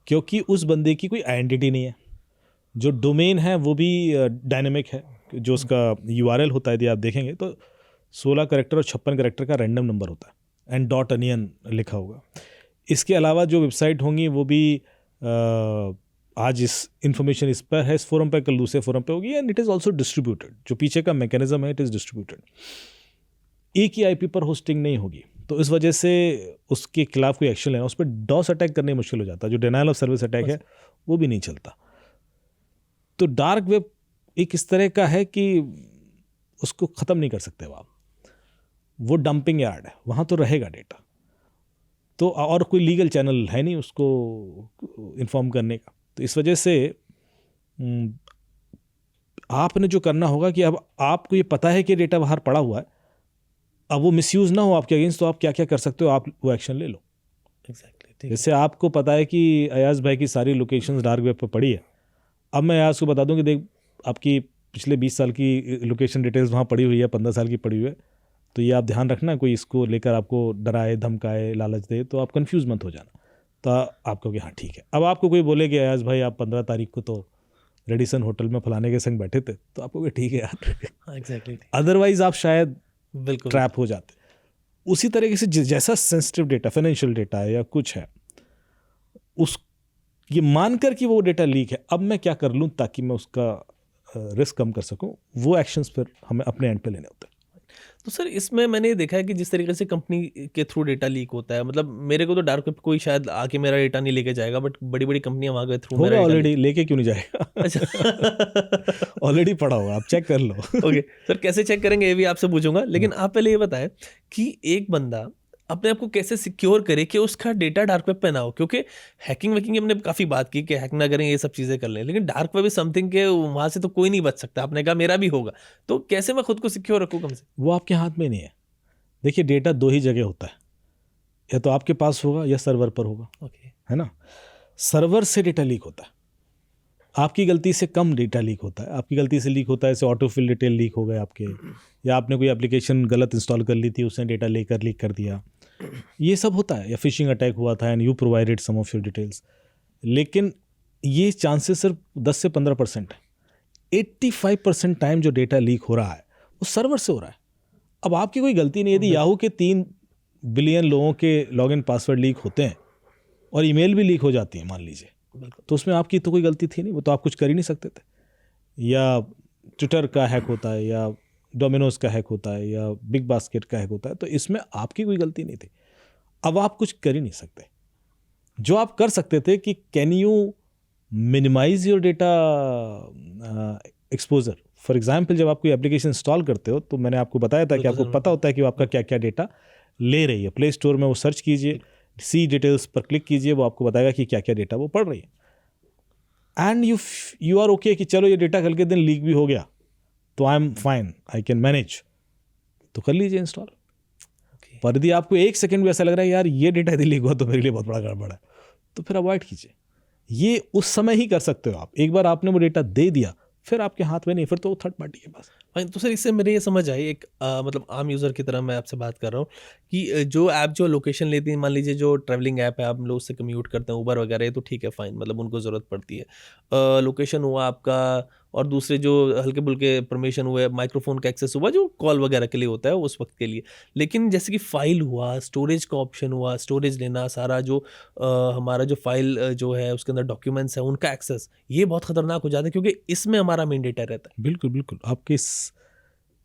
Speaker 1: क्योंकि उस बंदे की कोई आइडेंटिटी नहीं है। जो डोमेन है वो भी डायनेमिक है, जो उसका URL होता है यदि आप देखेंगे तो 16 कैरेक्टर और 56 कैरेक्टर का रैंडम नंबर होता है एंड .onion लिखा होगा। इसके अलावा जो वेबसाइट होंगी वो भी आज इस इंफॉर्मेशन इस पर है, इस फोरम पर, कल दूसरे फोरम पे होगी, and it is also distributed. जो पीछे का मैकेनिज्म है इट इज़ डिस्ट्रीब्यूटेड, एक ही IP पर होस्टिंग नहीं होगी। तो इस वजह से उसके खिलाफ कोई एक्शन लेना, उस पर डॉस अटैक करने मुश्किल हो जाता है। जो डिनायल ऑफ सर्विस अटैक है वो भी नहीं चलता। तो डार्क वेब एक इस तरह का है कि उसको ख़त्म नहीं कर सकते आप, वो डंपिंग यार्ड है, वहाँ तो रहेगा डेटा। तो और कोई लीगल चैनल है नहीं उसको इन्फॉर्म करने का। तो इस वजह से आपने जो करना होगा कि अब आपको ये पता है कि डेटा बाहर पड़ा हुआ है, अब वो मिसयूज़ ना हो आपके अगेंस्ट, तो आप क्या क्या कर सकते हो, आप वो एक्शन ले लो।
Speaker 2: एग्जैक्टली।
Speaker 1: जैसे आपको पता है कि अयाज भाई की सारी लोकेशंस डार्क वेब पर पड़ी है, अब मैं अयाज को बता दूं कि देख आपकी पिछले 20 साल की लोकेशन डिटेल्स वहाँ पड़ी हुई है, 15 साल की पड़ी हुई है, तो ये आप ध्यान रखना, कोई इसको लेकर आपको डराए धमकाए लालच दे तो आप कंफ्यूज मत हो जाना। तो आप कहोगे हाँ ठीक है। अब आपको कोई बोले कि अयाज भाई आप 15 तारीख को तो रेडिसन होटल में फलाने के संग बैठे थे, तो आप कहोगे ठीक है यार।
Speaker 2: एग्जैक्टली।
Speaker 1: अदरवाइज आप शायद
Speaker 2: बिल्कुल
Speaker 1: ट्रैप हो जाते। उसी तरीके से जैसा सेंसिटिव डेटा, फाइनेंशियल डेटा है या कुछ है, उस ये मानकर कि वो डेटा लीक है, अब मैं क्या कर लूँ ताकि मैं उसका रिस्क कम कर सकूँ, वो एक्शंस फिर हमें अपने एंड पे लेने होते हैं।
Speaker 2: तो सर इसमें मैंने देखा है कि जिस तरीके से कंपनी के थ्रू डेटा लीक होता है, मतलब मेरे को तो डार्क वेब कोई शायद आके मेरा डेटा नहीं लेके जाएगा, बट बड़ी बड़ी कंपनियां वहाँ के थ्रू मेरा डेटा
Speaker 1: ऑलरेडी लेके क्यों नहीं जाएगा?
Speaker 2: अच्छा।
Speaker 1: ऑलरेडी पड़ा होगा, आप चेक कर लो।
Speaker 2: ओके सर, कैसे चेक करेंगे ये भी आपसे पूछूंगा, लेकिन आप पहले ये बताएं कि एक बंदा अपने आप को कैसे सिक्योर करे कि उसका डेटा डार्क वेब पे ना हो, क्योंकि हैकिंग वैकिंग हमने काफ़ी बात की कि हैक ना करें, ये सब चीज़ें कर लें, लेकिन डार्क वेब इज समथिंग के वहाँ से तो कोई नहीं बच सकता। आपने कहा मेरा भी होगा, तो कैसे मैं खुद को सिक्योर रखूँ कम से?
Speaker 1: वो आपके हाथ में नहीं है। देखिए, डेटा दो ही जगह होता है, या तो आपके पास होगा या सर्वर पर होगा,
Speaker 2: ओके,
Speaker 1: है ना। सर्वर से डेटा लीक होता है, आपकी गलती से कम डेटा लीक होता है। आपकी गलती से लीक होता है, जैसे ऑटोफिल डिटेल लीक हो गए आपके, या आपने कोई एप्लीकेशन गलत इंस्टॉल कर ली थी, उसने डेटा लेकर लीक कर दिया, ये सब होता है। या फिशिंग अटैक हुआ था and you provided some of your details. लेकिन ये चांसेस सिर्फ 10 से 15% है। 85% टाइम जो डेटा लीक हो रहा है वो सर्वर से हो रहा है। अब आपकी कोई गलती नहीं है। यदि याहू के 3 बिलियन लोगों के लॉगिन पासवर्ड लीक होते हैं और ईमेल भी लीक हो जाती है मान लीजिए, तो उसमें आपकी तो कोई गलती थी नहीं, वो तो आप कुछ कर ही नहीं सकते थे। या ट्विटर का हैक होता है, या डोमिनोज का हैक होता है, या बिग बास्केट का हैक होता है, तो इसमें आपकी कोई गलती नहीं थी। अब आप कुछ कर ही नहीं सकते। जो आप कर सकते थे कि can you minimize your data exposure. For example, जब आप कोई एप्लीकेशन इंस्टॉल करते हो तो मैंने आपको बताया था कि आपको पता होता है कि वो आपका क्या क्या डेटा ले रही है। प्ले स्टोर में वो सर्च कीजिए, सी डिटेल्स पर क्लिक कीजिए, वो आपको बताएगा कि क्या क्या डेटा वो पढ़ रही है। एंड यू आर ओके कि चलो ये डेटा कल के दिन लीक भी हो गया तो I am fine, I can manage, तो कर लीजिए इंस्टॉल। पर यदि आपको 1 सेकंड भी ऐसा लग रहा है यार ये डेटा यदि लीक हुआ तो मेरे लिए बहुत बड़ा गड़बड़ है, तो फिर अवॉइड कीजिए। ये उस समय ही कर सकते हो आप। एक बार आपने वो डेटा दे दिया, फिर आपके हाथ में नहीं, फिर तो वो थर्ड पार्टी के पास।
Speaker 2: फाइन। तो सर इससे मेरे ये समझ आई, एक मतलब आम यूज़र की तरह मैं आपसे बात कर रहा हूँ कि जो ऐप जो लोकेशन लेती है, मान लीजिए जो ट्रैवलिंग ऐप है, आप लोग उससे कम्यूट करते हैं, उबर वगैरह, ये तो ठीक है, फाइन, मतलब उनको ज़रूरत पड़ती है। लोकेशन हुआ आपका, और दूसरे जो हल्के बुल्के परमिशन हुए, माइक्रोफोन का एक्सेस हुआ जो कॉल वगैरह के लिए होता है उस वक्त के लिए। लेकिन जैसे कि फ़ाइल हुआ, स्टोरेज का ऑप्शन हुआ, स्टोरेज लेना, सारा जो हमारा जो फाइल जो है उसके अंदर डॉक्यूमेंट्स है उनका एक्सेस, ये बहुत ख़तरनाक हो जाता है, क्योंकि इसमें हमारा मेन डेटा रहता है।
Speaker 1: बिल्कुल बिल्कुल। आपके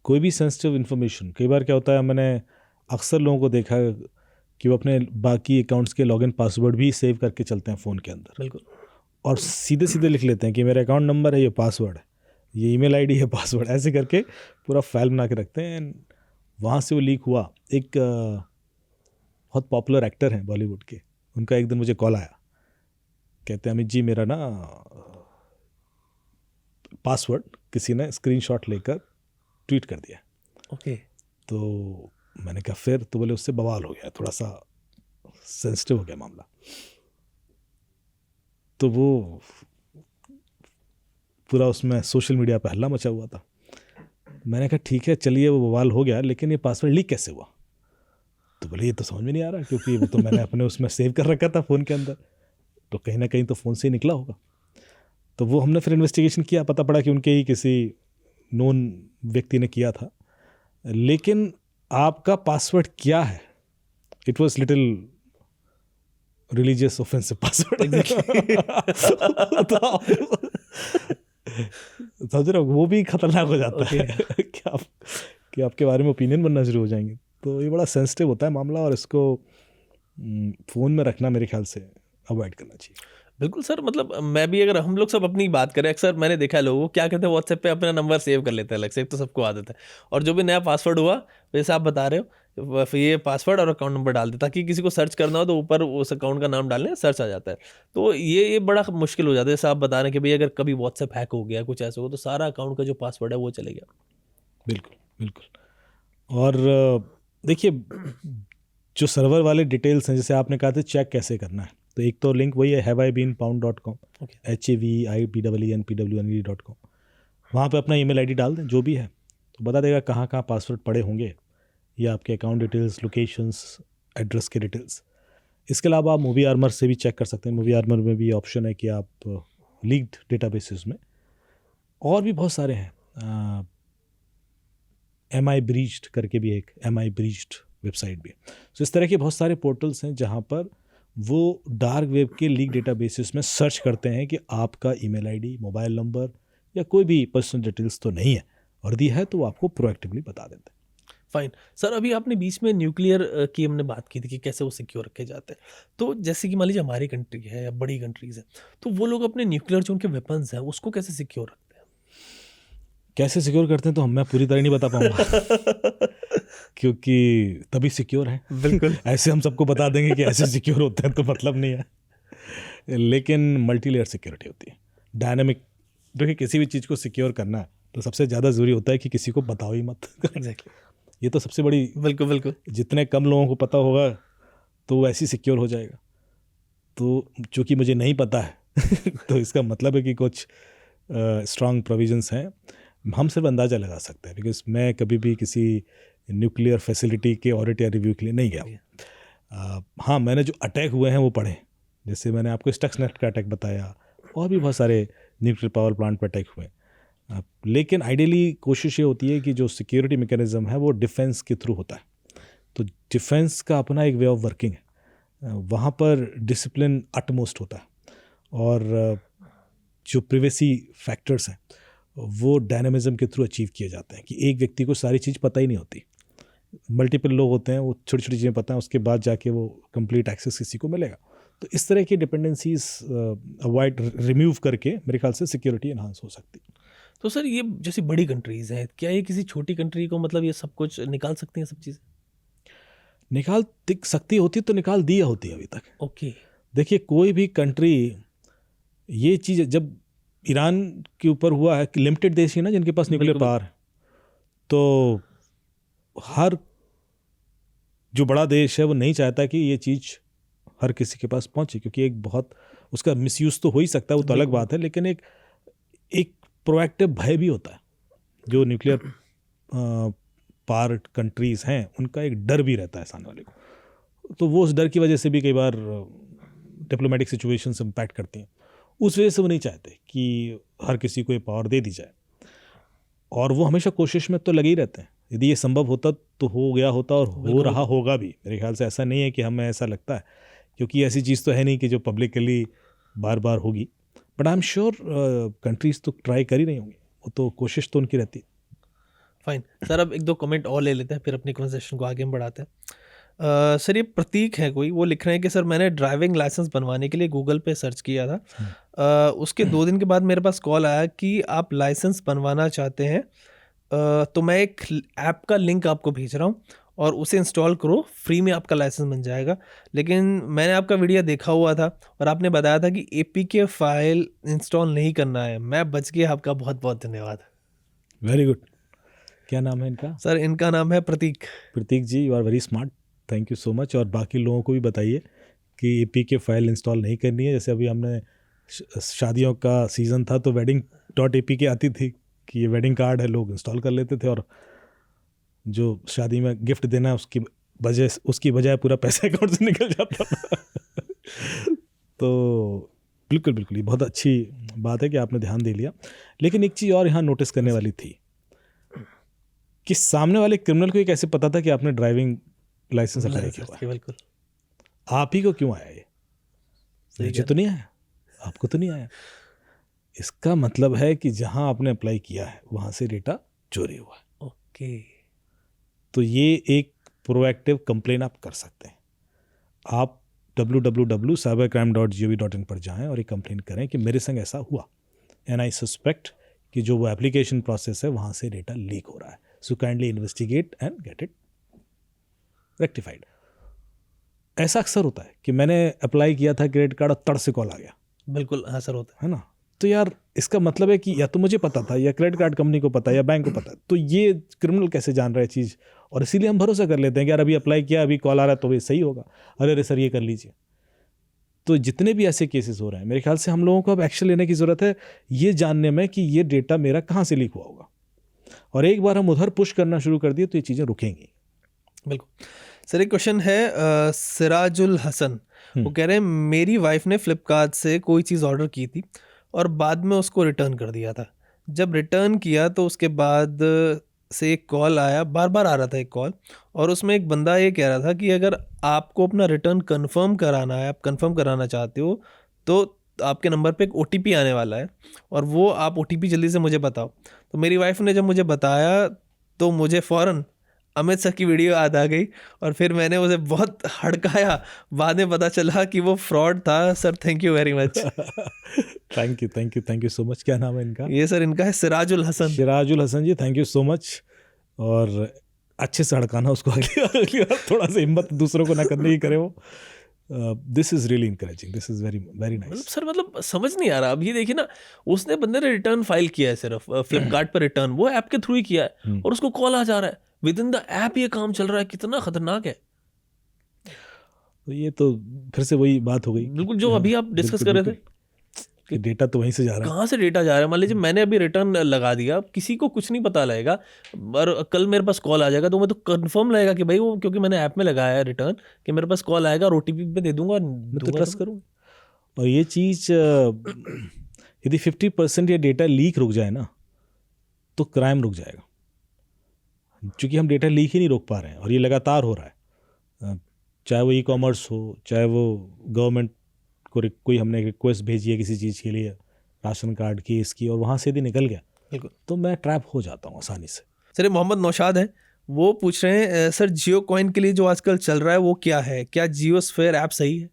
Speaker 1: कोई भी सेंसिटिव इन्फॉर्मेशन, कई बार क्या होता है, मैंने अक्सर लोगों को देखा कि वो अपने बाकी अकाउंट्स के लॉगिन पासवर्ड भी सेव करके चलते हैं फ़ोन के अंदर,
Speaker 2: बिल्कुल।
Speaker 1: और सीधे सीधे लिख लेते हैं कि मेरा अकाउंट नंबर है, ये पासवर्ड है, ये ईमेल आईडी है, पासवर्ड, ऐसे करके पूरा फाइल बना के रखते हैं। And वहाँ से वो लीक हुआ। एक बहुत पॉपुलर एक्टर हैं बॉलीवुड के, उनका एक दिन मुझे कॉल आया, कहते हैं अमित जी मेरा ना पासवर्ड किसी ने स्क्रीनशॉट लेकर ट्वीट कर दिया।
Speaker 2: ओके।
Speaker 1: तो मैंने कहा फिर, तो बोले उससे बवाल हो गया, थोड़ा सा सेंसिटिव हो गया मामला। तो वो पूरा उसमें सोशल मीडिया पे हल्ला मचा हुआ था। मैंने कहा ठीक है चलिए, वो बवाल हो गया, लेकिन ये पासवर्ड लीक कैसे हुआ? तो बोले ये तो समझ में नहीं आ रहा, क्योंकि वो तो मैंने अपने उसमें सेव कर रखा था फ़ोन के अंदर, तो कहीं ना कहीं तो फ़ोन से ही निकला होगा। तो वो हमने फिर इन्वेस्टिगेशन किया, पता पड़ा कि उनके ही किसी नोन व्यक्ति ने किया था। लेकिन आपका पासवर्ड क्या है? It was little religious offensive password. समझ रहे हो, वो भी खतरनाक हो जाता है कि आपके बारे में ओपिनियन बनना शुरू हो जाएंगे। तो ये बड़ा सेंसिटिव होता है मामला, और इसको फ़ोन में रखना मेरे ख्याल से अवॉइड करना चाहिए।
Speaker 2: बिल्कुल सर, मतलब मैं भी, अगर हम लोग सब अपनी बात करें, अक्सर मैंने देखा है लोगों को क्या करते हैं, व्हाट्सएप पे अपना नंबर सेव कर लेते हैं अलग से, एक तो सबको आदत है, और जो भी नया पासवर्ड हुआ, जैसे आप बता रहे हो, फिर ये पासवर्ड और अकाउंट नंबर डाल दे, ताकि किसी को सर्च करना हो तो ऊपर उस अकाउंट का नाम डालने सर्च आ जाता है। तो ये बड़ा मुश्किल हो जाता है। जैसे आप बता रहे हैं कि भाई अगर कभी व्हाट्सएप हैक हो गया, कुछ ऐसा हो, तो सारा अकाउंट का जो पासवर्ड है वो चले गया।
Speaker 1: बिल्कुल बिल्कुल। और देखिए, जो सर्वर वाले डिटेल्स हैं, जैसे आपने कहा था चेक कैसे करना है, तो एक तो लिंक वही है haveibeenpound.com, HAVEIBEENPWNE.com। वहाँ पे अपना ईमेल आईडी डाल दें जो भी है, तो बता देगा कहाँ कहाँ पासवर्ड पड़े होंगे, या आपके अकाउंट डिटेल्स, लोकेशंस, एड्रेस के डिटेल्स। इसके अलावा आप मूवी आर्मर से भी चेक कर सकते हैं। मूवी आर्मर में भी ऑप्शन है कि आप लीक्ड डेटाबेसेस में, और भी बहुत सारे हैं। MI ब्रीच्ड करके भी एक MI ब्रीच्ड वेबसाइट भी है। तो इस तरह के बहुत सारे पोर्टल्स हैं जहाँ पर वो डार्क वेब के लीक डेटाबेसेस में सर्च करते हैं कि आपका ईमेल आईडी, मोबाइल नंबर या कोई भी पर्सनल डिटेल्स तो नहीं है, और दी है तो वो आपको प्रोएक्टिवली बता देते हैं।
Speaker 2: फाइन सर, अभी आपने बीच में न्यूक्लियर की हमने बात की थी कि कैसे वो सिक्योर रखे जाते हैं। तो जैसे कि मान लीजिए हमारी कंट्री है या बड़ी कंट्रीज़ है, तो वो लोग अपने न्यूक्लियर जो उनके वेपन्स हैं उसको कैसे सिक्योर रखते हैं?
Speaker 1: कैसे सिक्योर करते हैं तो मैं पूरी तरह नहीं बता पाऊंगा क्योंकि तभी सिक्योर है।
Speaker 2: बिल्कुल।
Speaker 1: ऐसे हम सबको बता देंगे कि ऐसे सिक्योर होते हैं तो मतलब नहीं है। लेकिन मल्टी लेयर सिक्योरिटी होती है, डायनामिक। देखिए किसी भी चीज़ को सिक्योर करना है तो सबसे ज़्यादा ज़रूरी होता है कि किसी को बताओ ही मत।
Speaker 2: एग्जैक्टली।
Speaker 1: ये तो सबसे बड़ी,
Speaker 2: बिल्कुल बिल्कुल।
Speaker 1: जितने कम लोगों को पता होगा तो वो ऐसे ही सिक्योर हो जाएगा। तो चूँकि मुझे नहीं पता है तो इसका मतलब है कि कुछ स्ट्रॉन्ग प्रोविजंस हैं। हम सिर्फ अंदाज़ा लगा सकते हैं बिकॉज मैं कभी भी किसी न्यूक्लियर फैसिलिटी के ऑडिट या रिव्यू के लिए नहीं गया। हाँ, मैंने जो अटैक हुए हैं वो पढ़े, जैसे मैंने आपको स्टक्सनेट का अटैक बताया, और भी बहुत सारे न्यूक्लियर पावर प्लांट पर अटैक हुए। लेकिन आइडियली कोशिश ये होती है कि जो सिक्योरिटी मैकेनिज्म है वो डिफेंस के थ्रू होता है। तो डिफेंस का अपना एक वे ऑफ वर्किंग है, वहाँ पर डिसिप्लिन अटमोस्ट होता है, और जो प्रिवेसी फैक्टर्स हैं वो डायनामिज्म के थ्रू अचीव किए जाते हैं कि एक व्यक्ति को सारी चीज़ पता ही नहीं होती। मल्टीपल लोग होते हैं, वो छोटी छोटी चीज़ें पता है, उसके बाद जाके वो कंप्लीट एक्सेस किसी को मिलेगा। तो इस तरह की डिपेंडेंसीज अवॉइड रिमूव करके मेरे ख्याल से सिक्योरिटी इन्हांस हो सकती है।
Speaker 2: तो सर ये जैसी बड़ी कंट्रीज़ हैं, क्या ये किसी छोटी कंट्री को मतलब ये सब कुछ निकाल सकती हैं सब चीज़ें?
Speaker 1: निकाल दिख सकती होती तो निकाल दी होती है अभी तक।
Speaker 2: ओके।
Speaker 1: देखिए कोई भी कंट्री, ये चीज़ जब ईरान के ऊपर हुआ है कि लिमिटेड देश ही ना जिनके पास न्यूक्लियर पावर है, तो हर जो बड़ा देश है वो नहीं चाहता कि ये चीज़ हर किसी के पास पहुंचे, क्योंकि एक बहुत उसका मिसयूज़ तो हो ही सकता है, वो तो अलग बात है, लेकिन एक प्रोएक्टिव भय भी होता है। जो न्यूक्लियर पावर कंट्रीज़ हैं उनका एक डर भी रहता है सामने वाले को, तो वो उस डर की वजह से भी कई बार डिप्लोमेटिक सिचुएशंस इम्पैक्ट करती हैं। उस वजह से वो नहीं चाहते कि हर किसी को ये पावर दे दी जाए, और वो हमेशा कोशिश में तो लगे ही रहते हैं। यदि ये संभव होता तो हो गया होता, और हो रहा होगा भी। मेरे ख्याल से ऐसा नहीं है कि हमें ऐसा लगता है, क्योंकि ऐसी चीज़ तो है नहीं कि जो पब्लिकली बार बार होगी। But I am sure countries तो ट्राई कर ही नहीं होंगी, वो तो कोशिश तो उनकी रहती है।
Speaker 2: फाइन सर, अब एक दो कमेंट और ले लेते हैं, फिर अपनी कन्वर्सेशन को आगे हम बढ़ाते हैं। सर ये प्रतीक है कोई, वो लिख रहे हैं कि सर मैंने ड्राइविंग लाइसेंस बनवाने के लिए गूगल पे सर्च किया था। उसके 2 दिन के बाद मेरे पास कॉल आया कि आप लाइसेंस बनवाना चाहते हैं, तो मैं एक ऐप का लिंक आपको भेज रहा हूँ और उसे इंस्टॉल करो, फ्री में आपका लाइसेंस बन जाएगा। लेकिन मैंने आपका वीडियो देखा हुआ था और आपने बताया था कि APK फाइल इंस्टॉल नहीं करना है। मैं बच गया, आपका बहुत बहुत धन्यवाद।
Speaker 1: Very good. क्या नाम है इनका?
Speaker 2: सर इनका नाम है Prateek.
Speaker 1: Prateek ji, you are very smart, thank you so much. और बाकी लोगों को भी बताइए कि APK फाइल इंस्टॉल नहीं करनी है। जैसे अभी हमने शादियों का सीज़न था तो wedding.apk आती थी कि ये वेडिंग कार्ड है, लोग इंस्टॉल कर लेते थे, और जो शादी में गिफ्ट देना है उसकी बजाय पूरा पैसा अकाउंट से निकल जाता था। तो बिल्कुल बिल्कुल, ये बहुत अच्छी बात है कि आपने ध्यान दे लिया। लेकिन एक चीज़ और यहाँ नोटिस करने वाली थी कि सामने वाले क्रिमिनल को ये कैसे पता था कि आपने ड्राइविंग लाइसेंस अप्लाई किया हुआ है?
Speaker 2: बिल्कुल।
Speaker 1: आप ही को क्यों आया ये? मुझे तो नहीं आया, आपको तो नहीं आया। इसका मतलब है कि जहां आपने अप्लाई किया है वहां से डेटा चोरी हुआ है।
Speaker 2: ओके।
Speaker 1: तो ये एक प्रोएक्टिव कंप्लेन आप कर सकते हैं। आप www.cybercrime.gov.in पर जाएं और एक कंप्लेन करें कि मेरे संग ऐसा हुआ, एंड आई सस्पेक्ट कि जो वो एप्लीकेशन प्रोसेस है वहाँ से डेटा लीक हो रहा है, so kindly investigate and get it rectified. ऐसा अक्सर होता है कि मैंने अप्लाई किया था क्रेडिट कार्ड और तड़ से कॉल आ गया।
Speaker 2: बिल्कुल, हाँ सर, होता
Speaker 1: है ना? तो यार इसका मतलब है कि या तो मुझे पता था, या क्रेडिट कार्ड कंपनी को पता है, या बैंक को पता है। तो ये क्रिमिनल कैसे जान रहा है चीज़? और इसीलिए हम भरोसा कर लेते हैं कि यार अभी अप्लाई किया, अभी कॉल आ रहा है तो ये सही होगा, अरे सर ये कर लीजिए। तो जितने भी ऐसे केसेस हो रहे हैं, मेरे ख्याल से हम लोगों को अब एक्शन लेने की ज़रूरत है ये जानने में कि ये डेटा मेरा कहाँ से लीक हुआ होगा। और एक बार हम उधर पुश करना शुरू कर दिए तो ये चीज़ें रुकेंगी।
Speaker 2: बिल्कुल सर। एक क्वेश्चन है सिराजुल हसन, वो कह रहे हैं मेरी वाइफ ने फ्लिपकार्ट से कोई चीज़ ऑर्डर की थी और बाद में उसको रिटर्न कर दिया था। जब रिटर्न किया तो उसके बाद से एक कॉल आया, बार बार आ रहा था एक कॉल, और उसमें एक बंदा ये कह रहा था कि अगर आपको अपना रिटर्न कंफर्म कराना है, आप कंफर्म कराना चाहते हो, तो आपके नंबर पे एक OTP आने वाला है और वो आप OTP जल्दी से मुझे बताओ। तो मेरी वाइफ ने जब मुझे बताया तो मुझे फ़ौरन अमित सर की वीडियो याद आ गई और फिर मैंने उसे बहुत हड़काया, बाद में पता चला कि वो फ्रॉड था। Sir thank you very much.
Speaker 1: Thank you so much. क्या नाम है इनका?
Speaker 2: ये सर इनका है सिराजुल हसन।
Speaker 1: सिराजुल हसन जी, थैंक यू सो मच। और अच्छे से हड़काना उसको अगली बार थोड़ा सा हिम्मत दूसरों को ना करने की करे वो। This is really encouraging, this is very very
Speaker 2: मतलब
Speaker 1: नाइस।
Speaker 2: सर मतलब समझ नहीं आ रहा। अब ये देखिए ना, उसने बंदे ने रिटर्न फाइल किया है सिर्फ फ्लिपकार्ट पर रिटर्न, वो ऐप के थ्रू ही किया है और उसको कॉल आ जा रहा है विद इन द ऐप, ये काम चल रहा है। कितना खतरनाक है।
Speaker 1: तो ये तो फिर से वही बात हो गई
Speaker 2: बिल्कुल, जो अभी आप डिस्कस कर रहे थे
Speaker 1: कि डेटा तो वहीं से जा रहा है।
Speaker 2: कहाँ से डेटा जा रहा है। मान लीजिए मैंने अभी रिटर्न लगा दिया, किसी को कुछ नहीं पता लगेगा, और कल मेरे पास कॉल आ जाएगा तो मैं तो कंफर्म लगेगा कि भाई वो, क्योंकि मैंने ऐप में लगाया है रिटर्न, कि मेरे पास कॉल आएगा और ओटीपी पे दे दूंगा,
Speaker 1: मैं तो ट्रस्ट करूँगा। और ये चीज़ यदि 50% ये डेटा लीक रुक जाए ना, तो क्राइम रुक जाएगा। क्योंकि हम डेटा लीक ही नहीं रोक पा रहे हैं और ये लगातार हो रहा है। चाहे वो ई कॉमर्स हो, चाहे वो गवर्नमेंट को कोई हमने रिक्वेस्ट भेजी है किसी चीज़ के लिए, राशन कार्ड की, इसकी, और वहाँ से यदि निकल गया
Speaker 2: बिल्कुल,
Speaker 1: तो मैं ट्रैप हो जाता हूँ आसानी से।
Speaker 2: सर मोहम्मद नौशाद हैं, वो पूछ रहे हैं सर जियो कॉइन के लिए जो आजकल चल रहा है वो क्या है, क्या जियो स्फेयर ऐप सही है?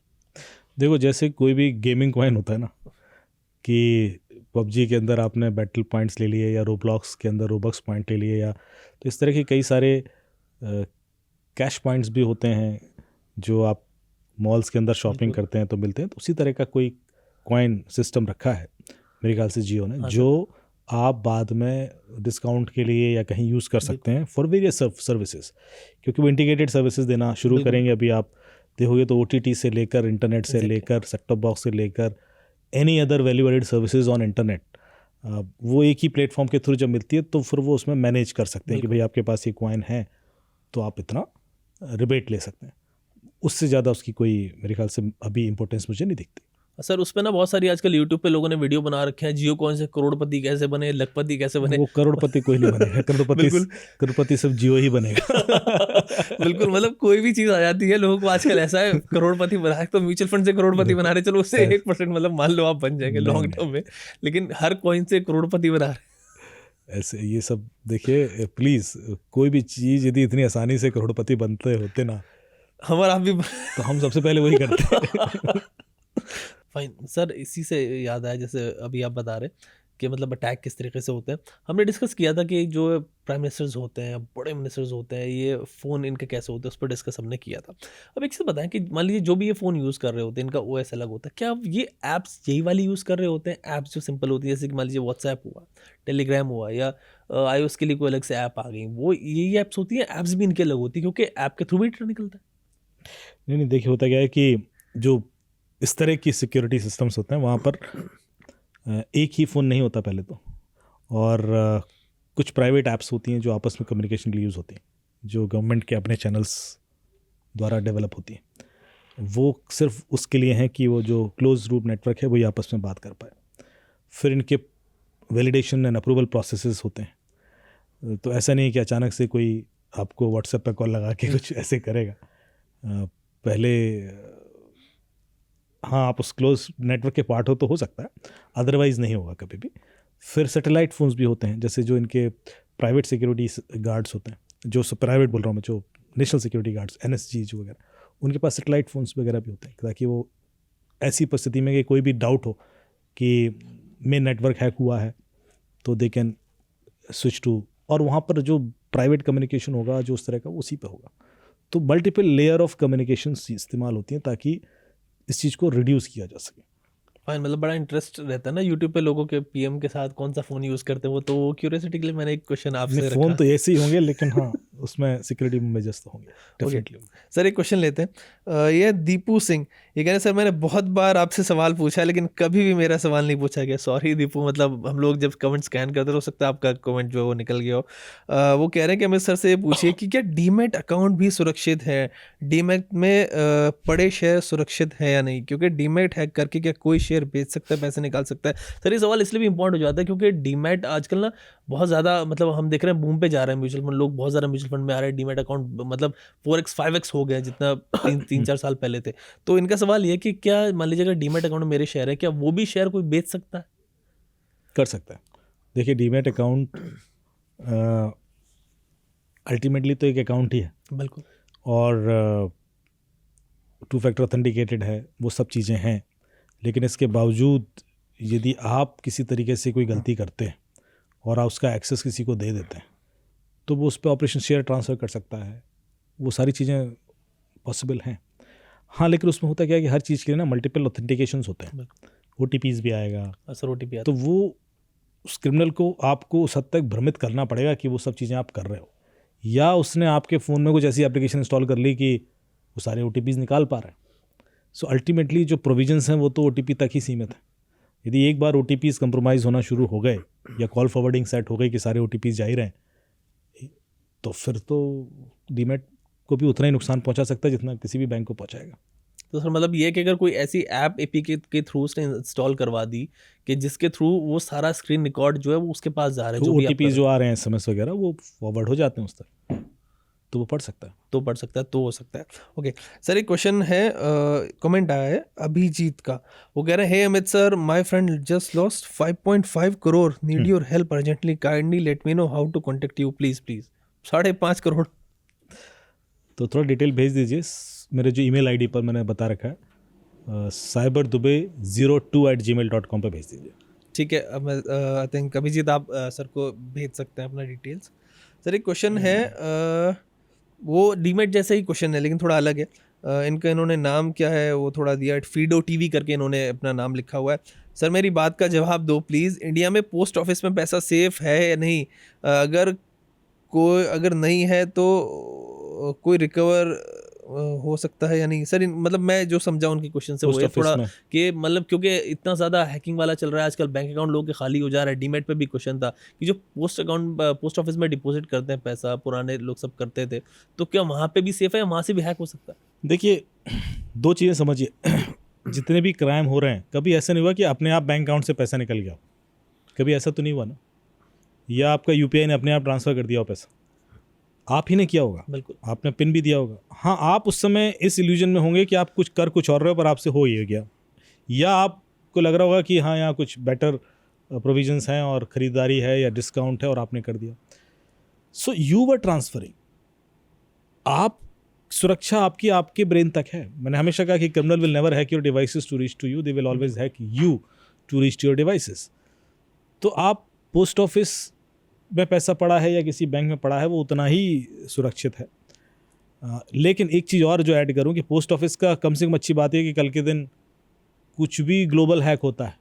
Speaker 1: देखो, जैसे कोई भी गेमिंग कॉइन होता है ना, कि पबजी के अंदर आपने बैटल पॉइंट्स ले लिए, या रोब्लॉक्स के अंदर रोबक्स पॉइंट ले लिए, या तो इस तरह के कई सारे कैश पॉइंट्स भी होते हैं जो आप मॉल्स के अंदर शॉपिंग करते हैं तो मिलते हैं। तो उसी तरह का कोई कॉइन सिस्टम रखा है मेरे ख्याल से जियो ने, जो आप बाद में डिस्काउंट के लिए या कहीं यूज़ कर सकते हैं फॉर वेरियस सर्विसेज, क्योंकि वो इंटीग्रेटेड सर्विसेज देना शुरू करेंगे। अभी आप देखोगे तो OTT से लेकर, इंटरनेट से लेकर, सेट टॉप बॉक्स से लेकर, any other value added services on internet, वो एक ही प्लेटफॉर्म के थ्रू जब मिलती है तो फिर वो उसमें मैनेज कर सकते हैं कि भाई आपके पास ये कॉइन है तो आप इतना रिबेट ले सकते हैं। उससे ज़्यादा उसकी कोई मेरे ख्याल से अभी इंपॉर्टेंस मुझे नहीं दिखती।
Speaker 2: सर उस पर ना बहुत सारी आजकल यूट्यूब पे लोगों ने वीडियो बना रखे हैं, जियो कॉइन से करोड़पति कैसे बने, लखपति कैसे बने।
Speaker 1: वो करोड़पति कोई नहीं बनेगा, करोड़पति सिर्फ जियो ही बनेगा।
Speaker 2: बिल्कुल, मतलब कोई भी चीज़ आ जाती है लोगों को आजकल ऐसा है करोड़पति बना है, तो म्यूचुअल फंड से करोड़पति बना रहे, चलो उससे 1% मतलब मान लो आप बन जाएंगे लॉन्ग टर्म में, लेकिन हर कॉइन से करोड़पति बना रहे।
Speaker 1: ऐसे ये सब देखिए, प्लीज़, कोई भी चीज़ यदि इतनी आसानी से करोड़पति बनते होते ना,
Speaker 2: हमारा आप भी
Speaker 1: तो हम सबसे पहले वही करते।
Speaker 2: फाइन सर, इसी से याद आया, जैसे अभी आप बता रहे कि मतलब अटैक किस तरीके से होते हैं, हमने डिस्कस किया था कि जो प्राइम मिनिस्टर्स होते हैं, बड़े मिनिस्टर्स होते हैं, ये फ़ोन इनके कैसे होते हैं, उस पर डिस्कस हमने किया था। अब एक से बताएं कि मान लीजिए जो भी ये फ़ोन यूज़ कर रहे होते हैं, इनका OS अलग होता है, क्या ये ऐप्स यही वाली यूज़ कर रहे होते हैं? ऐप्स जो सिंपल होती है, जैसे कि मान लीजिए व्हाट्सएप हुआ, टेलीग्राम हुआ, या iOS के लिए कोई अलग से ऐप आ गई, वो यही ऐप्स होती हैं? ऐप्स भी इनकी अलग होती है क्योंकि ऐप के थ्रू भी डेटा निकलता है?
Speaker 1: नहीं, देखिए होता क्या है कि जो इस तरह की सिक्योरिटी सिस्टम्स होते हैं वहाँ पर एक ही फ़ोन नहीं होता पहले तो, और कुछ प्राइवेट ऐप्स होती हैं जो आपस में कम्युनिकेशन के लिए यूज़ होती हैं, जो गवर्नमेंट के अपने चैनल्स द्वारा डेवलप होती हैं। वो सिर्फ उसके लिए हैं कि वो जो क्लोज लूप नेटवर्क है वही आपस में बात कर पाए। फिर इनके वैलिडेशन एंड अप्रूवल प्रोसेसेस होते हैं। तो ऐसा नहीं है कि अचानक से कोई आपको व्हाट्सएप पे कॉल लगा के कुछ ऐसे करेगा। पहले हाँ, आप उस क्लोज नेटवर्क के पार्ट हो तो हो सकता है, अदरवाइज़ नहीं होगा कभी भी। फिर सैटेलाइट फ़ोन्स भी होते हैं, जैसे जो इनके प्राइवेट सिक्योरिटी गार्ड्स होते हैं, जो प्राइवेट बोल रहा हूँ मैं, जो नेशनल सिक्योरिटी गार्ड्स NSG जो वगैरह, उनके पास सैटेलाइट फ़ोन्स वगैरह भी होते हैं, ताकि वो ऐसी परिस्थिति में कि कोई भी डाउट हो कि मेन नेटवर्क हैक हुआ है तो दे कैन स्विच टू, और वहाँ पर जो प्राइवेट कम्युनिकेशन होगा जो उस तरह का उसी पे होगा। तो मल्टीपल लेयर ऑफ कम्युनिकेशन इस्तेमाल होती हैं ताकि इस चीज़ को रिड्यूस किया जा सके।
Speaker 2: फाइन, मतलब बड़ा इंटरेस्ट रहता है ना यूट्यूब पे लोगों के PM के साथ कौन सा फ़ोन यूज़ करते हैं, वो तो क्यूरियोसिटी के लिए मैंने एक क्वेश्चन आपसे रखा।
Speaker 1: फ़ोन तो ऐसे ही होंगे, लेकिन हाँ उसमें सिक्योरिटी मेजर्स तो होंगे डेफिनेटली।
Speaker 2: सर एक क्वेश्चन लेते हैं, ये दीपू सिंह, ये कह रहे हैं सर मैंने बहुत बार आपसे सवाल पूछा है लेकिन कभी भी मेरा सवाल नहीं पूछा गया। सॉरी दीपू, मतलब हम लोग जब कमेंट स्कैन करते हो सकता है आपका कमेंट जो है वो निकल गया हो। वो कह रहे हैं कि अमित सर से ये पूछिए कि क्या डीमैट अकाउंट भी सुरक्षित है, डीमैट में पड़े शेयर सुरक्षित है या नहीं, क्योंकि डीमैट हैक करके क्या कोई शेयर बेच सकता है, पैसे निकाल सकता है? सर ये सवाल इसलिए भी इंपॉर्टेंट हो जाता है क्योंकि डीमैट आजकल ना बहुत ज़्यादा, मतलब हम देख रहे हैं बूम पे जा रहे हैं म्यूचुअल फंड, लोग बहुत ज़्यादा म्यूचुअल फंड में आ रहे हैं, डीमैट अकाउंट मतलब 4x 5x हो गया जितना 3-4 साल पहले थे। तो इनका सवाल ये कि क्या मान लीजिए अगर डीमैट अकाउंट में मेरे शेयर है, क्या वो भी शेयर कोई बेच सकता है?
Speaker 1: कर सकता है। देखिए, डीमैट अकाउंट अल्टीमेटली तो एक अकाउंट ही है
Speaker 2: बिल्कुल।
Speaker 1: और 2 फैक्टर ऑथेंटिकेटेड है, वो सब चीज़ें हैं, लेकिन इसके बावजूद यदि आप किसी तरीके से कोई गलती करते हैं और आप उसका एक्सेस किसी को दे देते हैं तो वो उस पर ऑपरेशन शेयर ट्रांसफ़र कर सकता है, वो सारी चीज़ें पॉसिबल हैं। हाँ, लेकिन उसमें होता क्या है कि हर चीज़ के लिए ना मल्टीपल ऑथेंटिकेशंस होते हैं, OTPs भी आएगा,
Speaker 2: सर OTP आता
Speaker 1: तो वो उस क्रिमिनल को आपको उस हद तक भ्रमित करना पड़ेगा कि वो सब चीज़ें आप कर रहे हो, या उसने आपके फ़ोन में कुछ ऐसी एप्लीकेशन इंस्टॉल कर ली कि वो सारे OTPs निकाल पा रहे हैं। सो अल्टीमेटली जो प्रोविजंस हैं वो तो OTP तक ही सीमित है। यदि एक बार OTPs कंप्रोमाइज़ होना शुरू हो गए या कॉल फॉरवर्डिंग सेट हो गई कि सारे OTPs जा ही रहे हैं, तो फिर तो डीमैट को भी उतना ही नुकसान पहुंचा सकता है जितना किसी भी बैंक को पहुंचाएगा।
Speaker 2: तो सर मतलब ये कि अगर कोई ऐसी ऐप APK के थ्रू उसने इंस्टॉल करवा दी कि जिसके थ्रू वो सारा स्क्रीन रिकॉर्ड जो है वो उसके पास जा रहा है,
Speaker 1: तो
Speaker 2: जो भी आप
Speaker 1: OTPs जो आ रहे हैं SMS वगैरह वो फॉरवर्ड हो जाते हैं उस तक, तो वो पढ़ सकता है।
Speaker 2: तो पढ़ सकता है, तो हो सकता है। ओके सर, एक क्वेश्चन है, कमेंट आया है अभिजीत का। वो कह रहे हैं, hey Amit sir, my friend just lost 5.5 crore, need your help urgently, kindly let me know how to contact you please please. 5.5 crore.
Speaker 1: तो थोड़ा डिटेल भेज दीजिए, मेरे जो ईमेल आईडी पर मैंने बता रखा है cyberdube02@gmail.com पे भेज दीजिए।
Speaker 2: ठीक है, अब आई थिंक अभिजीत आप सर को भेज सकते हैं अपना डिटेल्स। सर एक क्वेश्चन है, वो डीमेट जैसा ही क्वेश्चन है लेकिन थोड़ा अलग है। इनका इन्होंने नाम क्या है वो थोड़ा दिया, फीडो TV करके इन्होंने अपना नाम लिखा हुआ है। सर मेरी बात का जवाब दो प्लीज़, इंडिया में पोस्ट ऑफिस में पैसा सेफ है या नहीं? अगर नहीं है तो कोई रिकवर हो सकता है या नहीं? सर मतलब मैं जो समझा उनके क्वेश्चन से वो ये थोड़ा कि मतलब क्योंकि इतना ज़्यादा हैकिंग वाला चल रहा है आजकल, बैंक अकाउंट लोगों के खाली हो जा रहा है। डीमेट पे भी क्वेश्चन था कि जो पोस्ट ऑफिस में डिपॉजिट करते हैं पैसा, पुराने लोग सब करते थे, तो क्या वहाँ पे भी सेफ है या वहाँ से भी हैक हो सकता है?
Speaker 1: देखिए, 2 चीज़ें समझिए। जितने भी क्राइम हो रहे हैं, कभी ऐसा नहीं हुआ कि अपने आप बैंक अकाउंट से पैसा निकल गया, कभी ऐसा तो नहीं हुआ ना, या आपका UPI ने अपने आप ट्रांसफ़र कर दिया हो पैसा, आप ही ने किया होगा।
Speaker 2: बिल्कुल,
Speaker 1: आपने पिन भी दिया होगा। हाँ, आप उस समय इस इल्यूजन में होंगे कि आप कुछ और रहे हो पर आपसे हो ये गया, या आपको लग रहा होगा कि हाँ यहाँ कुछ बेटर प्रोविजंस हैं और ख़रीदारी है या डिस्काउंट है और आपने कर दिया। सो यू वर ट्रांसफरिंग, आप सुरक्षा आपके ब्रेन तक है। मैंने हमेशा कहा कि criminal will never hack your devices to reach to you, they will always hack you to reach to your devices. तो आप पोस्ट ऑफिस में पैसा पड़ा है या किसी बैंक में पड़ा है वो उतना ही सुरक्षित है। लेकिन एक चीज़ और जो ऐड करूं कि पोस्ट ऑफिस का कम से कम अच्छी बात है कि कल के दिन कुछ भी ग्लोबल हैक होता है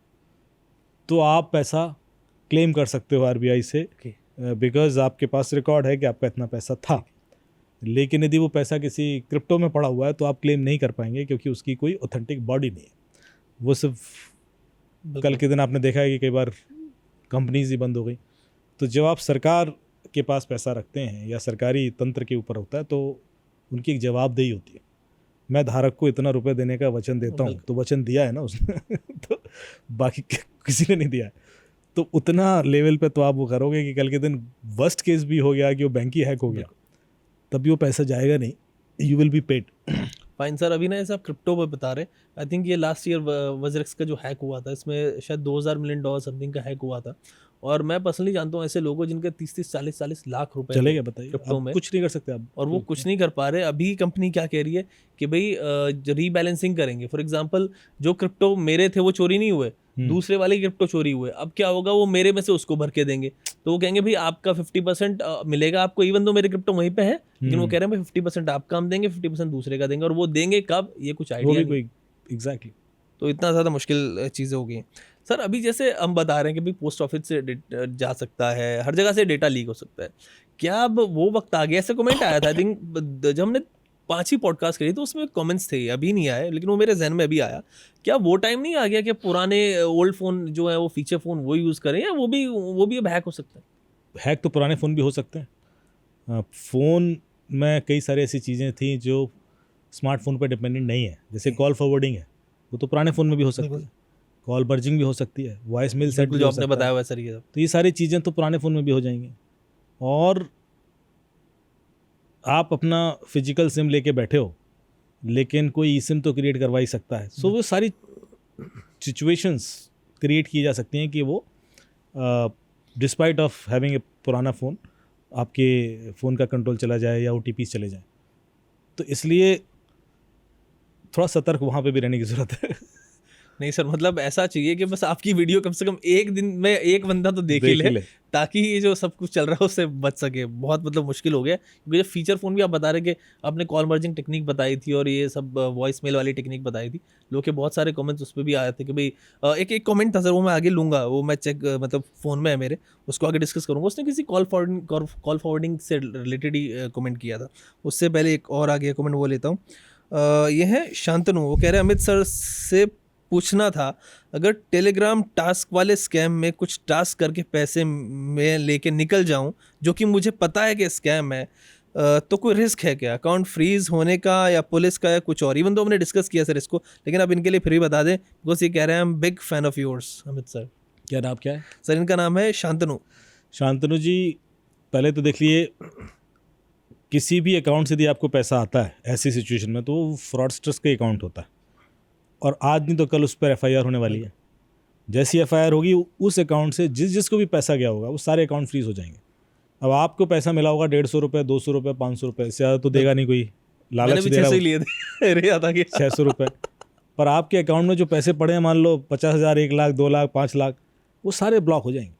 Speaker 1: तो आप पैसा क्लेम कर सकते हो RBI से, बिकॉज आपके पास रिकॉर्ड है कि आपका इतना पैसा था। लेकिन यदि वो पैसा किसी क्रिप्टो में पड़ा हुआ है तो आप क्लेम नहीं कर पाएंगे क्योंकि उसकी कोई ऑथेंटिक बॉडी नहीं है। वो सिर्फ कल के दिन आपने देखा है कि कई बार कंपनीज ही बंद हो गई। तो जब आप सरकार के पास पैसा रखते हैं या सरकारी तंत्र के ऊपर होता है तो उनकी एक जवाबदेही होती है। मैं धारक को इतना रुपए देने का वचन देता हूँ, तो वचन दिया है ना उसने तो बाकी किसी ने नहीं दिया है, तो उतना लेवल पे तो आप वो करोगे कि कल के दिन वर्स्ट केस भी हो गया कि वो बैंक ही हैक हो गया, तभी वो पैसा जाएगा नहीं, you will be paid.
Speaker 2: Fine sir, अभी ना जैसे आप क्रिप्टो पर बता रहे, आई थिंक ये लास्ट ईयर वजरेक्स का जो हैक हुआ था इसमें शायद $2000 मिलियन समथिंग का हैक हुआ था। और मैं पर्सनली जानता हूँ ऐसे लोगों जिनके 30-40 लाख रुपए
Speaker 1: चले गए, बताइए
Speaker 2: क्रिप्टो में,
Speaker 1: कुछ नहीं कर सकते आप,
Speaker 2: और वो कुछ नहीं कर पा रहे। अभी कंपनी क्या कह रही है कि भाई रीबैलेंसिंग करेंगे। फॉर एग्जांपल जो क्रिप्टो मेरे थे वो चोरी नहीं हुए, दूसरे वाले क्रिप्टो चोरी हुए, अब क्या होगा, वो मेरे में से उसको भर के देंगे। तो वो कहेंगे भाई आपका 50% मिलेगा आपको, इवन दो मेरे क्रिप्टो वहीं पे है, लेकिन वो कह रहे हैं 50% आपका हम देंगे, 50% दूसरे का देंगे। और वो देंगे कब, ये कुछ आइडिया नहीं।
Speaker 1: एग्जैक्टली।
Speaker 2: तो इतना ज़्यादा मुश्किल चीज़ें हो गई हैं। सर अभी जैसे हम बता रहे हैं कि भाई पोस्ट ऑफिस से जा सकता है, हर जगह से डेटा लीक हो सकता है, क्या अब वो वक्त आ गया? ऐसे कमेंट आया था आई थिंक जब हमने 5 ही पॉडकास्ट करी तो उसमें कमेंट्स थे, अभी नहीं आए लेकिन वो मेरे जहन में अभी आया। क्या वो टाइम नहीं आ गया कि पुराने ओल्ड फ़ोन जो है वो फीचर फ़ोन वो यूज़ करें, या वो भी अब हैक हो सकता है?
Speaker 1: हैक तो पुराने फ़ोन भी हो सकते हैं। फ़ोन में कई सारी ऐसी चीज़ें थी जो स्मार्टफोन पर डिपेंडेंट नहीं है, जैसे कॉल फॉरवर्डिंग है, वो तो पुराने फ़ोन में भी हो सकती है, कॉल बर्जिंग भी हो सकती है, वॉइस मेल सेट
Speaker 2: जो आपने बताया हुआ सर, ये सब
Speaker 1: तो ये सारी चीज़ें तो पुराने फ़ोन में भी हो जाएंगी। और आप अपना फिजिकल सिम लेके बैठे हो लेकिन कोई सिम तो क्रिएट करवा ही सकता है। सो वो सारी सिचुएशंस क्रिएट की जा सकती हैं कि वो डिस्पाइट ऑफ हैविंग ए पुराना फ़ोन आपके फ़ोन का कंट्रोल चला जाए या OTP चले जाएं। तो इसलिए थोड़ा सतर्क वहाँ पे भी रहने की ज़रूरत है।
Speaker 2: नहीं सर, मतलब ऐसा चाहिए कि बस आपकी वीडियो कम से कम एक दिन में एक बंदा तो देख ही ले, ताकि ये जो सब कुछ चल रहा है उससे बच सके। बहुत मतलब मुश्किल हो गया, क्योंकि जो फीचर फ़ोन भी आप बता रहे कि आपने कॉल मर्जिंग टेक्निक बताई थी और ये सब वॉइस मेल वाली टेक्निक बताई थी, लोग के बहुत सारे कमेंट्स उस पर भी आए थे कि भाई एक कमेंट था सर, वो मैं आगे लूँगा, वो मैं चेक मतलब फ़ोन में है मेरे, उसको आगे डिस्कस करूँगा। उसने किसी कॉल फॉरवर्डिंग से रिलेटेड ही कमेंट किया था। उससे पहले एक और आगे कमेंट वो लेता हूँ। ये है शांतनु, वो कह रहे हैं अमित सर से पूछना था, अगर टेलीग्राम टास्क वाले स्कैम में कुछ टास्क करके पैसे मैं लेके निकल जाऊं, जो कि मुझे पता है कि स्कैम है, तो कोई रिस्क है क्या? अकाउंट फ्रीज होने का या पुलिस का या कुछ और? इवन तो हमने डिस्कस किया सर इसको, लेकिन अब इनके लिए फिर भी बता दें, बिकॉज ये कह रहे हैं I am big fan of yours Amit sir.
Speaker 1: क्या नाम क्या है?
Speaker 2: सर इनका नाम है शांतनु।
Speaker 1: शांतनु जी, पहले तो देख लिए, किसी भी अकाउंट से यदि आपको पैसा आता है ऐसी सिचुएशन में, तो वो फ्रॉडस्टर्स का अकाउंट होता है, और आज नहीं तो कल उस पर FIR होने वाली है। जैसी FIR होगी, उस अकाउंट से जिसको भी पैसा गया होगा वो सारे अकाउंट फ्रीज हो जाएंगे। अब आपको पैसा मिला होगा 150 रुपये, 200 रुपये, 500 रुपये, इससे ज़्यादा तो देगा नहीं कोई, लालच दे रहा है,
Speaker 2: लिए थे रे आता कि
Speaker 1: 600 रुपये। पर आपके अकाउंट में जो पैसे पड़े हैं, मान लो 50,000, 1 लाख, 2 लाख, 5 लाख, वो सारे ब्लॉक हो जाएंगे।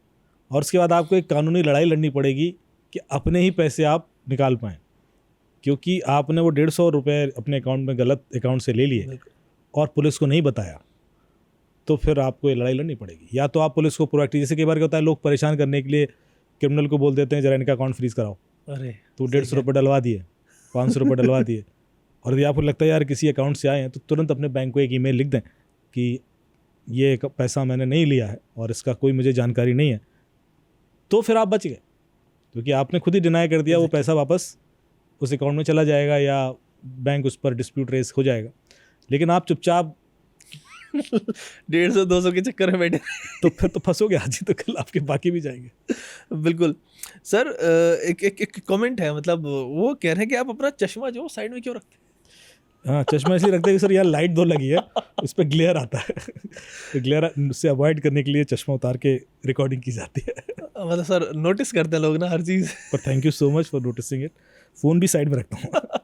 Speaker 1: और उसके बाद आपको एक कानूनी लड़ाई लड़नी पड़ेगी कि अपने ही पैसे आप निकाल पाएँ, क्योंकि आपने वो 150 रुपये अपने अकाउंट में गलत अकाउंट से ले लिए और पुलिस को नहीं बताया, तो फिर आपको ये लड़ाई लड़नी पड़ेगी। या तो आप पुलिस को प्रोएक्टिव, जैसे कई बार क्या होता है, लोग परेशान करने के लिए क्रिमिनल को बोल देते हैं जरा इनका अकाउंट फ्रीज कराओ,
Speaker 2: अरे
Speaker 1: तो 150 रुपये डलवा दिए, 500 रुपये डलवा दिए। और यदि आपको लगता है यार किसी अकाउंट से आए हैं, तो तुरंत अपने बैंक को एक ईमेल लिख दें कि ये पैसा मैंने नहीं लिया है और इसका कोई मुझे जानकारी नहीं है, तो फिर आप बच गए, क्योंकि आपने खुद ही डिनाई कर दिया, वो पैसा वापस उस अकाउंट में चला जाएगा या बैंक उस पर डिस्प्यूट रेस हो जाएगा। लेकिन आप चुपचाप
Speaker 2: 150-200 के चक्कर में बैठे
Speaker 1: तो फिर तो फंसोगे आज ही, तो कल आपके बाकी भी जाएंगे।
Speaker 2: बिल्कुल सर। एक कमेंट है, मतलब वो कह रहे हैं कि आप अपना चश्मा जो साइड में क्यों रखते हैं?
Speaker 1: हाँ, चश्मा इसलिए रखते हैं कि सर यार लाइट दो लगी है, उस पर ग्लेयर आता है, तो ग्लेयर उससे अवॉइड करने के लिए चश्मा उतार के रिकॉर्डिंग की जाती है।
Speaker 2: मतलब सर नोटिस करते हैं लोग ना हर चीज़।
Speaker 1: पर thank you so much for noticing it. Phone भी साइड में रखता हूँ।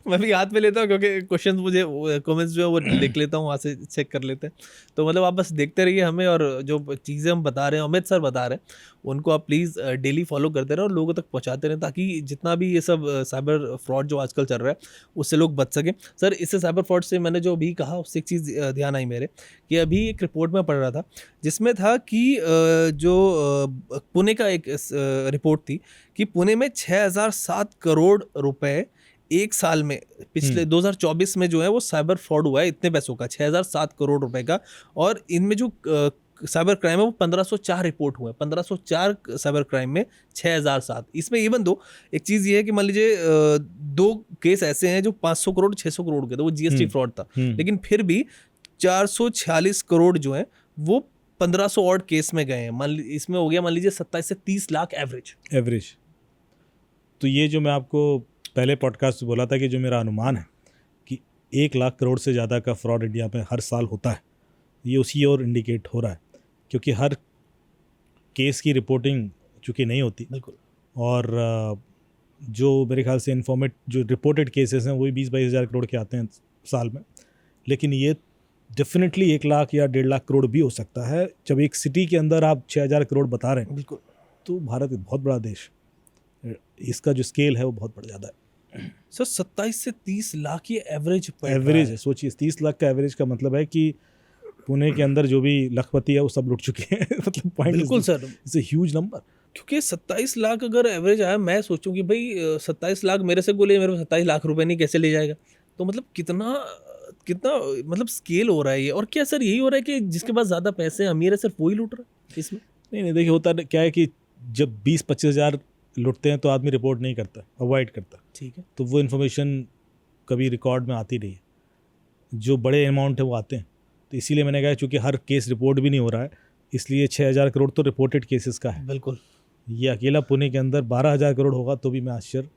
Speaker 2: मैं भी हाथ में लेता हूँ, क्योंकि क्वेश्चन मुझे कमेंट्स जो है वो देख लेता हूँ, वहाँ से चेक कर लेते हैं। तो मतलब आप बस देखते रहिए हमें, और जो चीज़ें हम बता रहे हैं, अमित सर बता रहे हैं, उनको आप प्लीज़ डेली फॉलो करते रहें और लोगों तक पहुँचाते रहें, ताकि जितना भी ये सब साइबर फ्रॉड जो आजकल चल रहा है उससे लोग बच सकें। सर इससे साइबर फ्रॉड से मैंने जो अभी कहा, उससे एक चीज़ ध्यान आई मेरे, कि अभी एक रिपोर्ट में पढ़ रहा था, जिसमें था कि जो पुणे का एक रिपोर्ट थी कि पुणे में 6,007 करोड़ रुपए एक साल में, पिछले 2024 में जो है वो साइबर फ्रॉड हुआ है, इतने पैसों का, 6,007 करोड़ रुपए का। और इनमें जो साइबर क्राइम है वो 1504 रिपोर्ट हुए, 1504 साइबर क्राइम में 6,007। इसमें इवन दो एक चीज़ ये है कि मान लीजिए 2 केस ऐसे हैं जो 500 करोड़ 600 करोड़ के थे, वो GST फ्रॉड था, लेकिन फिर भी 446 करोड़ जो है वो 1500 और केस में गए हैं। इसमें हो गया मान लीजिए 27 से 30 लाख एवरेज।
Speaker 1: तो ये जो मैं आपको पहले पॉडकास्ट में बोला था कि जो मेरा अनुमान है कि 1 लाख करोड़ से ज़्यादा का फ्रॉड इंडिया में हर साल होता है, ये उसी ओर इंडिकेट हो रहा है, क्योंकि हर केस की रिपोर्टिंग चूँकि नहीं होती,
Speaker 2: बिल्कुल,
Speaker 1: और जो मेरे ख्याल से इन्फॉर्मेट जो रिपोर्टेड केसेस हैं वही 20-22 हज़ार करोड़ के आते हैं साल में। लेकिन ये डेफिनेटली 1 लाख या 1.5 लाख करोड़ भी हो सकता है। जब एक सिटी के अंदर आप 6,000 करोड़ बता रहे हैं,
Speaker 2: बिल्कुल,
Speaker 1: तो भारत एक बहुत बड़ा देश, इसका जो स्केल है वो बहुत बड़ा ज़्यादा है।
Speaker 2: सर 27 से 30 लाख ये एवरेज
Speaker 1: है। सोचिए 30 लाख का एवरेज का मतलब है कि पुणे के अंदर जो भी लखपति है वो सब लुट चुके हैं। मतलब पॉइंट,
Speaker 2: बिल्कुल sir,
Speaker 1: it's a huge number.
Speaker 2: क्योंकि 27 लाख अगर एवरेज आया, मैं सोचूं कि भाई 27 लाख मेरे से बोले, मेरे को 27 लाख रुपए नहीं कैसे ले जाएगा? तो मतलब कितना मतलब स्केल हो रहा है ये। और क्या सर यही हो रहा है कि जिसके पास ज़्यादा पैसे हैं, अमीर है, सिर्फ वही लूट रहा है इसमें?
Speaker 1: नहीं, देखिए होता क्या है कि जब 20-25 हज़ार लुटते हैं तो आदमी रिपोर्ट नहीं करता, अवॉइड करता,
Speaker 2: ठीक है,
Speaker 1: तो वो इन्फॉर्मेशन कभी रिकॉर्ड में आती नहीं है। जो बड़े अमाउंट है वो आते हैं, तो इसीलिए मैंने कहा चूँकि हर केस रिपोर्ट भी नहीं हो रहा है, इसलिए 6,000 करोड़ तो रिपोर्टेड केसेस का है।
Speaker 2: बिल्कुल,
Speaker 1: ये अकेला पुणे के अंदर 12,000 करोड़ होगा तो भी मैं आश्चर्य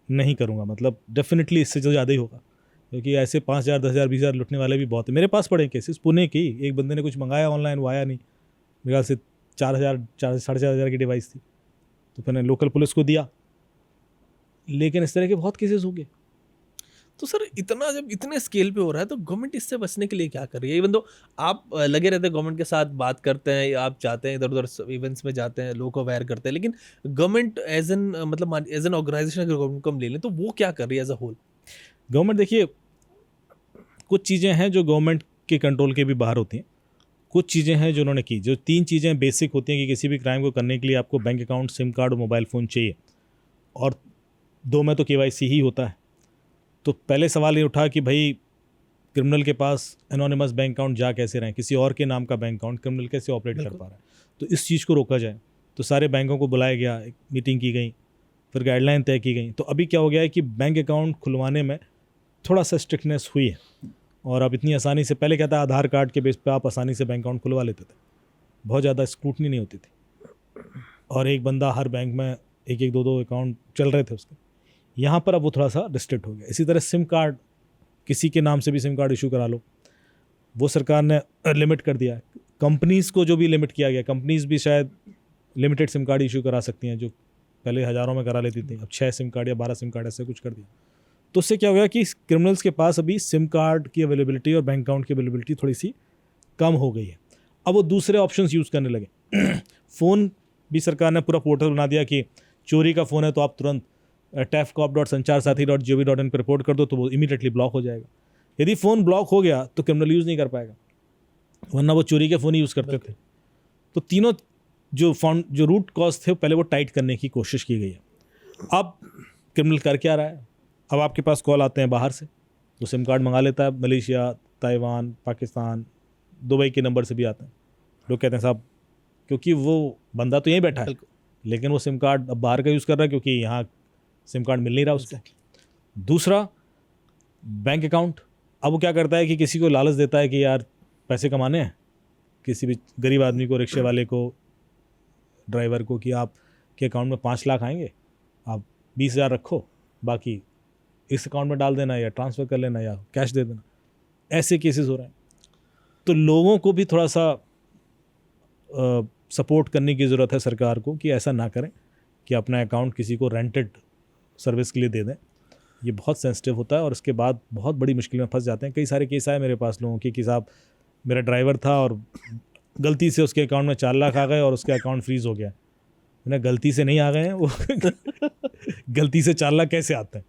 Speaker 1: नहीं करूँगा। मतलब डेफिनेटली इससे जो ज़्यादा ही होगा, क्योंकि ऐसे 5,000, 10,000, 20,000 लुटने वाले भी बहुत है। मेरे पास पड़े केसेस पुणे की, एक बंदे ने कुछ मंगाया ऑनलाइन, वो आया नहीं, मेरे ख्याल से 4,000, 4,500 की डिवाइस थी, तो फिर लोकल पुलिस को दिया, लेकिन इस तरह के बहुत केसेस हो गए।
Speaker 2: तो सर इतना जब इतने स्केल पे हो रहा है तो गवर्नमेंट इससे बचने के लिए क्या कर रही है? इवन दो आप लगे रहते हैं गवर्नमेंट के साथ, बात करते हैं या आप जाते हैं इधर उधर इवेंट्स में जाते हैं, लोगों को अवेयर करते हैं, लेकिन गवर्नमेंट एज एन मतलब एज एन ऑर्गेनाइजेशन अगर गवर्नमेंट को हम ले लें तो वो क्या कर रही है एज अ होल?
Speaker 1: गवर्नमेंट देखिए, कुछ चीज़ें हैं जो गवर्नमेंट के कंट्रोल के भी बाहर होती हैं, कुछ चीज़ें हैं जो उन्होंने की। जो 3 चीज़ें बेसिक होती हैं कि किसी भी क्राइम को करने के लिए आपको बैंक अकाउंट, सिम कार्ड और मोबाइल फ़ोन चाहिए, और 2 में तो KYC ही होता है। तो पहले सवाल ये उठा कि भाई क्रिमिनल के पास एनोनिमस बैंक अकाउंट जा कैसे रहे, किसी और के नाम का बैंक अकाउंट क्रिमिनल कैसे ऑपरेट कर पा रहा है। तो इस चीज़ को रोका जाए, तो सारे बैंकों को बुलाया गया, एक मीटिंग की गई, फिर गाइडलाइन तय की गई। तो अभी क्या हो गया है कि बैंक अकाउंट खुलवाने में थोड़ा सा स्ट्रिक्टनेस हुई है, और अब इतनी आसानी से, पहले क्या था, आधार कार्ड के बेस पे आप आसानी से बैंक अकाउंट खुलवा लेते थे, बहुत ज़्यादा स्क्रूटनी नहीं होती थी, और एक बंदा हर बैंक में एक एक 2 अकाउंट चल रहे थे उसके। यहाँ पर अब वो थोड़ा सा रिस्ट्रिक्ट हो गया। इसी तरह सिम कार्ड, किसी के नाम से भी सिम कार्ड इशू करा लो, वो सरकार ने लिमिट कर दिया है। कंपनीज़ को जो भी लिमिट किया गया, कंपनीज़ भी शायद लिमिटेड सिम कार्ड इशू करा सकती हैं, जो पहले हज़ारों में करा लेती थी, अब 6 सिम कार्ड या 12 सिम कार्ड ऐसे कुछ कर दिया। तो उससे क्या हो गया कि क्रिमिनल्स के पास अभी सिम कार्ड की अवेलेबिलिटी और बैंक अकाउंट की अवेलेबिलिटी थोड़ी सी कम हो गई है। अब वो दूसरे ऑप्शंस यूज़ करने लगे। फ़ोन भी सरकार ने पूरा पोर्टल बना दिया कि चोरी का फ़ोन है तो आप तुरंत tefcop.sancharsathi.gov.in पर रिपोर्ट कर दो, तो वो इमीडिएटली ब्लॉक हो जाएगा। यदि फ़ोन ब्लॉक हो गया तो क्रिमिनल यूज़ नहीं कर पाएगा, वरना वो चोरी के फ़ोन ही यूज़ करते थे। तो तीनों जो रूट कॉज थे पहले वो टाइट करने की कोशिश की गई है। अब क्रिमिनल कर क्या रहा है, अब आपके पास कॉल आते हैं बाहर से, तो सिम कार्ड मंगा लेता है, मलेशिया, ताइवान, पाकिस्तान, दुबई के नंबर से भी आते हैं। लोग कहते हैं साहब, क्योंकि वो बंदा तो यहीं बैठा है, लेकिन वो सिम कार्ड अब बाहर का यूज़ कर रहा है क्योंकि यहाँ सिम कार्ड मिल नहीं रहा उसको। दूसरा, बैंक अकाउंट, अब वो क्या करता है कि किसी को लालच देता है कि यार पैसे कमाने हैं, किसी भी गरीब आदमी को, रिक्शे वाले को, ड्राइवर को, कि आप के अकाउंट में 5 लाख आएंगे, आप 20,000 रखो, बाकी इस अकाउंट में डाल देना, या ट्रांसफ़र कर लेना, या कैश दे देना। ऐसे केसेस हो रहे हैं। तो लोगों को भी थोड़ा सा सपोर्ट करने की ज़रूरत है सरकार को, कि ऐसा ना करें कि अपना अकाउंट किसी को रेंटेड सर्विस के लिए दे दें। ये बहुत सेंसिटिव होता है और उसके बाद बहुत बड़ी मुश्किल में फंस जाते हैं। कई सारे केस आए मेरे पास लोगों के कि साहब मेरा ड्राइवर था और गलती से उसके अकाउंट में 4 लाख आ गए और उसका अकाउंट फ्रीज़ हो गया। मैंने गलती से नहीं आ गए हैं वो गलती से 4 लाख कैसे आते हैं?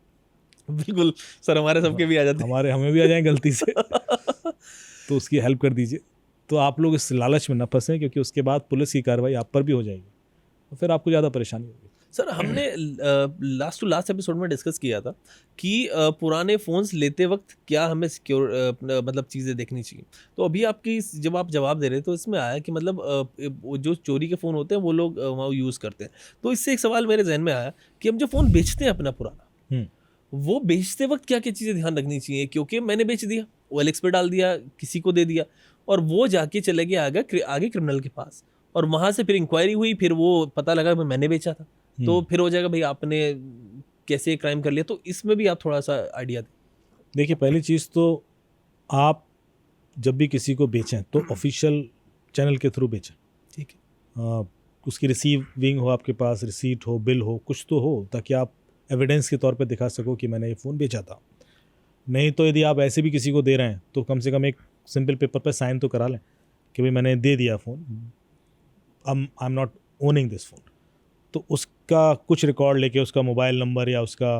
Speaker 2: बिल्कुल सर, हमारे सबके भी आ जाते हैं।
Speaker 1: हमें भी आ जाएं गलती से तो उसकी हेल्प कर दीजिए। तो आप लोग इस लालच में न फंसें, क्योंकि उसके बाद पुलिस की कार्रवाई आप पर भी हो जाएगी और फिर आपको ज़्यादा परेशानी होगी।
Speaker 2: सर हमने लास्ट टू लास्ट एपिसोड में डिस्कस किया था कि पुराने फ़ोन्स लेते वक्त क्या हमें सिक्योर मतलब चीज़ें देखनी चाहिए। तो अभी आपकी जब आप जवाब दे रहे तो इसमें आया कि मतलब वो जो चोरी के फ़ोन होते हैं वो लोग वहाँ यूज़ करते हैं। तो इससे एक सवाल मेरे जहन में आया कि हम जो फ़ोन बेचते हैं अपना पुराना, वो बेचते वक्त क्या क्या चीज़ें ध्यान रखनी चाहिए? क्योंकि मैंने बेच दिया, OLX पे डाल दिया, किसी को दे दिया, और वो जाके चले गए आगे क्रिमिनल के पास, और वहाँ से फिर इंक्वायरी हुई, फिर वो पता लगा मैंने बेचा था, तो फिर हो जाएगा भाई आपने कैसे क्राइम कर लिया। तो इसमें भी आप थोड़ा सा आइडिया दें।
Speaker 1: देखिए, पहली चीज़ तो आप जब भी किसी को बेचें तो ऑफिशियल चैनल के थ्रू बेचें।
Speaker 2: ठीक है।
Speaker 1: उसकी रिसीविंग हो, आपके पास रिसीट हो, बिल हो, कुछ तो हो, ताकि आप एविडेंस के तौर पे दिखा सको कि मैंने ये फ़ोन बेचा था। नहीं तो यदि आप ऐसे भी किसी को दे रहे हैं तो कम से कम एक सिंपल पेपर पे साइन तो करा लें कि भाई मैंने दे दिया phone, I am not owning this phone. तो उसका कुछ रिकॉर्ड लेके, उसका मोबाइल नंबर या उसका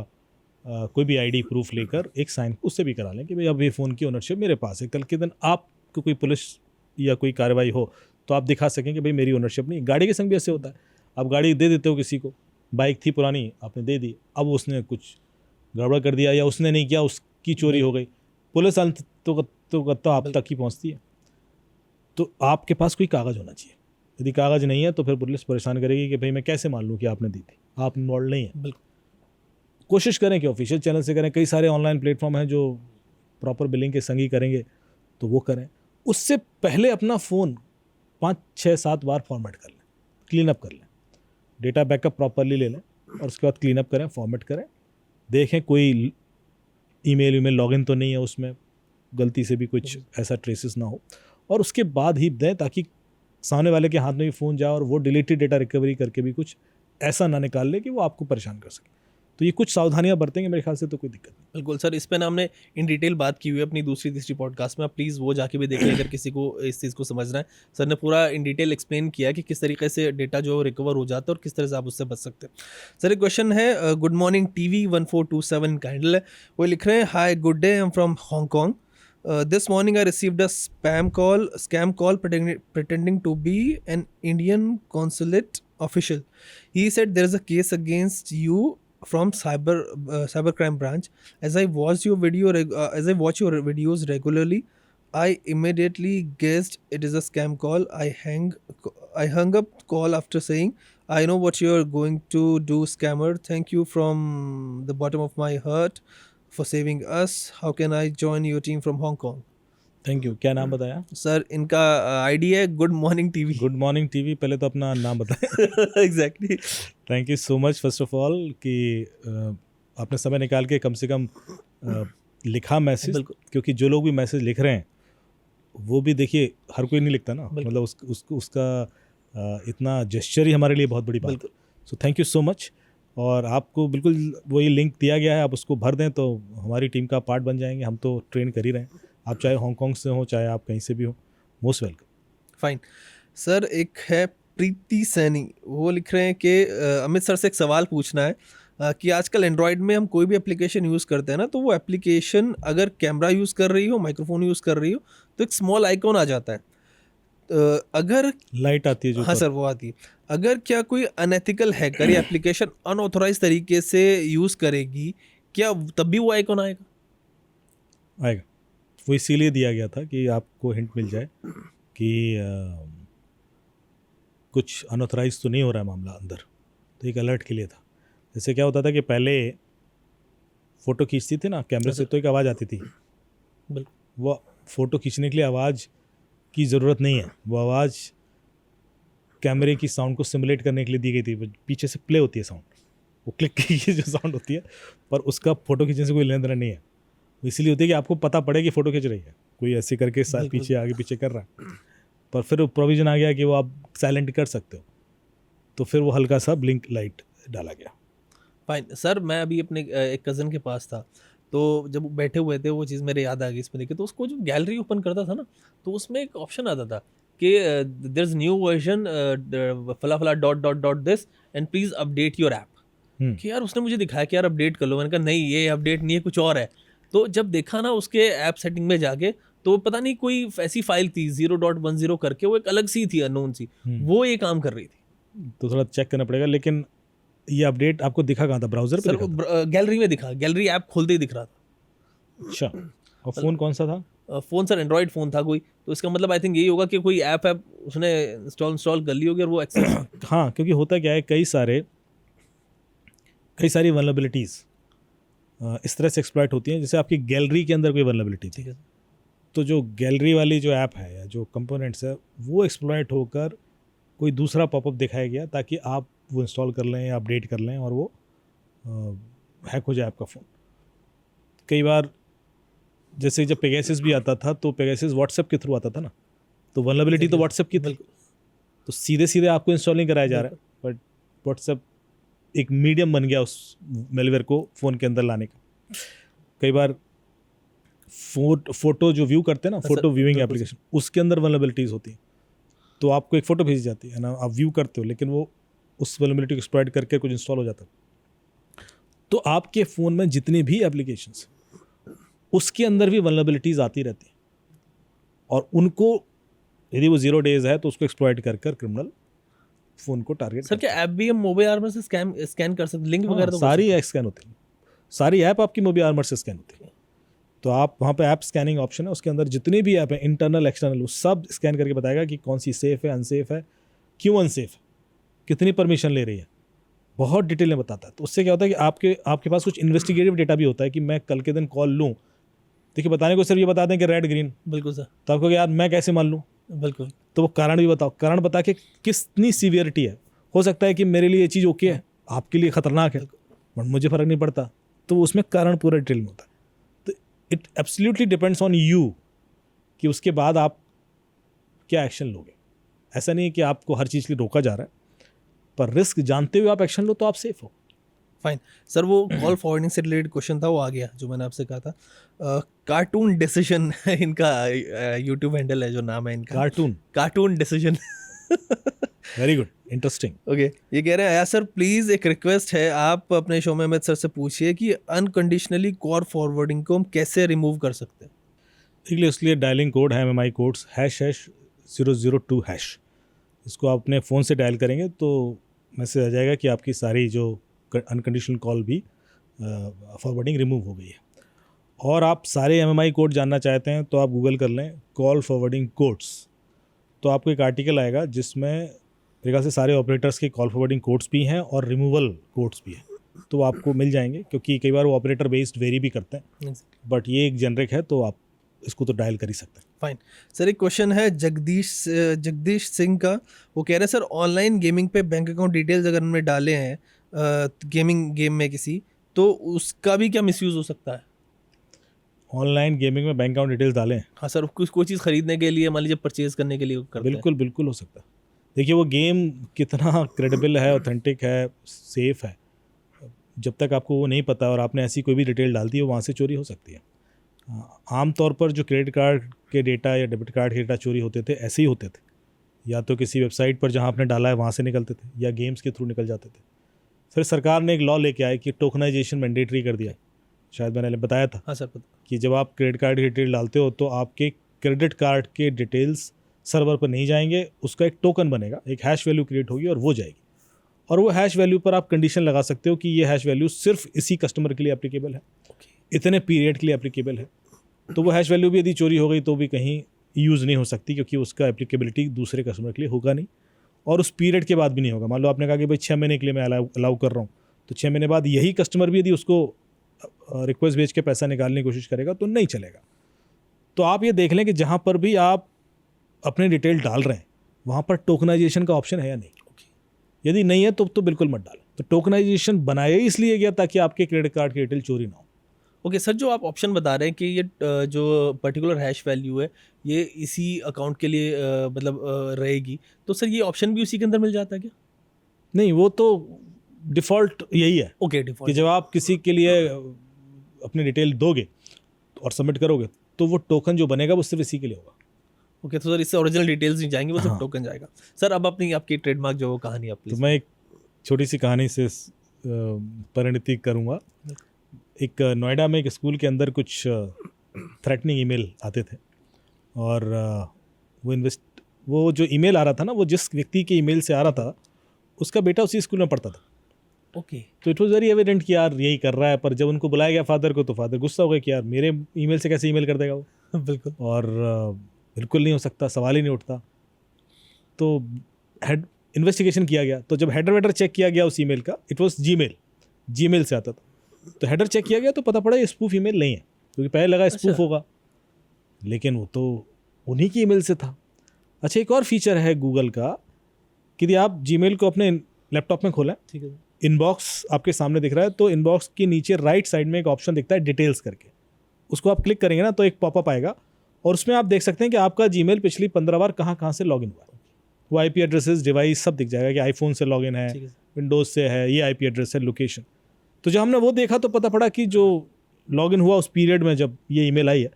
Speaker 1: कोई भी आईडी प्रूफ लेकर एक साइन उससे भी करा लें कि भाई अब ये फ़ोन की ओनरशिप मेरे पास है। कल के दिन आपको कोई पुलिस या कोई कार्रवाई हो तो आप दिखा सकें कि भाई मेरी ओनरशिप नहीं। गाड़ी के संग भी ऐसे होता है, आप गाड़ी दे देते हो किसी को, बाइक थी पुरानी, आपने दे दी, अब उसने कुछ गड़बड़ कर दिया या उसने नहीं किया, उसकी चोरी हो गई, पुलिस अंत तो आप तक ही पहुंचती है। तो आपके पास कोई कागज़ होना चाहिए। यदि कागज़ नहीं है तो फिर पुलिस परेशान करेगी कि भाई मैं कैसे मान लूँ कि आपने दी थी, आप इन्वॉल्व नहीं है।
Speaker 2: बिल्कुल।
Speaker 1: कोशिश करें कि ऑफिशियल चैनल से करें। कई सारे ऑनलाइन प्लेटफॉर्म हैं जो प्रॉपर बिलिंग के संग ही करेंगे, तो वो करें। उससे पहले अपना फ़ोन 5, 6, 7 बार फॉर्मेट कर लें, क्लीन अप कर लें, डेटा बैकअप प्रॉपरली ले लें और उसके बाद क्लीन अप करें, फॉर्मेट करें, देखें कोई ईमेल लॉगिन तो नहीं है उसमें, गलती से भी कुछ ऐसा ट्रेसेस ना हो, और उसके बाद ही दें ताकि सामने वाले के हाथ में भी फ़ोन जाए और वो डिलीटेड डेटा रिकवरी करके भी कुछ ऐसा ना निकाल ले कि वो आपको परेशान कर सके। तो ये कुछ सावधानियां बरतेंगे मेरे ख्याल से तो कोई दिक्कत नहीं।
Speaker 2: बिल्कुल सर, इस पे ना हमने इन डिटेल बात की हुई है अपनी दूसरी तीसरी पॉडकास्ट में, आप प्लीज़ वो जाके भी देखें अगर किसी को इस चीज़ को समझना है। सर ने पूरा इन डिटेल एक्सप्लेन किया कि किस तरीके से डेटा जो रिकवर हो जाता है और किस तरह से आप उससे बच सकते हैं। सर एक क्वेश्चन है, गुड मॉर्निंग टीवी 1427 का हैंडल है, वो लिख रहे हैं, hi good day, I am from Hong Kong. This morning I received a scam call pretending to be an Indian consulate official. He said there is a case against you from cybercrime branch. As I watch your videos regularly, I immediately guessed it is a scam call. I hung up call after saying, I know what you're going to do, scammer. Thank you from the bottom of my heart for saving us. How can I join your team from Hong Kong?
Speaker 1: Thank you. क्या नाम बताया?
Speaker 2: सर इनका आईडी है good morning TV.
Speaker 1: Good morning TV. पहले तो अपना नाम बताएं।
Speaker 2: Exactly.
Speaker 1: Thank you so much first of all कि आपने समय निकाल के कम से कम लिखा मैसेज, क्योंकि जो लोग भी मैसेज लिख रहे हैं वो भी देखिए हर कोई नहीं लिखता ना, मतलब उसका इतना जेस्चर ही हमारे लिए बहुत बड़ी बात है। So thank you so much. और आपको बिल्कुल वही लिंक दिया गया है, आप उसको भर दें तो हमारी टीम का पार्ट बन जाएंगे। हम तो ट्रेन कर ही रहे हैं, आप चाहे हांगकॉन्ग से हो चाहे आप कहीं से भी हो, मोस्ट वेलकम।
Speaker 2: फाइन सर, एक है प्रीति सैनी, वो लिख रहे हैं कि अमित सर से एक सवाल पूछना है कि आजकल एंड्रॉयड में हम कोई भी एप्लीकेशन यूज़ करते हैं ना, तो वो एप्लीकेशन अगर कैमरा यूज़ कर रही हो, माइक्रोफोन यूज़ कर रही हो, तो एक स्मॉल आइकॉन आ जाता है। अगर
Speaker 1: लाइट आती है जो,
Speaker 2: हाँ सर वो आती है। अगर क्या कोई अनएथिकल हैकर या एप्लीकेशन अनऑथोराइज तरीके से यूज़ करेगी, क्या तब भी वो आइकॉन आएगा?
Speaker 1: आएगा। वो इसीलिए दिया गया था कि आपको हिंट मिल जाए कि कुछ अनऑथराइज तो नहीं हो रहा है मामला अंदर, तो एक अलर्ट के लिए था। जैसे क्या होता था कि पहले फ़ोटो खींचती थी ना कैमरे से, तो एक आवाज़ आती थी। वो फ़ोटो खींचने के लिए आवाज़ की ज़रूरत नहीं है, वो आवाज़ कैमरे की साउंड को सिमुलेट करने के लिए दी गई थी। पीछे से प्ले होती है साउंड, वो क्लिक की जो साउंड होती है, पर उसका फ़ोटो खींचने से कोई लेना देना नहीं है। इसलिए होती है कि आपको पता पड़े कि फ़ोटो खींच रही है, कोई ऐसे करके पीछे आगे पीछे कर रहा है, पर फिर प्रोविज़न आ गया कि वो आप साइलेंट कर सकते हो, तो फिर वो हल्का सा ब्लिंक लाइट डाला गया।
Speaker 2: फाइन सर, मैं अभी अपने एक कज़न के पास था, तो जब बैठे हुए थे वो चीज़ मेरे याद आ गई इसमें देखिए, तो उसको जो गैलरी ओपन करता था ना, तो उसमें एक ऑप्शन आता था कि देयर इज न्यू वर्जन फला फला dot dot dot this and please update your app. कि यार उसने मुझे दिखाया कि यार अपडेट कर लो, मैंने कहा नहीं ये अपडेट नहीं है, कुछ और है। तो जब देखा ना उसके ऐप सेटिंग में जाके, तो पता नहीं कोई ऐसी फाइल थी 0.10 करके, वो एक अलग सी थी, अननोन सी, वो ये काम कर रही थी।
Speaker 1: तो थोड़ा चेक करना पड़ेगा। लेकिन ये अपडेट आपको दिखा कहाँ था? ब्राउजर पे दिखा था?
Speaker 2: गैलरी में दिखा, गैलरी ऐप खोलते ही दिख रहा था।
Speaker 1: अच्छा, और फ़ोन कौन सा था?
Speaker 2: फ़ोन सर एंड्रॉयड फ़ोन था कोई, तो इसका मतलब आई थिंक यही होगा कि कोई ऐप उसने इंस्टॉल कर ली होगी और वो एक्सेस
Speaker 1: हाँ, क्योंकि होता क्या है, कई सारी वल्नरेबिलिटीज़ इस तरह से एक्सप्लॉइट होती हैं। जैसे आपकी गैलरी के अंदर कोई वल्नरेबिलिटी थी, तो जो गैलरी वाली जो ऐप है या जो कंपोनेंट्स है, वो एक्सप्लॉइट होकर कोई दूसरा पॉपअप दिखाया गया ताकि आप वो इंस्टॉल कर लें या अपडेट कर लें और वो हैक हो जाए आपका फ़ोन। कई बार जैसे जब पेगासस भी आता था, तो पेगासस व्हाट्सएप के थ्रू आता था ना, तो वल्नरेबिलिटी तो व्हाट्सएप की थी, तो सीधे सीधे आपको इंस्टॉल नहीं कराया जा रहा है, बट व्हाट्सएप एक मीडियम बन गया उस मेलवेयर को फ़ोन के अंदर लाने का। कई बार फ़ोटो जो व्यू करते हैं ना, फ़ोटो व्यूइंग एप्लीकेशन, उसके अंदर वल्नरेबिलिटीज़ होती हैं, तो आपको एक फ़ोटो भेजी जाती है ना, आप व्यू करते हो, लेकिन वो उस वल्नरेबिलिटी को एक्सप्लॉइट करके कुछ इंस्टॉल हो जाता है। तो आपके फ़ोन में जितने भी एप्लीकेशंस, उसके अंदर भी वल्नरेबिलिटीज़ आती रहती हैं, और उनको यदि वो 0 days है तो उसको एक्सप्लॉइट कर क्रिमिनल फ़ोन को टारगेट।
Speaker 2: सर क्या ऐप भी हम मोबाइल आर्मर से स्कैन कर सकते, लिंक वगैरह? तो
Speaker 1: सारी ऐप स्कैन होती है, सारी ऐप आपकी मोबाइल आर्मर से स्कैन होती है। तो आप वहाँ पे ऐप स्कैनिंग ऑप्शन है, उसके अंदर जितने भी ऐप हैं, इंटरनल एक्सटर्नल, वो सब स्कैन करके बताएगा कि कौन सी सेफ़ है, अनसेफ है, क्यों अनसेफ है, कितनी परमिशन ले रही है, बहुत डिटेल में बताता है। तो उससे क्या होता है कि आपके पास कुछ इन्वेस्टिगेटिव डेटा भी होता है कि मैं कल के दिन कॉल लूँ, देखिए बताने को सिर्फ ये बता दें कि रेड ग्रीन।
Speaker 2: बिल्कुल सर। तो
Speaker 1: आपको यार मैं कैसे मान लूँ?
Speaker 2: बिल्कुल।
Speaker 1: तो वो कारण भी बताओ, कारण बता के कितनी सीवियरिटी है। हो सकता है कि मेरे लिए ये चीज़ ओके है, आपके लिए ख़तरनाक है, बट मुझे फ़र्क नहीं पड़ता, तो उसमें कारण पूरा डिटेल में होता है। तो it absolutely depends on you कि उसके बाद आप क्या एक्शन लोगे। ऐसा नहीं है कि आपको हर चीज़ के लिए रोका जा रहा है, पर रिस्क जानते हुए आप एक्शन लो तो आप सेफ हो।
Speaker 2: फाइन सर, वो कॉल फॉरवर्डिंग से रिलेटेड क्वेश्चन था, वो आ गया जो मैंने आपसे कहा था। कार्टून डिसीजन इनका यूट्यूब हैंडल है, जो नाम है इनका cartoon decision.
Speaker 1: Very good, interesting.
Speaker 2: Okay, ये कह रहे हैं आया सर प्लीज एक रिक्वेस्ट है, आप अपने शो में अमित सर से पूछिए कि अनकंडीशनली कॉल फॉरवर्डिंग को हम कैसे रिमूव कर सकते हैं।
Speaker 1: इसलिए डायलिंग कोड है MMI कोड्स #002#। इसको आप अपने फ़ोन से डायल करेंगे तो मैसेज आ जाएगा कि आपकी सारी जो अनकंडीशनल कॉल भी फॉरवर्डिंग रिमूव हो गई है। और आप सारे MMI कोड जानना चाहते हैं तो आप गूगल कर लें कॉल फॉरवर्डिंग कोड्स, तो आपको एक आर्टिकल आएगा जिसमें मेरे ख्याल से सारे ऑपरेटर्स के कॉल फॉरवर्डिंग कोड्स भी हैं और रिमूवल कोड्स भी हैं, तो आपको मिल जाएंगे, क्योंकि कई बार वो ऑपरेटर बेस्ड वेरी भी करते हैं, बट ये एक जेनरिक है तो आप इसको तो डायल कर ही सकते हैं।
Speaker 2: फाइन सर, एक क्वेश्चन है जगदीश सिंह का। वो कह रहे हैं सर ऑनलाइन गेमिंग पे बैंक अकाउंट डिटेल्स अगर हमने डाले हैं गेम में किसी, तो उसका भी क्या मिसयूज़ हो सकता है?
Speaker 1: ऑनलाइन गेमिंग में बैंक अकाउंट डिटेल्स डालें?
Speaker 2: हाँ सर, कोई चीज़ खरीदने के लिए, मान लीजिए परचेज करने के लिए करते हैं।
Speaker 1: बिल्कुल बिल्कुल हो सकता है। देखिए वो गेम कितना क्रेडिबल है, ऑथेंटिक है, सेफ़ है, जब तक आपको वो नहीं पता और आपने ऐसी कोई भी डिटेल डाल दी है, वहाँ से चोरी हो सकती है। आमतौर पर जो क्रेडिट कार्ड के डेटा या डेबिट कार्ड के डेटा चोरी होते थे ऐसे ही होते थे, या तो किसी वेबसाइट पर जहाँ आपने डाला है वहाँ से निकलते थे, या गेम्स के थ्रू निकल जाते थे। फिर सरकार ने एक लॉ लेके आया कि टोकनाइजेशन मैंडेटरी कर दिया, शायद मैंने बताया था।
Speaker 2: हाँ सर, पता।
Speaker 1: कि जब आप क्रेडिट कार्ड की डिटेल डालते हो तो आपके क्रेडिट कार्ड के डिटेल्स सर्वर पर नहीं जाएंगे, उसका एक टोकन बनेगा, एक हैश वैल्यू क्रिएट होगी और वो जाएगी, और वो हैश वैल्यू पर आप कंडीशन लगा सकते हो कि ये हैश वैल्यू सिर्फ इसी कस्टमर के लिए एप्लीकेबल है, इतने पीरियड के लिए एप्लीकेबल है। तो वो हैश वैल्यू भी यदि चोरी हो गई तो भी कहीं यूज़ नहीं हो सकती, क्योंकि उसका एप्लीकेबिलिटी दूसरे कस्टमर के लिए होगा नहीं, और उस पीरियड के बाद भी नहीं होगा। मान लो आपने कहा कि भाई 6 महीने के लिए मैं अलाउ कर रहा हूँ, तो 6 महीने बाद यही कस्टमर भी यदि उसको रिक्वेस्ट भेज के पैसा निकालने की कोशिश करेगा तो नहीं चलेगा। तो आप ये देख लें कि जहाँ पर भी आप अपने डिटेल डाल रहे हैं वहाँ पर टोकनाइजेशन का ऑप्शन है या नहीं। यदि नहीं है तो बिल्कुल मत डालें। तो टोकनाइजेशन बनाया ही इसलिए गया ताकि आपके क्रेडिट कार्ड की डिटेल चोरी ना हो।
Speaker 2: ओके सर, जो आप ऑप्शन बता रहे हैं कि ये जो पर्टिकुलर हैश वैल्यू है ये इसी अकाउंट के लिए रहेगी, तो सर ये ऑप्शन भी उसी के अंदर मिल जाता है क्या?
Speaker 1: नहीं, वो तो डिफ़ॉल्ट यही है।
Speaker 2: ओके,
Speaker 1: कि
Speaker 2: डिफ़ॉल्ट।
Speaker 1: जब आप किसी के लिए अपनी डिटेल दोगे और सबमिट करोगे तो वो टोकन जो बनेगा वो सिर्फ इसी के लिए होगा।
Speaker 2: ओके, तो सर इससे ओरिजिनल डिटेल्स नहीं जाएंगी, वो सिर्फ
Speaker 1: हाँ।
Speaker 2: टोकन जाएगा। सर अब आपकी ट्रेडमार्क जो वो कहानी आप
Speaker 1: तो
Speaker 2: प्लीज।
Speaker 1: मैं एक छोटी सी कहानी से परिणति करूँगा। एक नोएडा में एक स्कूल के अंदर कुछ थ्रेटनिंग ईमेल आते थे, और वो जो ईमेल आ रहा था ना, वो जिस व्यक्ति के ईमेल से आ रहा था उसका बेटा उसी स्कूल में पढ़ता था।
Speaker 2: ओके,
Speaker 1: तो इट वॉज वेरी एविडेंट कि यार यही कर रहा है, पर जब उनको बुलाया गया फादर को तो फादर गुस्सा हो गया कि यार मेरे ईमेल से कैसे ईमेल कर देगा वो।
Speaker 2: बिल्कुल।
Speaker 1: और बिल्कुल नहीं हो सकता, सवाल ही नहीं उठता। तो हेड इन्वेस्टिगेशन किया गया, तो जब हेडर चेक किया गया उस ईमेल का, इट वॉज जीमेल से आता था, तो हेडर चेक किया गया तो पता पड़ा ये स्पूफ ईमेल नहीं है, क्योंकि पहले लगा स्पूफ होगा, लेकिन वो तो उन्हीं की ईमेल से था। अच्छा, एक और फीचर है गूगल का कि यदि आप जीमेल को अपने लैपटॉप में खोलें,
Speaker 2: ठीक है,
Speaker 1: इनबॉक्स आपके सामने दिख रहा है, तो इनबॉक्स के नीचे राइट साइड में एक ऑप्शन दिखता है डिटेल्स करके, उसको आप क्लिक करेंगे ना तो एक पॉपअप आएगा, और उसमें आप देख सकते हैं कि आपका जीमेल पिछली 15 बार कहाँ से लॉगिन हुआ है। वो आईपी एड्रेसेस, डिवाइस सब दिख जाएगा कि आईफोन से लॉगिन है, विंडोज़ से है, ये आईपी एड्रेस है, लोकेशन। तो जब हमने वो देखा तो पता पड़ा कि जो लॉगिन हुआ उस पीरियड में जब ये ईमेल आई है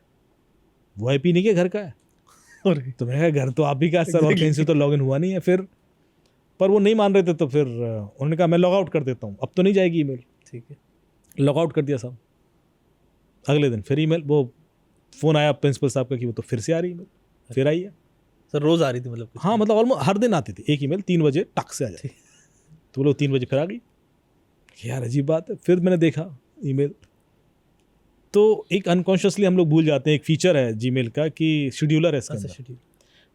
Speaker 1: वो आईपी नहीं के घर का है। तो मैंने कहा घर तो आप भी का सर, और कहीं से तो लॉगिन हुआ नहीं है। फिर पर वो नहीं मान रहे थे, तो फिर उन्होंने कहा मैं लॉग आउट कर देता हूँ, अब तो नहीं जाएगी ईमेल।
Speaker 2: ठीक है,
Speaker 1: लॉग आउट कर दिया साहब। अगले दिन फिर ईमेल, वो फ़ोन आया प्रिंसिपल साहब का कि वो तो फिर से आ रही ईमेल, फिर आई है।
Speaker 2: सर रोज़ आ रही थी मतलब?
Speaker 1: हाँ, मतलब ऑलमोस्ट हर दिन आती थी एक ईमेल, 3 बजे टक से आ जाती। तो बोलो 3 बजे फिर आ गई, यार अजीब बात है। फिर मैंने देखा ईमेल, तो एक अनकॉन्शियसली हम लोग भूल जाते हैं, एक फीचर है जीमेल का कि शेड्यूलर है इसके अंदर।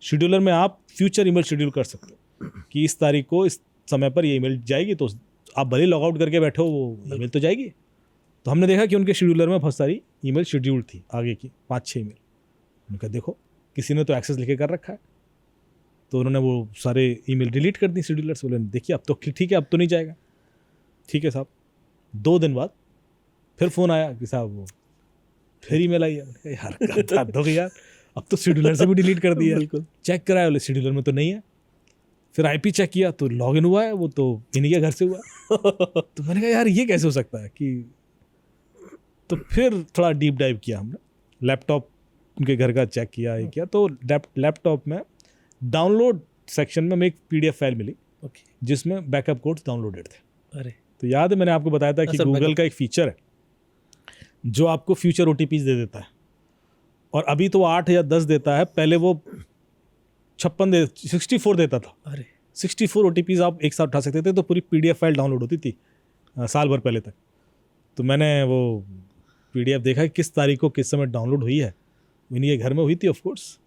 Speaker 1: शेड्यूलर में आप फ्यूचर ईमेल शेड्यूल कर सकते हो कि इस तारीख को इस समय पर ये ईमेल जाएगी, तो आप भले लॉग आउट करके बैठो वो ईमेल तो जाएगी। तो हमने देखा कि उनके शेड्यूलर में बहुत सारी ईमेल शेड्यूल्ड थी, आगे की 5-6 ईमेल। उनका देखो किसी ने तो एक्सेस लेके कर रखा है, तो उन्होंने वो सारे ईमेल डिलीट कर दी शेड्यूलर से। बोले देखिए अब तो ठीक है, अब तो नहीं जाएगा। ठीक है साहब। 2 दिन बाद फिर फ़ोन आया कि साहब वो फिर ईमेल आई है। यार यार अब तो शेड्यूलर से भी डिलीट कर दिया।
Speaker 2: बिल्कुल।
Speaker 1: चेक कराया, बोले शेड्यूलर में तो नहीं है। फिर आईपी चेक किया तो लॉगिन हुआ है, वो तो इन्हीं के घर से हुआ है। तो मैंने कहा यार ये कैसे हो सकता है कि, तो फिर थोड़ा डीप डाइव किया हमने, लैपटॉप उनके घर का चेक किया, ये किया, तो लैपटॉप में डाउनलोड सेक्शन में हमें एक पीडीएफ फाइल मिली
Speaker 2: ओके।
Speaker 1: जिसमें बैकअप कोड्स डाउनलोडेड थे।
Speaker 2: अरे
Speaker 1: तो याद है मैंने आपको बताया था कि
Speaker 2: सर,
Speaker 1: गूगल
Speaker 2: backup-
Speaker 1: का एक फीचर है जो आपको फ्यूचर ओटीपीज दे देता है, और अभी तो 8 या 10 देता है, पहले वो 64 देता था।
Speaker 2: अरे
Speaker 1: 64 ओटीपीज आप एक साथ उठा सकते थे, तो पूरी पीडीएफ फाइल डाउनलोड होती थी साल भर पहले तक। तो मैंने वो पीडीएफ देखा कि किस तारीख को किस समय डाउनलोड हुई है, इन्हीं के घर में हुई थी ऑफ कोर्स।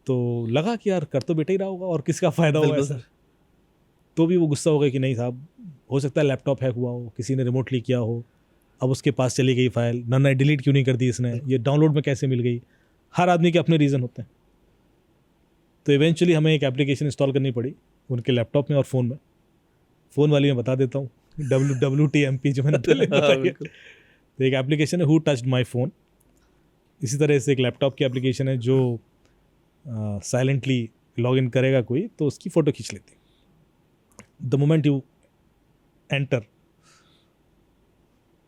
Speaker 1: तो लगा कि यार कर तो बेटा ही रहा होगा और किसका फ़ायदा हुआ
Speaker 2: बिल्कुल
Speaker 1: ऐसा।
Speaker 2: सर।
Speaker 1: तो भी वो गुस्सा हो गया कि नहीं साहब, हो सकता है लैपटॉप हैक हुआ हो, किसी ने रिमोटली किया हो, अब उसके पास चली गई फाइल, ना डिलीट क्यों नहीं कर दी इसने, ये डाउनलोड में कैसे मिल गई। हर आदमी के अपने रीज़न होते हैं। तो इवेंचुअली हमें एक एप्लीकेशन इंस्टॉल करनी पड़ी उनके लैपटॉप में और फ़ोन में। फ़ोन वाली मैं बता देता हूँ, WWTMP जो मैंने पहले बताई है।
Speaker 2: बिल्कुल।
Speaker 1: तो एक एप्लीकेशन है हु टच्ड माई फ़ोन। इसी तरह से एक लैपटॉप की एप्लीकेशन है जो साइलेंटली लॉग इन करेगा कोई तो उसकी फ़ोटो खींच लेती। द मोमेंट यू एंटर,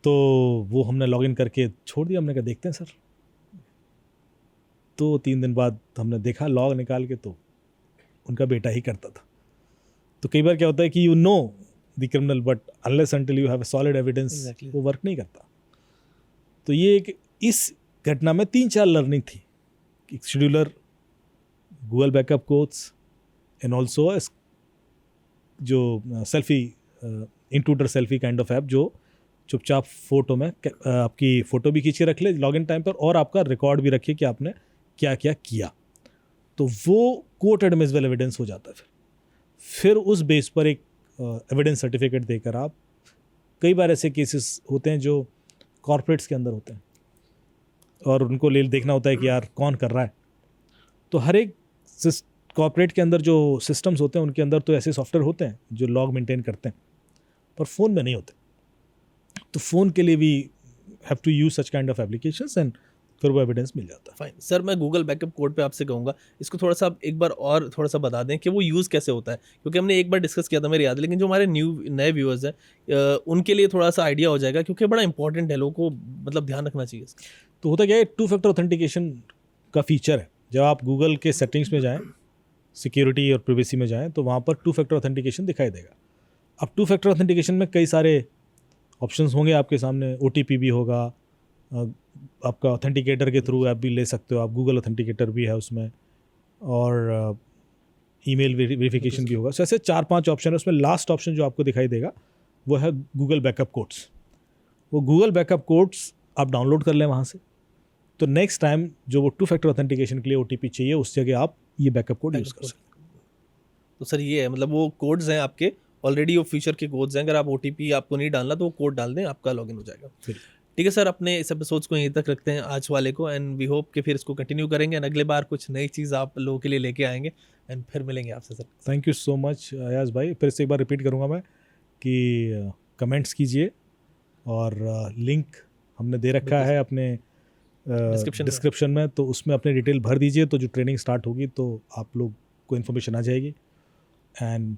Speaker 1: तो वो हमने लॉग इन करके छोड़ दिया। हमने कहा देखते हैं सर। तो 3 दिन बाद हमने देखा लॉग निकाल के, तो उनका बेटा ही करता था। तो कई बार क्या होता है कि you know the criminal but unless until you have a solid evidence
Speaker 2: Exactly.
Speaker 1: वो वर्क नहीं करता। तो ये एक इस घटना में 3-4 लर्निंग थी। Scheduler, Google backup codes, and also जो selfie intruder selfie kind of app जो चुपचाप फ़ोटो में आपकी फ़ोटो भी खींच के रख ले लॉगिन टाइम पर, और आपका रिकॉर्ड भी रखिए कि आपने क्या क्या किया। तो वो कोर्ट एडमिसिबल एविडेंस हो जाता है। फिर उस बेस पर एक एविडेंस सर्टिफिकेट देकर आप, कई बार ऐसे केसेस होते हैं जो कॉर्पोरेट्स के अंदर होते हैं और उनको देखना होता है कि यार कौन कर रहा है। तो हर एक कॉर्पोरेट के अंदर जो सिस्टम्स होते हैं उनके अंदर तो ऐसे सॉफ्टवेयर होते हैं जो लॉग मेंटेन करते हैं, पर फ़ोन में नहीं होते। तो फ़ोन के लिए भी have to use such kind of applications, and फिर वो एविडेंस मिल जाता है।
Speaker 2: फाइन सर, मैं गूगल बैकअप कोड पे आपसे कहूँगा इसको थोड़ा सा आप एक बार और थोड़ा सा बता दें कि वो यूज़ कैसे होता है, क्योंकि हमने एक बार डिस्कस किया था मेरी याद है, लेकिन जो हमारे नए व्यूअर्स हैं उनके लिए थोड़ा सा आइडिया हो जाएगा, क्योंकि बड़ा इंपॉर्टेंट है, लोगों को मतलब ध्यान रखना चाहिए इसका।
Speaker 1: तो होता क्या है, 2 फैक्टर ऑथेंटिकेशन का फीचर है। जब आप गूगल के सेटिंग्स में जाएं, सिक्योरिटी और प्राइवेसी में जाएं, तो वहाँ पर 2 फैक्टर ऑथेंटिकेशन दिखाई देगा। अब 2 फैक्टर ऑथेंटिकेशन में कई सारे ऑप्शंस होंगे आपके सामने। OTP भी होगा, आपका ऑथेंटिकेटर के थ्रू ऐप भी ले सकते हो आप, गूगल ऑथेंटिकेटर भी है उसमें, और ईमेल वेरिफिकेशन भी होगा। सो ऐसे 4-5 ऑप्शन है। उसमें लास्ट ऑप्शन जो आपको दिखाई देगा वो है गूगल बैकअप कोड्स। वो गूगल बैकअप कोड्स आप डाउनलोड कर लें वहाँ से, तो नेक्स्ट टाइम जो वो 2 फैक्टर ऑथेंटिकेशन के लिए OTP चाहिए, उस जगह आप ये बैकअप कोड यूज़ कर सकते
Speaker 2: तो सर ये है, मतलब वो कोड्स हैं आपके ऑलरेडी, वो फ्यूचर के कोड्स हैं, अगर आप OTP आपको नहीं डालना तो वो कोड डाल दें, आपका लॉगिन हो जाएगा।
Speaker 1: हैं।
Speaker 2: ठीक है सर, अपने इस एपिसोड्स को यहीं तक रखते हैं आज वाले को, एंड वी होप कि फिर इसको कंटिन्यू करेंगे, एंड अगले बार कुछ नई चीज़ आप लोगों के लिए लेके आएंगे, एंड फिर मिलेंगे आपसे sir.
Speaker 1: Thank you so much Ayaz भाई। फिर से एक बार रिपीट करूँगा मैं कि कमेंट्स कीजिए, और लिंक हमने दे रखा है अपने डिस्क्रिप्शन में, तो उसमें अपने डिटेल भर दीजिए। तो जो ट्रेनिंग स्टार्ट होगी तो आप लोग को इन्फॉर्मेशन आ जाएगी। And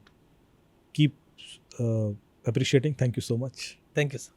Speaker 1: keep appreciating. Thank you so much.
Speaker 2: Thank you sir.